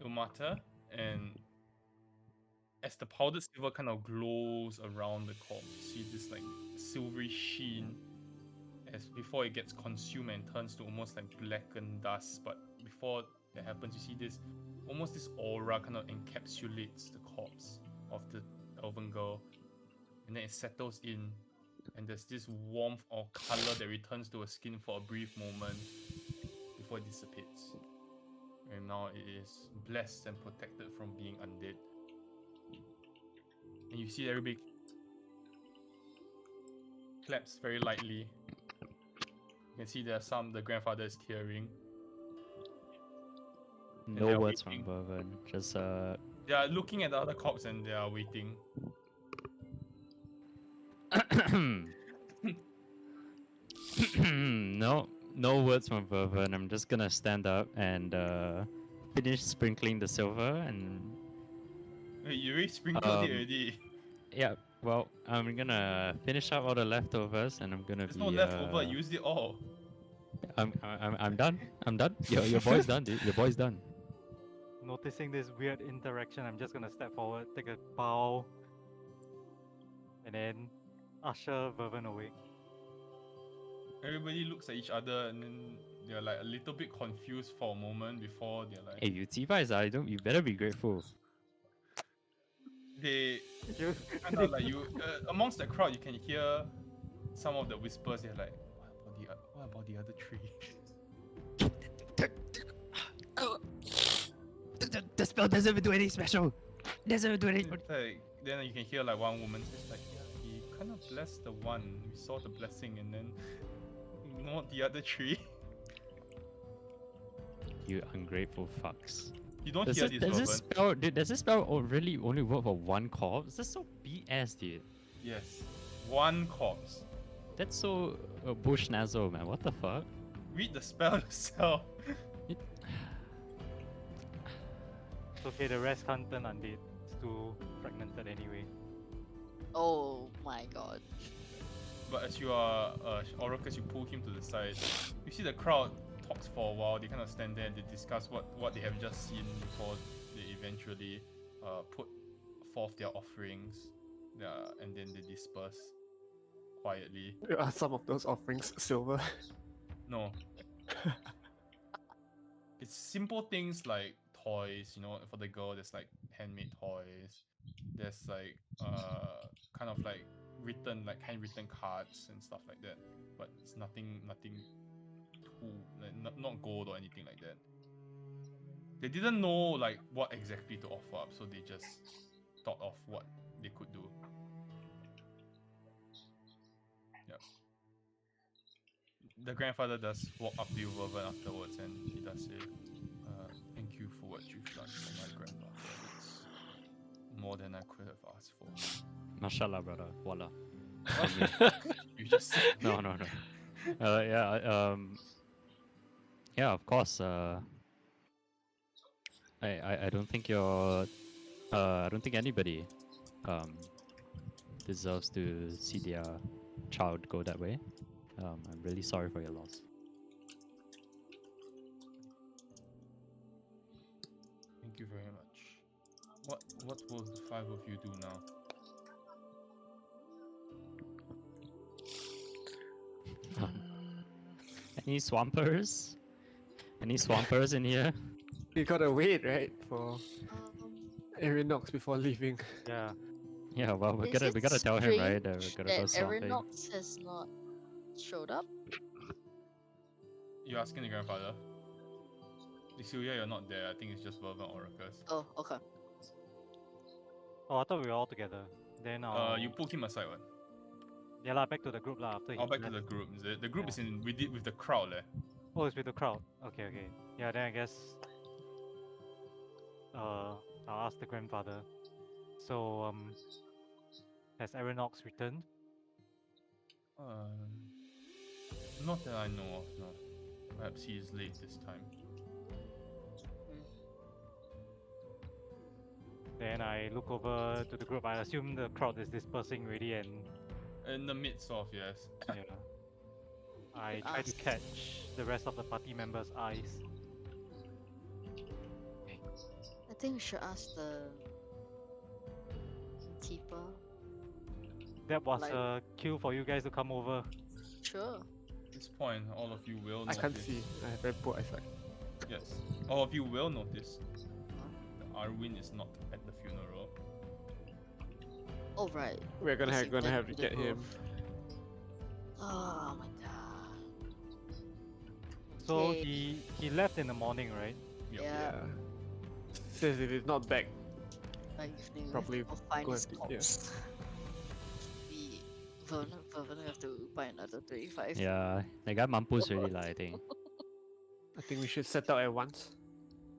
Ilmata, and as the powdered silver kind of glows around the corpse, you see this like silvery sheen as before it gets consumed and turns to almost like blackened dust. But before that happens, you see this almost this aura kind of encapsulates the corpse of the elven girl, and then it settles in, and there's this warmth or color that returns to her skin for a brief moment before it dissipates. And now it is blessed and protected from being undead. And you see everybody claps very lightly. You can see the grandfather is tearing. they No are words from waiting. Vervan. Just They are looking at the other corpse and they are waiting. no words from Vervan. I'm just gonna stand up and finish sprinkling the silver, and Wait, you already sprinkled it Um, already. yeah. Well, I'm gonna finish up all the leftovers, and I'm gonna There's be. no leftover, use it all. I'm done. I'm done. Your boy's done, dude. Your boy's done. Noticing this weird interaction, I'm just gonna step forward, take a bow, and then usher Vervan away. Everybody looks at each other and then they're like a little bit confused for a moment before they're like Hey, you T-Vice, you better be grateful. they You- kind of like you amongst the crowd you can hear some of the whispers. They're like, what about the other three? The spell doesn't even do anything special. Doesn't even do anything. It's like, then you can hear like one woman says like, yeah, he kind of blessed the one. We saw the blessing, and then not the other three. You ungrateful fucks. You don't Does hear this, this, does this Vervan. spell, dude, does this spell really only work for one corpse? That's so BS, dude. Yes, one corpse. That's so bush nazzle, man. What the fuck? Read the spell yourself. It's okay, the rest can't turn undead. It's too fragmented anyway. Oh my god. But as you are Oracus, you pull him to the side. You see the crowd talks for a while. They kind of stand there and they discuss what they have just seen before they eventually put forth their offerings, and then they disperse quietly. Are some of those offerings silver? No. It's simple things like toys, you know, for the girl there's like handmade toys. There's like kind of like written like handwritten cards and stuff like that. But it's nothing too like not gold or anything like that. They didn't know like what exactly to offer up, so they just thought of what they could do. Yeah. The grandfather does walk up to you, Vervin, afterwards, and he does say, "Thank you for what you've done for my grandfather. It's more than I could have asked for." Mashallah, brother. Wallah. You just said No, no, no. Yeah, of course. I don't think you're. I don't think anybody deserves to see their child go that way. I'm really sorry for your loss. Thank you very much. What will the five of you do now? Any swampers? Any swampers in here? You gotta wait, right, for Um, Erinox before leaving. Yeah. Yeah, well, we is gotta it tell him, right? That we're strange gonna go that swamping. Erinox has not showed up? You're asking the grandfather. Cecilia, you're not there. I think it's just Vervin Oracus. Oh, okay. Oh, I thought we were all together. Then You pulled him aside, one. yeah lah, back to the group lah after he Oh, back to left. the group. Is it? The group Yeah. is in with the crowd, leh. Oh, it's with the crowd. Okay, okay. Yeah, then I guess I'll ask the grandfather. So has Arenox returned? Not that I know of. No. Perhaps he is late this time. Then I look over to the group. I assume the crowd is dispersing already, and In the midst of, yes. yeah, I try to ask. catch the rest of the party members' eyes. I think we should ask the keeper. That was Like- a cue for you guys to come over. Sure. At this point, all of you will I notice. can't see. I have very poor eyesight. Yes. All of you will notice that Arwin is not at the funeral. Oh right. We're gonna Yes, have, he gonna went have to to the get him. grove. Oh my god. So Okay. he left in the morning, right? Yep. Yeah. Says if he's not back, By evening, Probably we have to find go his and- yeah. corpse. Vernon have to buy another 25. Yeah, the guy mampus already, lah, I think. I think we should set out at once.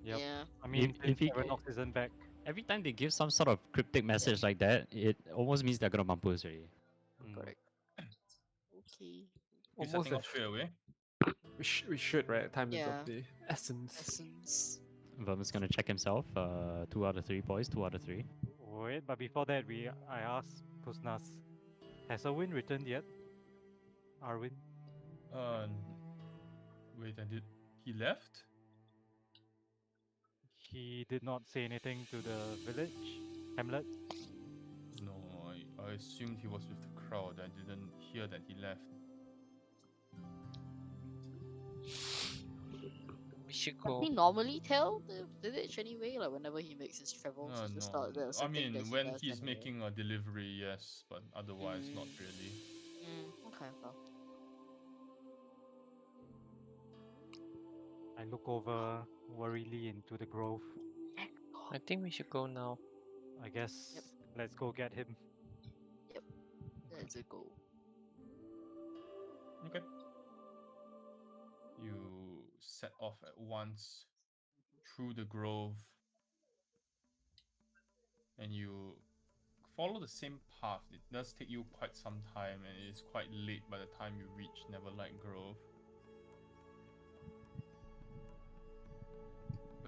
Yep. Yeah. I mean, if he- Arenox isn't back. Every time they give some sort of cryptic message like that, it almost means they're gonna mampus already. Mm. Correct. Okay. You Almost setting as- off straight away? we should, right? Time is Yeah. of the essence. Essence. Vermin's gonna check himself. 2 out of 3, boys. 2 out of 3. Wait, but before that, I asked Kusnas, has Erwin returned yet? Arwin? Wait, he left? He did not say anything to the village, hamlet. No, I assumed he was with the crowd. I didn't hear that he left. We should Can go. he normally tell the village anyway? Like whenever he makes his travels, is this not No. the I something that mean, he when does he's anyway? making a delivery, yes, but otherwise, not Mm. really. Okay, well. I look over worriedly into the grove. I think we should go now. I guess let's go get him. Let's go. Okay. You set off at once through the grove, and you follow the same path. It does take you quite some time, and it is quite late by the time you reach Neverlight Grove.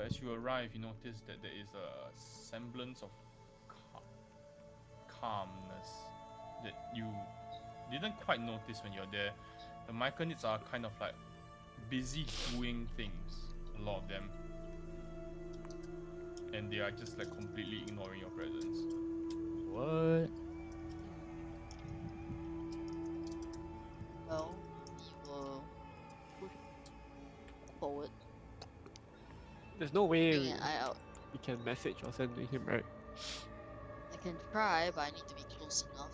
as you arrive, you notice that there is a semblance of calmness that you didn't quite notice when you're there. The Myconids are kind of like busy doing things, a lot of them. And they are just like completely ignoring your presence. What? Well, we will push forward, There's no way keeping an eye out. we can message or send to him, right? I can try, but I need to be close enough.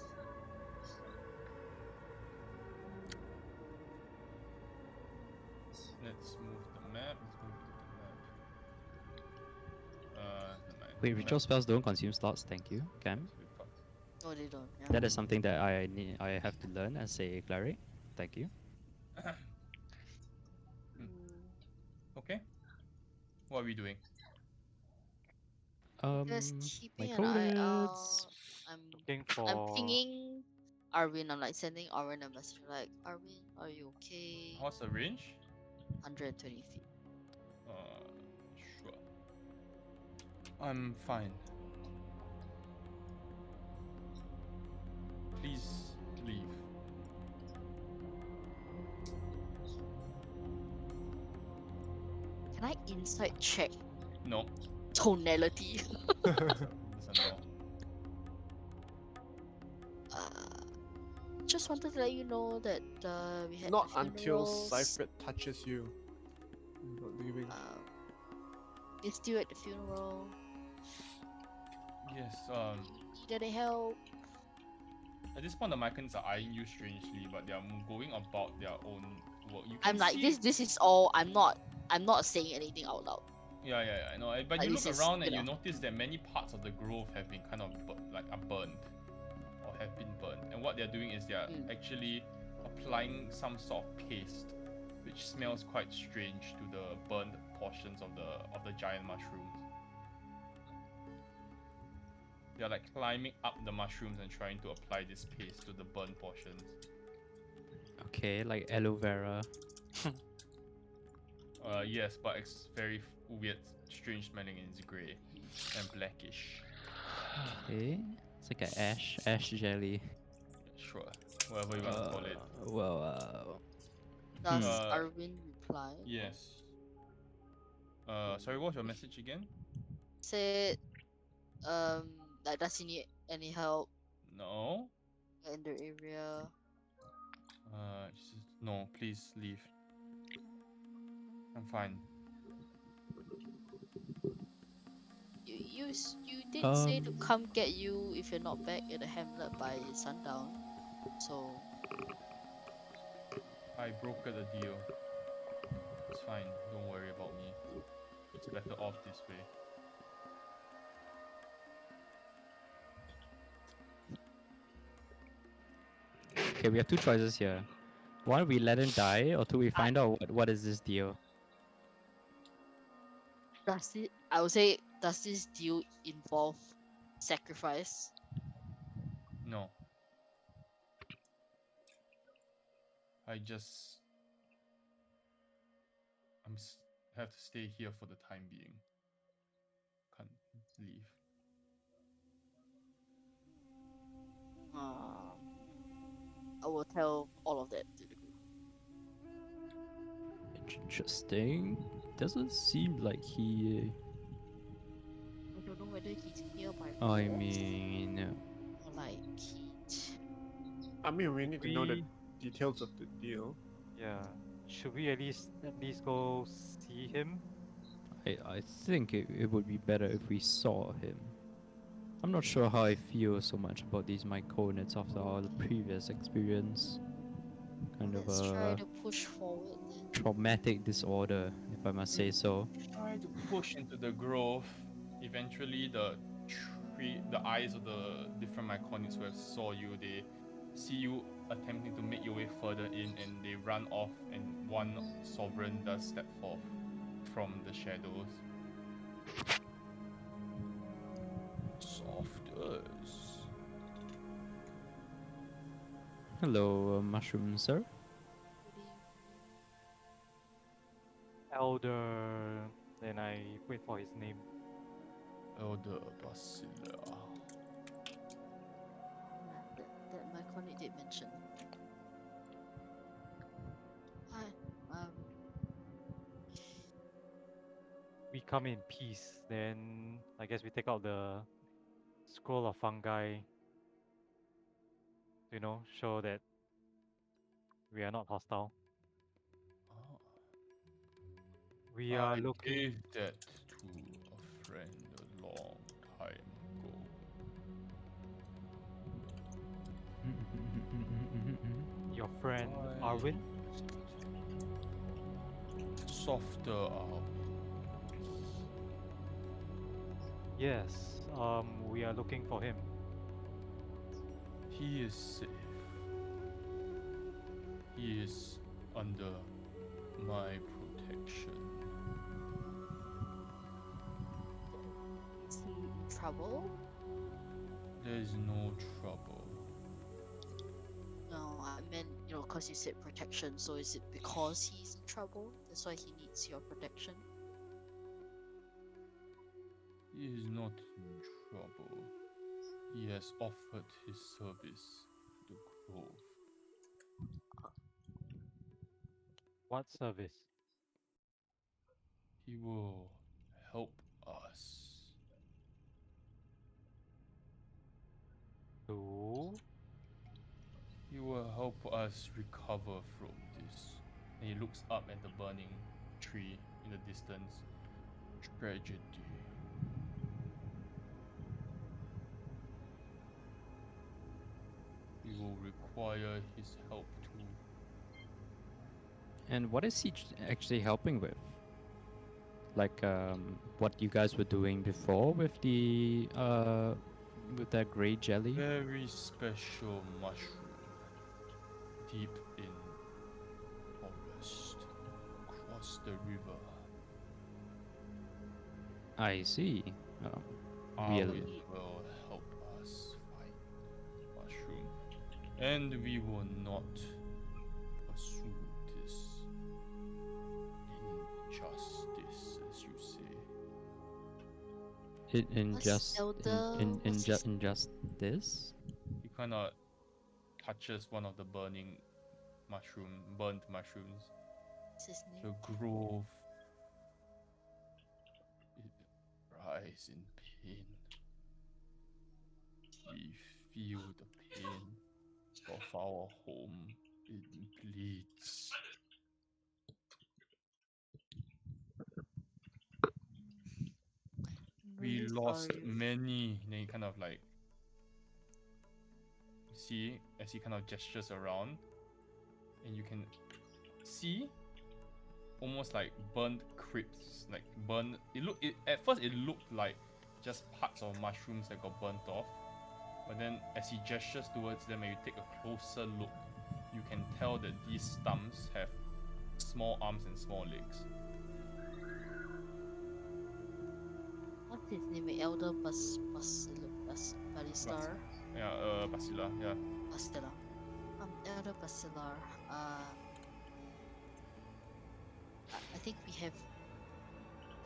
Let's move the map. Let's go to the map. Never mind. Wait, Map. ritual spells don't consume slots. Thank you, Cam. So we got- No, they don't. Yeah. That is something that I have to learn as a cleric. Thank you. Okay. What are we doing? Just My keeping an eye codes. out. I'm Looking I'm for pinging Arvin. I'm like sending Arvin a message like, Arvin, are you okay? What's the range? 120 feet. Sure. I'm fine. Please leave. Can I insight check No. tonality? That's a no. Just wanted to let you know that we had Not the until funerals. Cypher touches you. You're not leaving. We're still at the funeral. Yes, You need any help? at this point the Mycons are eyeing you strangely, but they are going about their own work. You can I'm like see... this is all. I'm not saying anything out loud. Yeah, I know. But Like, you this look is, around you and you know. notice that many parts of the grove have been kind of are burned or have been burned. And what they're doing is they're actually applying some sort of paste, which smells quite strange to the burned portions of the giant mushrooms. They're like climbing up the mushrooms and trying to apply this paste to the burned portions. Okay, like aloe vera. Yes, but it's very weird, strange smelling, and it's grey and blackish. Okay, it's like a ash jelly. Sure, whatever you want to call it. Well, Does Uh, Arvin reply? Yes. Sorry, what was your message again? Said like, does he need any help No. in the area? No, please leave. I'm fine. You did say to come get you if you're not back at the hamlet by sundown. So I brokered a deal. It's fine. Don't worry about me. It's better off this way. okay, we have two choices here. One, we let him die, or two, we find out what is this deal. I would say, does this deal involve sacrifice? No. I just... have to stay here for the time being. Can't leave. I will tell all of that to the group. Interesting. Doesn't seem like he. I don't know whether he's here by I force mean, or like he. I mean, we need to know the We... details of the deal. yeah. Should we at least go see him? I think it would be better if we saw him. I'm not sure how I feel so much about these myconids after our previous experience. Kind of Let's try a to push forward then. traumatic disorder, if I must say so. try to push into the grove. Eventually, the eyes of the different myconids who have saw you, they see you attempting to make your way further in, and they run off. And one sovereign does step forth from the shadows. Softers. Hello, mushroom sir. Good evening. Elder and I wait for his name. Elder Basila. Yeah, that my colleague did mention. Hi. We come in peace, then I guess we take out the scroll of fungi. You know, show that we are not hostile. Ah, We are I looking. gave that to a friend a long time ago. Your friend I Arwin. softer Yes. We are looking for him. He is safe. He is under my protection. Is he in trouble? There is no trouble. No, I meant, because you said protection, so is it because he's in trouble? That's why he needs your protection? He is not in trouble. He has offered his service to the grove. What service? He will help us. To He will help us recover from this. And he looks up at the burning tree in the distance. Tragedy. We will require his help too. And what is he actually helping with? Like what you guys were doing before with the with that gray jelly? Very special mushroom. Deep in forest. Across the river. I see. Real. Arwin will help us find mushroom. And we will not pursue this injustice, as you say. In What's just what's his in just this? He kind of touches one of the burnt mushrooms. name? The grove it rise in pain. We feel the pain of our home. It bleeds. I'm We really lost sorry. many. Then he kind of like see as he kind of gestures around, and you can see almost like burnt crypts, like burnt. At first it looked like just parts of mushrooms that got burnt off, but then as he gestures towards them and you take a closer look, you can tell that these stumps have small arms and small legs. What's his name? Elder Balistar? Yeah, Basila, yeah. Basilar. Elder Basilar. I think we have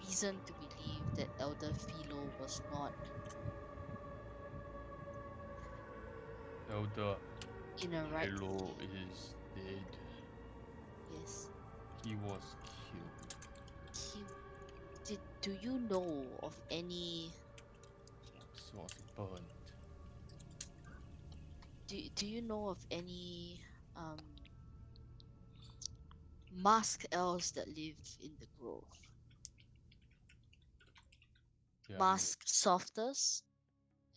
reason to believe that Elder Philo was not Elder in a right. Halo is dead. Yes. He was killed. Do you know of any? Was burned. Do you know of any masked elves that live in the grove? There are Masked softers?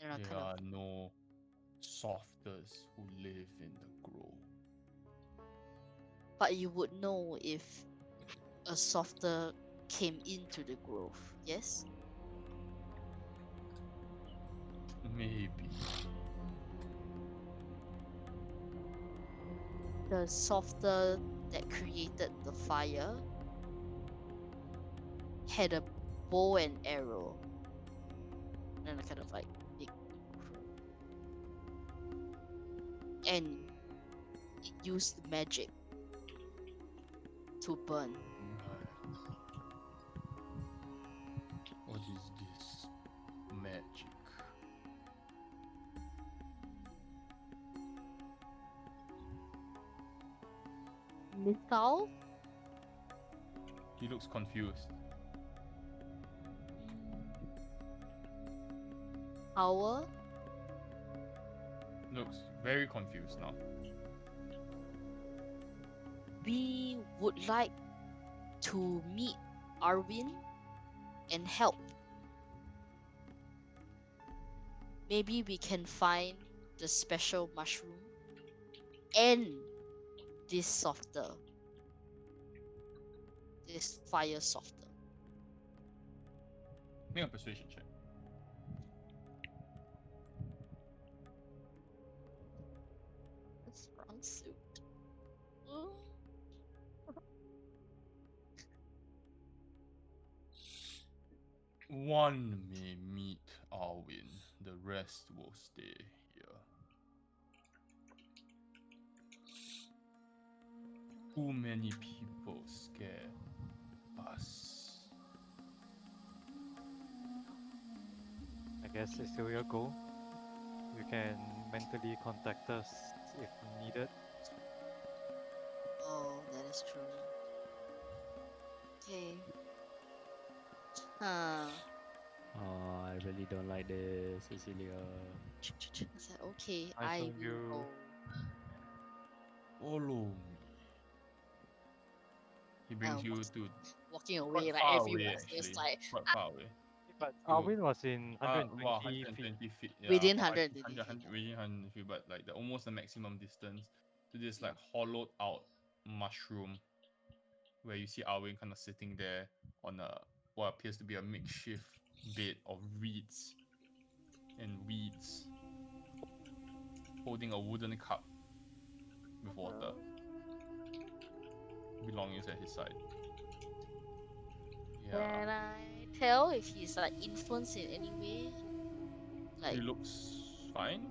no, there are no softers who live in the grove. But you would know if a softer came into the grove, yes? Maybe. The softer that created the fire had a bow and arrow. And I kind of like make and it used magic to burn. Thou? He looks confused. Power? Looks very confused now. We would like to meet Arwin and help. Maybe we can find the special mushroom and this softer. This fire softer. Make a persuasion check. It's wrong suit. 1 may meet Arwin, the rest will stay here. Too many people scare us. I guess it's still your goal. You can mentally contact us if needed. Oh, that is true. Okay. Huh. Oh, I really don't like this, Cecilia. I said, okay, I I told will you. go. Follow me. He brings you walks- to Walking away quite like far everyone away, is actually. like Quite far away. But You- Arwin was in Wow, 120 feet. 120 feet. Yeah, Within about 120 100, feet, within 100 feet, but like almost the maximum distance to this Yeah. like hollowed out mushroom where you see Arwin kind of sitting there on a what appears to be a makeshift bed of reeds and weeds, holding a wooden cup with water. Belongings at his side. Can Yeah, I tell if he's like influenced in any way? Like he looks fine.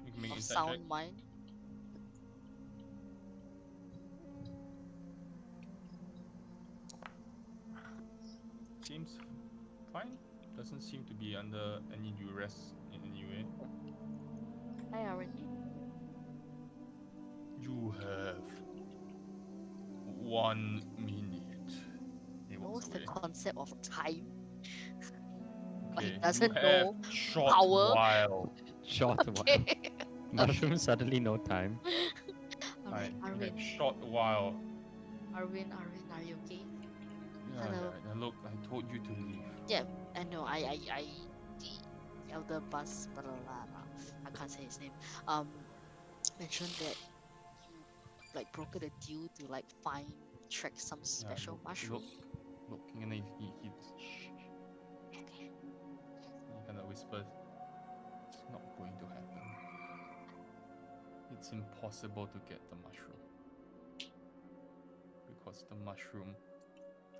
You can make an of insight check. sound mind? Seems fine. Doesn't seem to be under any duress in any way. I already. You have 1 minute. He walks Knows the away. concept of time, but he Okay, you doesn't have know short power. while. Short while. Okay. Mushroom suddenly no time. Alright, You have Arwin, short while. Arwin, are you okay? Yeah, Hello. yeah, now look, I told you to leave. Yeah, I know. The elder bus, blah, blah, blah, blah. I can't say his name. Mentioned that you like brokered a deal to like find, track some special mushroom. Look, and then he shh, Okay. he kind of whispers, "It's not going to happen. It's impossible to get the mushroom because the mushroom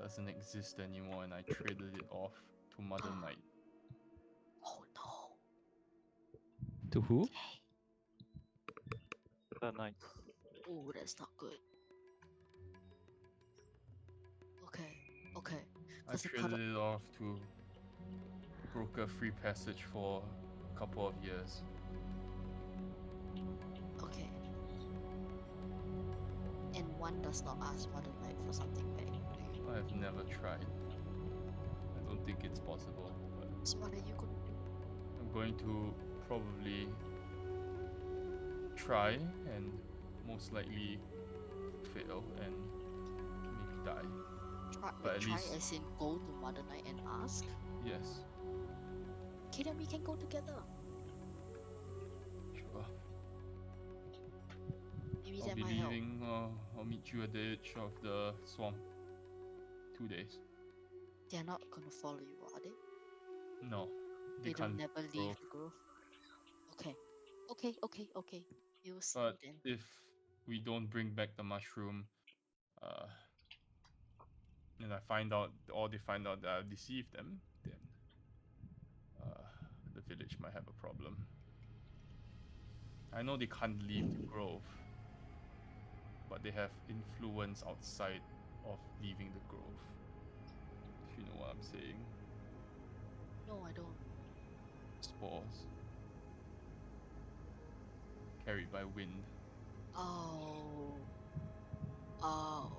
doesn't exist anymore, and I traded it off to Mother Night." Oh no. To who? Okay. The night. Oh, that's not good. Okay. Okay. I 'Cause he cut traded it off to broker free passage for a couple of years. Okay. And one does not ask Mother Night for something back. I have never tried. I don't think it's possible, but So what are you gonna do? I'm going to probably try and most likely fail and maybe die. But at Try least- as in go to Mother Night and ask. Yes, Okay, then we can go together. sure. Maybe I'll that be might help. leaving. I'll meet you at the edge of the swamp. 2 days. They're not gonna follow you, are they? No, They don't can't never grow. leave the grove. Okay. Okay. We will see But then. if we don't bring back the mushroom, uh, and I find out, or they find out that I deceived them, then the village might have a problem. I know they can't leave the grove, but they have influence outside of leaving the grove. If you know what I'm saying. No, I don't. Spores. Carried by wind. Oh. Oh.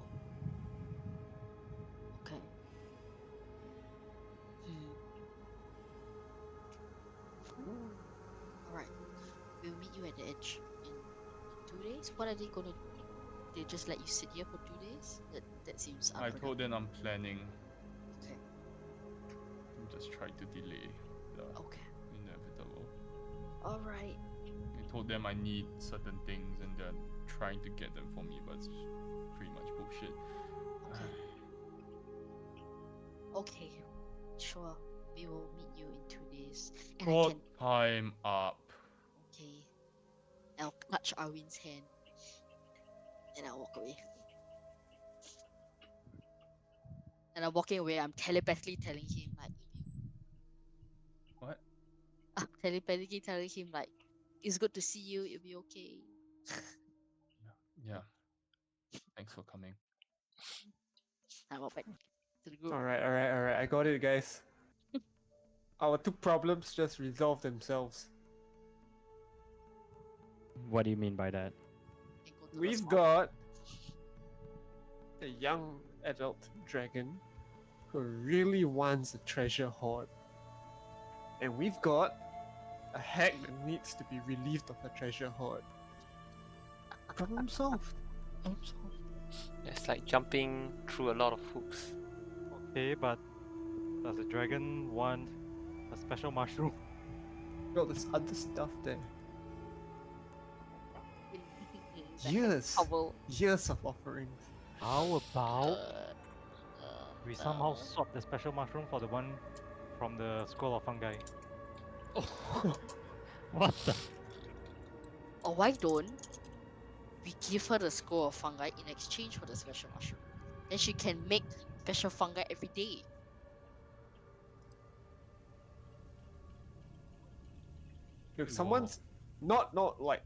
Okay. Alright. We'll meet you at the edge in 2 days. What are they gonna do? They just let you sit here for 2 days? That seems I unproductive. told them I'm planning. Okay. I'm just trying to delay the Okay. inevitable. Alright. I told them I need certain things and they're trying to get them for me, but it's pretty much bullshit. Okay. Okay. Sure. We will meet you in 2 days. And I Put can time up. okay. I'll clutch Arwin's hand. And I'll walk away. And I'm walking away, I'm telepathically telling him like What? I'm telepathically telling him like it's good to see you, it'll be okay. Yeah. Thanks for coming. I walk back to the group. Alright, I got it, guys. Our two problems just resolved themselves. What do you mean by that? And go to the We've swamp. got a young adult dragon who really wants a treasure hoard. And we've got a hag that needs to be relieved of her treasure hoard. Problem solved. Problem solved. It's like jumping through a lot of hoops. Okay, but does the dragon want a special mushroom? Well, there's other stuff there. The Years. hovel. Years of offerings. How about Uh, we somehow uh, swap the special mushroom for the one from the scroll of fungi? What the? or why don't we give her the scroll of fungi in exchange for the special mushroom? Then she can make special fungi every day. Look, someone's not like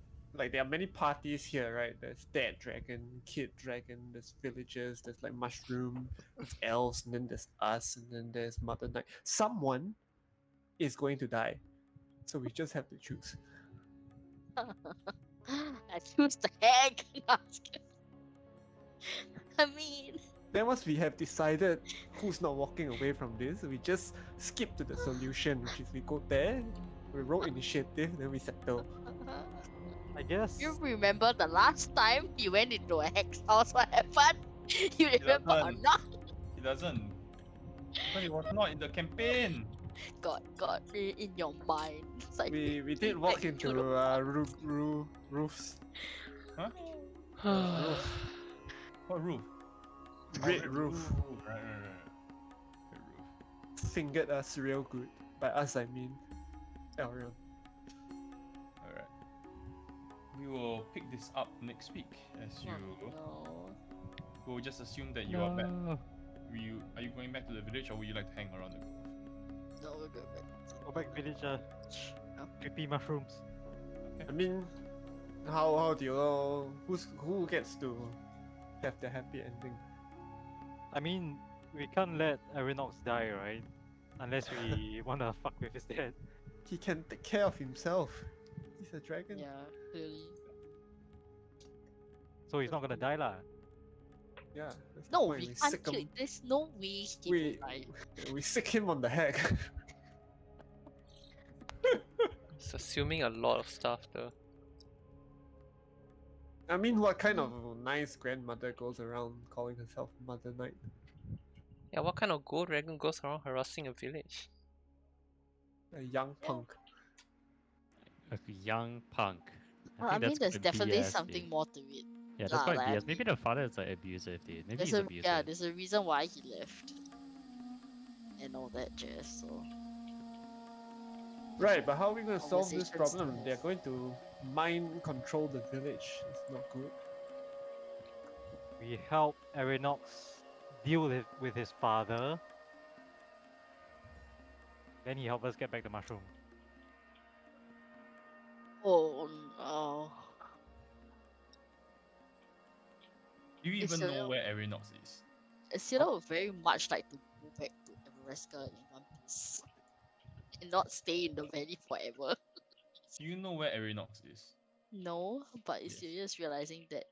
there are many parties here, right? There's dad dragon, kid dragon, there's villagers, there's like mushroom, there's elves, and then there's us, and then there's mother night. Someone is going to die, so we just have to choose. I choose the hag. I mean, Then once we have decided who's not walking away from this, we just skip to the solution, which is we go there, we roll initiative, then we settle. I guess. you remember the last time you went into a hag's house? What happened? You remember or doesn't. not? He doesn't. Because it was not in the campaign. God, in your mind. It's like We did think walk back to into the roofs. Huh? Roof. What roof? Red roof. Right. Red roof. Fingered us real good. By us, I mean Elrion. Alright. We will pick this up next week as you. no. We'll just assume that you are back. No. Are you going back to the village or would you like to hang around the grove? No, we're good. Go back village, No. creepy mushrooms. I mean, how do you know who gets to have the happy ending? I mean, we can't let Arinox die, right? Unless we wanna fuck with his dad. He can take care of himself. He's a dragon. Yeah, clearly. So he's not gonna die lah. Yeah, that's the No, point. we We can't sick kill. him. There's no way he We will die. we sick him on the head. It's assuming a lot of stuff though. I mean, what kind of nice grandmother goes around calling herself Mother Night? Yeah, what kind of gold dragon goes around harassing a village? A young Yeah. punk. A young punk. I mean, that's there's quite definitely BS, something dude. more to it. Yeah, that's quite like, BS. Maybe the father is like abusive, dude. Maybe There's he's a abusive. there's a reason why he left. And all that jazz. So Right, but how are we going to solve this Conversations problem? to They're have. going to mind control the village. It's not good. We help Arinox deal with his father. Then he help us get back the mushroom. Oh no. Do you It's even a know little- where Arinox is? It's very much like to go back to Everesca in One Piece. And not stay in the valley forever. Do you know where Arinox is? No, but it's Yes. you're just realizing that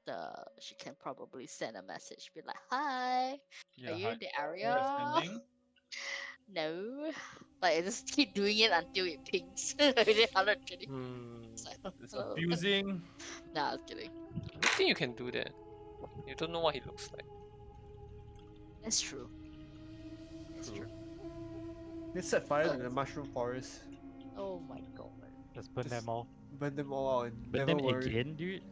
she can probably send a message, be like, "Hi, are Yeah, you in the area?" sending. No, like I just keep doing it until it pings. Within 120. It's like, It's hello. abusing. Nah, I was kidding. I don't think you can do that. You don't know what he looks like. That's true. That's True. true. They set fire to But the mushroom forest, oh my god. Just burn Just- them all. burn them all out, and But never then worry. again, dude,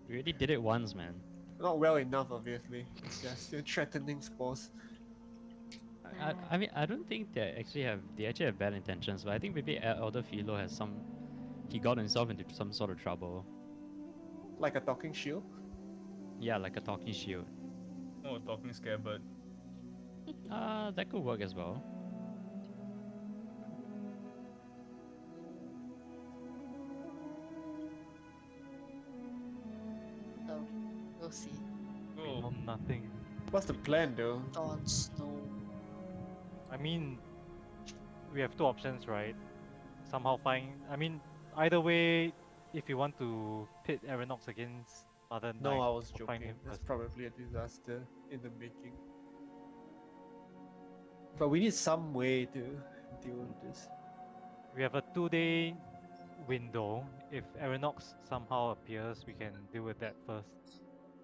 we already did it once, man. Not well enough, obviously. They're still threatening spores. I mean, I don't think they actually have bad intentions, but I think maybe Elder Philo has some. He got himself into some sort of trouble. Like a talking shield. Yeah, like a talking shield. Oh, talking scabbard. That could work as well. So we'll see. We Oh, know nothing. What's the plan, though? Jon Snow. I mean, we have two options, right? Somehow find. I mean, either way, if you want to pit Aranox against Mother No, Knight, I was or find joking. him That's first. probably a disaster in the making. But we need some way to deal with this. We have a 2-day window. If Aranox somehow appears, we can deal with that first.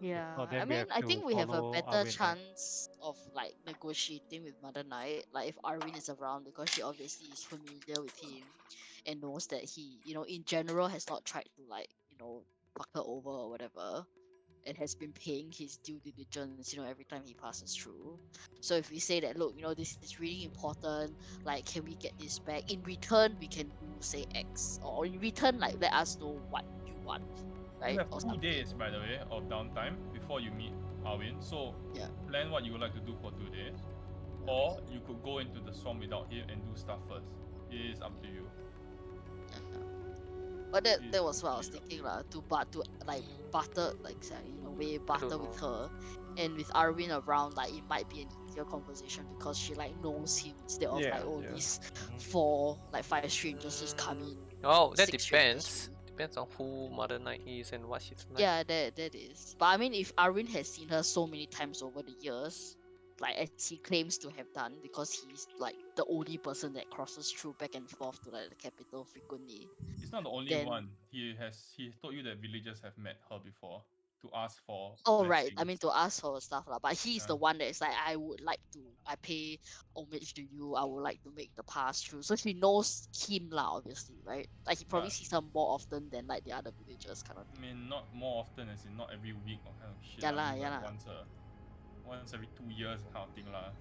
Yeah, not, then I we mean, have I to think we have a follow better Arwen, right? chance of like negotiating with Mother Knight. Like if Arwen is around, because she obviously is familiar with him and knows that he, in general, has not tried to like, fuck her over or whatever, and has been paying his due diligence, every time he passes through. So if we say that, look, this is really important, like, can we get this back? In return, we can do say X, or in return, like, let us know what you want, you right? have Or 2 something. days, by the way, of downtime before you meet Arwen. So Yeah. plan what you would like to do for 2 days, Yeah. or you could go into the swamp without him and do stuff first. It is up to you. Yeah. But that It that is was what I was completely thinking lah. To like barter, like sorry, in a way I don't barter with know. her, and with Arwen around, like it might be an easier conversation because she like knows him instead of like Yeah. these Mhm. 5 strangers just come in. Oh, that 6 strangers depends. really. Depends on who Mother Knight is and what she's like. Yeah, that is. But I mean, if Arwen has seen her so many times over the years, like as he claims to have done, because he's like the only person that crosses through back and forth to like the capital frequently, He's not the only then one. He told you that villagers have met her before to ask for oh right, I mean blessings. to ask for stuff lah. But he's Yeah. the one that is like, I pay homage to you. I would like to make the pass through. So she knows him lah, obviously, right? Like he probably Yeah. sees her more often than like the other villagers kind of I thing. mean, not more often as in not every week or kind of shit. Yeah I lah, mean, yeah like lah. once every 2 years kind of thing lah.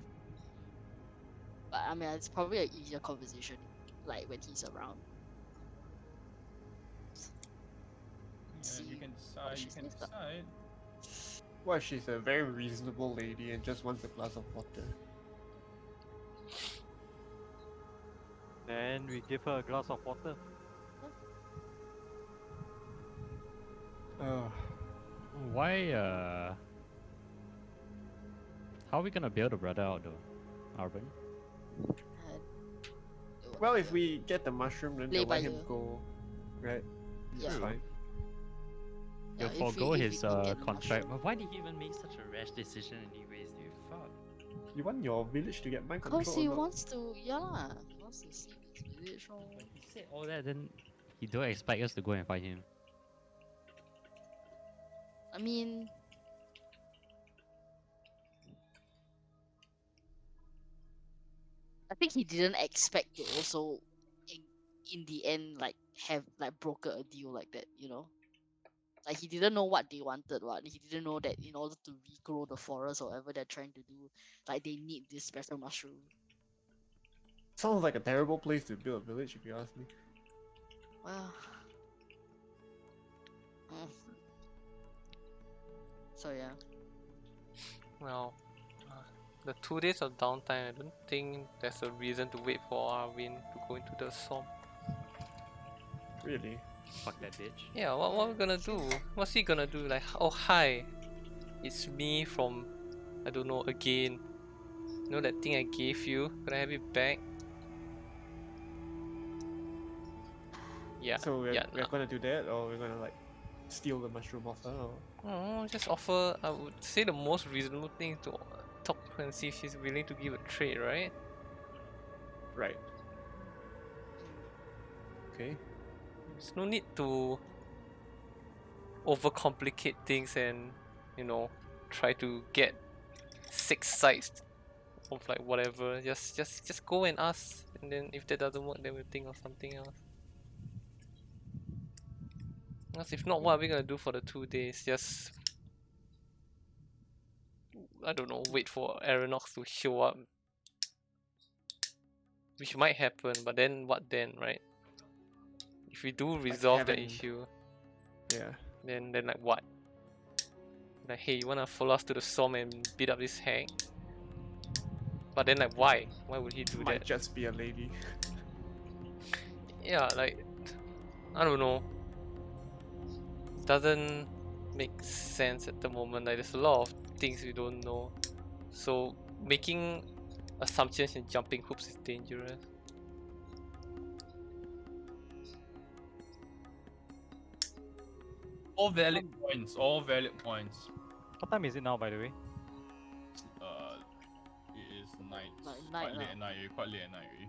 But I mean, it's probably an easier conversation, like when he's around. Yeah, you See can what decide. You she can says lah. decide. What if she's a very reasonable lady and just wants a glass of water? Then we give her a glass of water. Why? How are we gonna bail the brother out though, Arvin? And Well, if we get the mushroom, then Play they'll by let him ear. go, right? That's Yeah. fine. He'll if we- forego if we his don't get the contract. mushroom. But why did he even make such a rash decision, anyways, dude? Fuck. You want your village to get mind control Because he or not? wants to, yeah lah. He wants to see his village. Lor. When he said all that, then he don't expect us to go and fight him. I mean, I think he didn't expect to also, in the end, like have like broker a deal like that. Like he didn't know what they wanted. What he didn't know that in order to regrow the forest or whatever they're trying to do, like they need this special mushroom. Sounds like a terrible place to build a village, if you ask me. Well, mm. So yeah. Well, the 2 days of downtime, I don't think there's a reason to wait for Arwen to go into the swamp. Really? Fuck that bitch. Yeah, what we gonna do? What's he gonna do? Like, oh hi, it's me from, I don't know, again. You know that thing I gave you? Can I have it back? Yeah, So we're yeah, we're nah. gonna do that, or we're gonna like steal the mushroom off her? Or... Oh, just offer. I would say the most reasonable thing to talk to her and see if she's willing to give a trade, right? Right. Okay. There's no need to overcomplicate things and, you know, try to get 6 sides of like whatever. Just go and ask, and then if that doesn't work, then we'll think of something else. Because if not, what are we gonna do for the 2 days? Just, I don't know, wait for Aeronox to show up, which might happen, but then what then, right? If we do resolve the having- issue, Yeah. then like what? Like, hey, you wanna follow us to the Somme and beat up this hag? But then like, why? Why would he do Might that? just be a lady. Yeah, like, I don't know. Doesn't make sense at the moment. Like, there's a lot of things we don't know. So making assumptions and jumping hoops is dangerous. All valid points. All valid points. What time is it now, by the way? It is night. Like Quite night late lah. at night. Quite late at night already.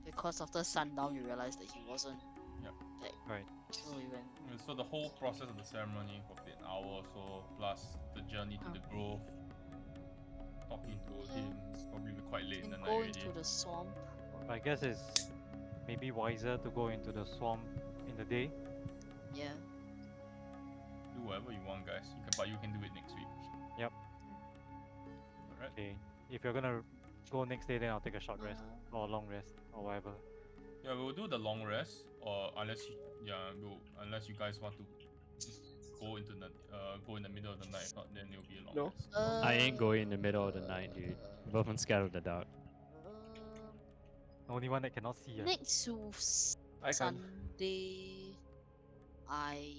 Because after sundown, you realize that he wasn't. Yep. Like, Right. so we went. So the whole process of the ceremony probably an hour or so, plus the journey to the grove. Talking to him, probably be quite late in the And night go already. into the swamp. I guess it's maybe wiser to go into the swamp in the day. Yeah. Do whatever you want, guys. But you can do it next week. Yep. Alright. Okay. If you're gonna go next day, then I'll take a short rest or a long rest or whatever. Yeah, we'll do the long rest, or unless unless you guys want to go into the go in the middle of the night. If not, then it'll be a long No. rest. I ain't going in the middle of the night, dude. Both I'm scared of the dark. The only one that cannot see. Next to I can't. Sunday, I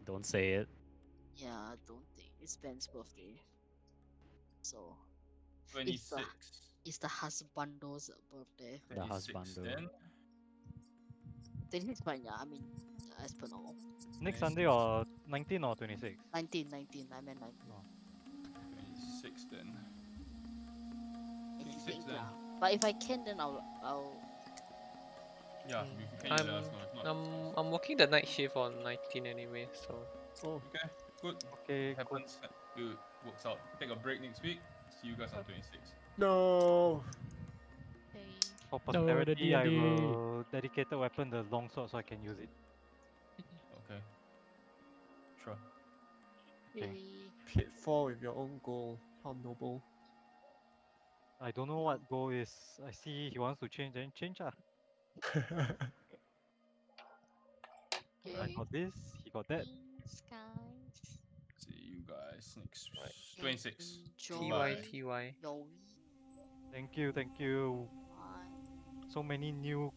Don't say it. I don't think it's Ben's birthday. So 26. it's the husbando's birthday. The 26 husbando. then. Then it's fine, yeah. I mean, as per normal. Next Sunday or 19 or 26? 19. I meant 19. 26 then. I 26 think then. lah. But if I can, then I'll. Yeah, if you can, you let us know. If not, I'm working the night shift on 19 anyway, so Oh. okay, good. Okay, cool. Happens. Good. Works out. Take a break next week. See you guys on 26. No. Okay. For No, the posterity, I D&D. will dedicate the weapon the longsword so I can use it. Okay. Sure. Okay. Pitfall with your own goal. How noble. I don't know what goal is. I see he wants to change, then change ah. I Okay. got this, he got that. Thanks, guys. See you guys next Right. 26. Enjoy Bye. TY. your Thank you, thank you. week. So many new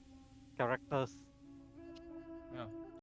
characters. Yeah.